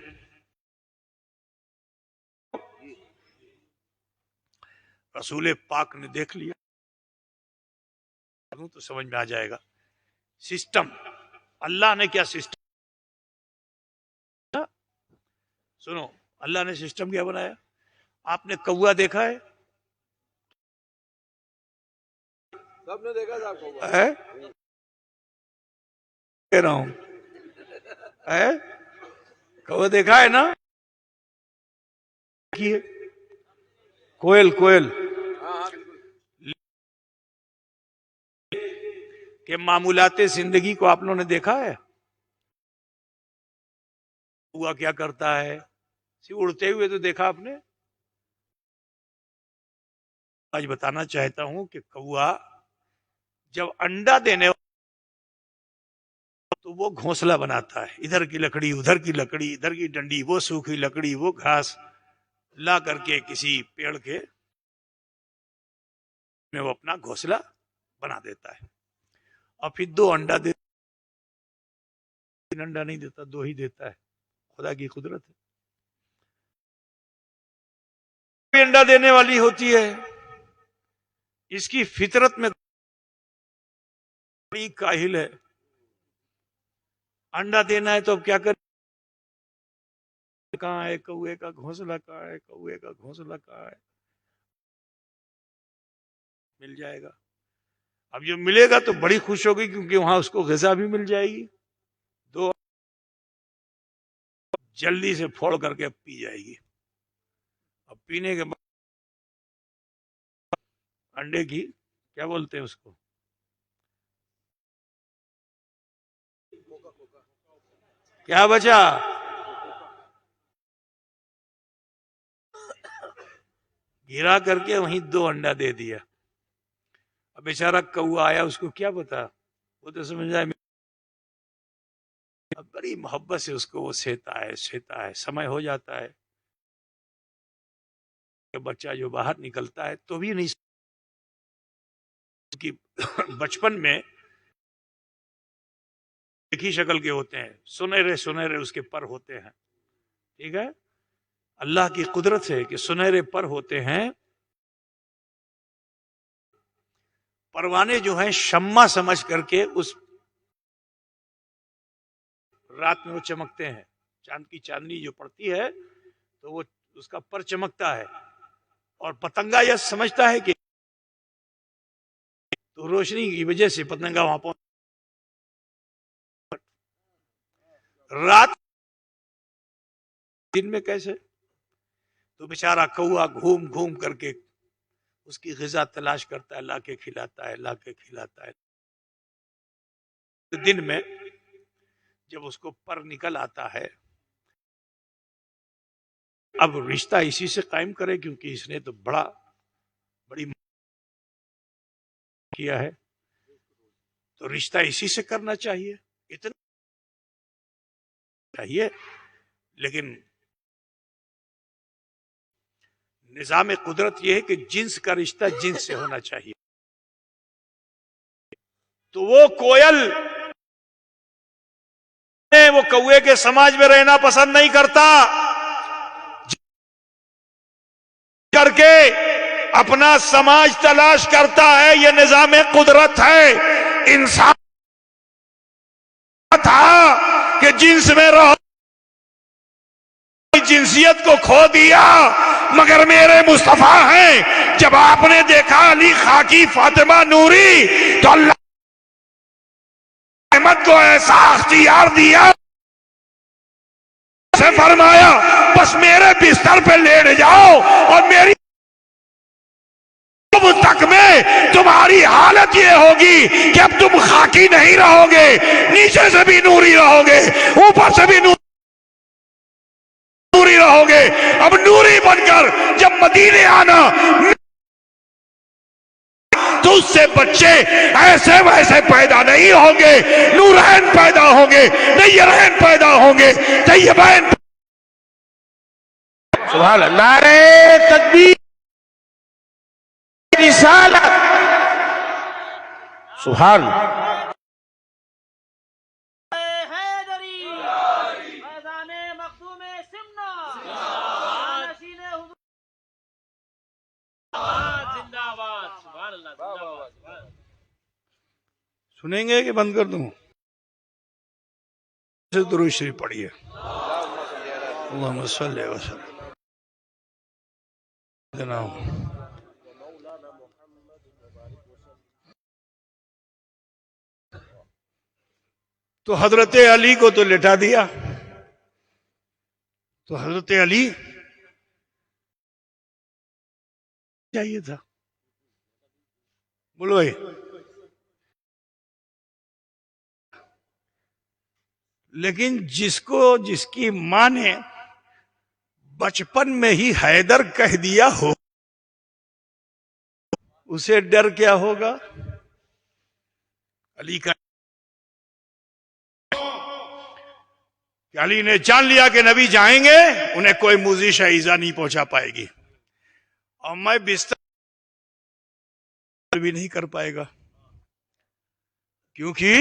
S3: رسول پاک نے دیکھ لیا تو سمجھ میں آ جائے گا. سسٹم اللہ نے کیا سسٹم، سنو، اللہ نے سسٹم کیا بنایا. آپ نے کوا دیکھا ہے؟ سب نے دیکھا تھا کوا. کہہ رہا ہوں، کوا دیکھا ہے نا؟ کوئل کہ معمولات زندگی کو آپ لوگوں نے دیکھا ہے؟ کوا کیا کرتا ہے؟ اڑتے ہوئے تو دیکھا آپ نے. آج بتانا چاہتا ہوں کہ کوا جب انڈا دینے تو وہ گھونسلہ بناتا ہے. ادھر کی لکڑی، ادھر کی لکڑی، ادھر کی ڈنڈی، وہ سوکھی لکڑی، وہ گھاس لا کر کے کسی پیڑ کے میں وہ اپنا گھونسلہ بنا دیتا ہے. اور پھر 2 انڈا دیتا. 3 انڈا نہیں دیتا، 2 ہی دیتا ہے. خدا کی قدرت ہے. انڈا دینے والی ہوتی ہے. اس کی فطرت میں بڑی کاہل ہے. انڈا دینا ہے تو اب کیا کرے؟ کہاں ہے کوے کا گھونسلہ؟ کہاں ہے کوے کا گھونسلہ؟ کہاں ہے؟ مل جائے گا. اب جو ملے گا تو بڑی خوش ہوگی، کیونکہ وہاں اس کو غذا بھی مل جائے گی. 2 جلدی سے پھوڑ کر کے پی جائے گی. اب پینے کے بعد انڈے کی کیا بولتے ہیں اس کو، کیا بچا؟ گرا کر کے وہیں 2 انڈا دے دیا. اب بیچارہ کوا آیا، اس کو کیا پتا، وہ تو سمجھ جائے بڑی محبت سے اس کو وہ سیتا ہے. سمے ہو جاتا ہے کہ بچہ جو باہر نکلتا ہے تو بھی نہیں کہ بچپن میں ایک ہی شکل کے ہوتے ہیں، سنہرے اس کے پر ہوتے ہیں. ٹھیک ہے، اللہ کی قدرت ہے کہ سنہرے پر ہوتے ہیں. پروانے جو ہیں شمع سمجھ کر کے اس رات میں وہ چمکتے ہیں. چاند کی چاندنی جو پڑتی ہے تو وہ اس کا پر چمکتا ہے، اور پتنگا یہ سمجھتا ہے کہ تو روشنی کی وجہ سے پتنگا وہاں پہنچ. رات دن میں کیسے؟ تو بیچارہ کوا گھوم کر کے اس کی غذا تلاش کرتا ہے، لا کے کھلاتا ہے، لا کے کھلاتا ہے. دن میں جب اس کو پر نکل آتا ہے، اب رشتہ اسی سے قائم کرے، کیونکہ اس نے تو بڑی کیا ہے، تو رشتہ اسی سے کرنا چاہیے، اتنا چاہیے. لیکن نظام قدرت یہ ہے کہ جنس کا رشتہ جنس سے ہونا چاہیے. تو وہ کوئل وہ کوے کے سماج میں رہنا پسند نہیں کرتا، کر کے اپنا سماج تلاش کرتا ہے. یہ نظام قدرت ہے. انسان تھا کہ جنس میں رہو، جنسیت کو کھو دیا، مگر میرے مصطفیٰ ہیں. جب آپ نے دیکھا علی خاکی فاطمہ نوری، تو اللہ احمد کو ایسا اختیار دیا، سے فرمایا بس میرے بستر پہ لیٹ جاؤ، اور میری تک میں تمہاری حالت یہ ہوگی کہ اب تم خاکی نہیں رہو گے، نیچے سے بھی نوری رہو گے، اوپر سے بھی نوری رہو گے. اب نوری بن کر جب مدینے آنا تو اس سے بچے ایسے ویسے پیدا نہیں ہوں گے، نورین پیدا ہوں گے، نیرین پیدا ہوں گے، طیبین.
S5: سبحان اللہ. نعرہ تکبیر، رسالت. سبحان اللہ.
S3: سنیں گے کہ بند کر دوں؟ درود شریف پڑھیے. اللہم صلی وسلم. تو حضرت علی کو تو لٹا دیا. تو حضرت علی چاہیے تھا، بولو بھائی. لیکن جس کی ماں نے بچپن میں ہی حیدر کہہ دیا ہو، اسے ڈر کیا ہوگا؟ علی کا علی نے جان لیا کہ نبی جائیں گے، انہیں کوئی موذی ایذا نہیں پہنچا پائے گی، اور میں بستر بھی نہیں کر پائے گا، کیونکہ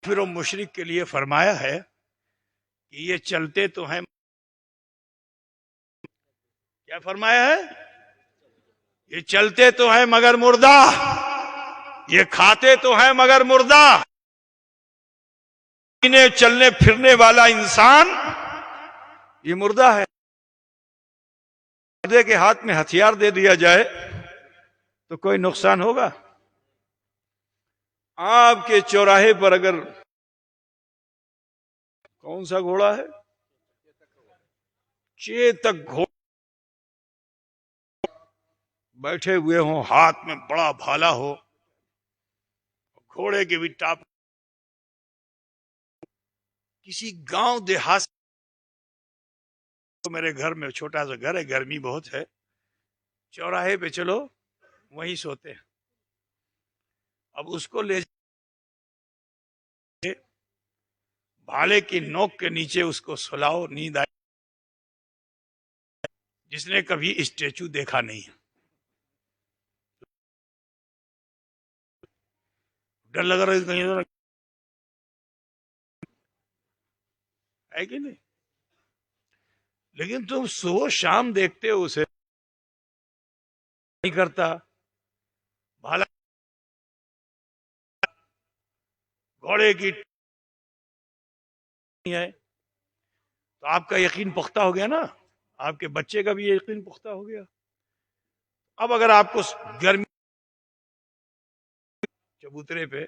S3: پھر وہ مشرک کے لیے فرمایا ہے کہ یہ چلتے تو ہیں، کیا فرمایا ہے؟ یہ چلتے تو ہیں مگر مردہ، یہ کھاتے تو ہیں مگر مردہ. انہیں چلنے پھرنے والا انسان یہ مردہ ہے. مردے کے ہاتھ میں ہتھیار دے دیا جائے تو کوئی نقصان ہوگا؟ آپ کے چوراہے پر اگر کون سا گھوڑا ہے؟ چیتک گھوڑا بیٹھے ہوئے ہوں، ہاتھ میں بڑا بھالا ہو، گھوڑے کے بھی ٹاپ، کسی گاؤں دیہات، میرے گھر میں چھوٹا سا گھر ہے، گرمی بہت ہے، چوراہے پہ چلو وہیں سوتے ہیں. اب اس کو لے بھالے کی نوک کے نیچے اس کو سلاؤ، نیند آئے. جس نے کبھی اسٹیچو دیکھا نہیں، ڈر لگ رہا ہے کہیں ہے کہ نہیں؟ لیکن تم صبح شام دیکھتے ہو اسے نہیں کرتا. بھالا گھوڑے کی ہے تو آپ کا یقین پختہ ہو گیا نا، آپ کے بچے کا بھی یقین پختہ ہو گیا. اب اگر آپ کو گرمی چبوترے پہ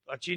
S3: اچھی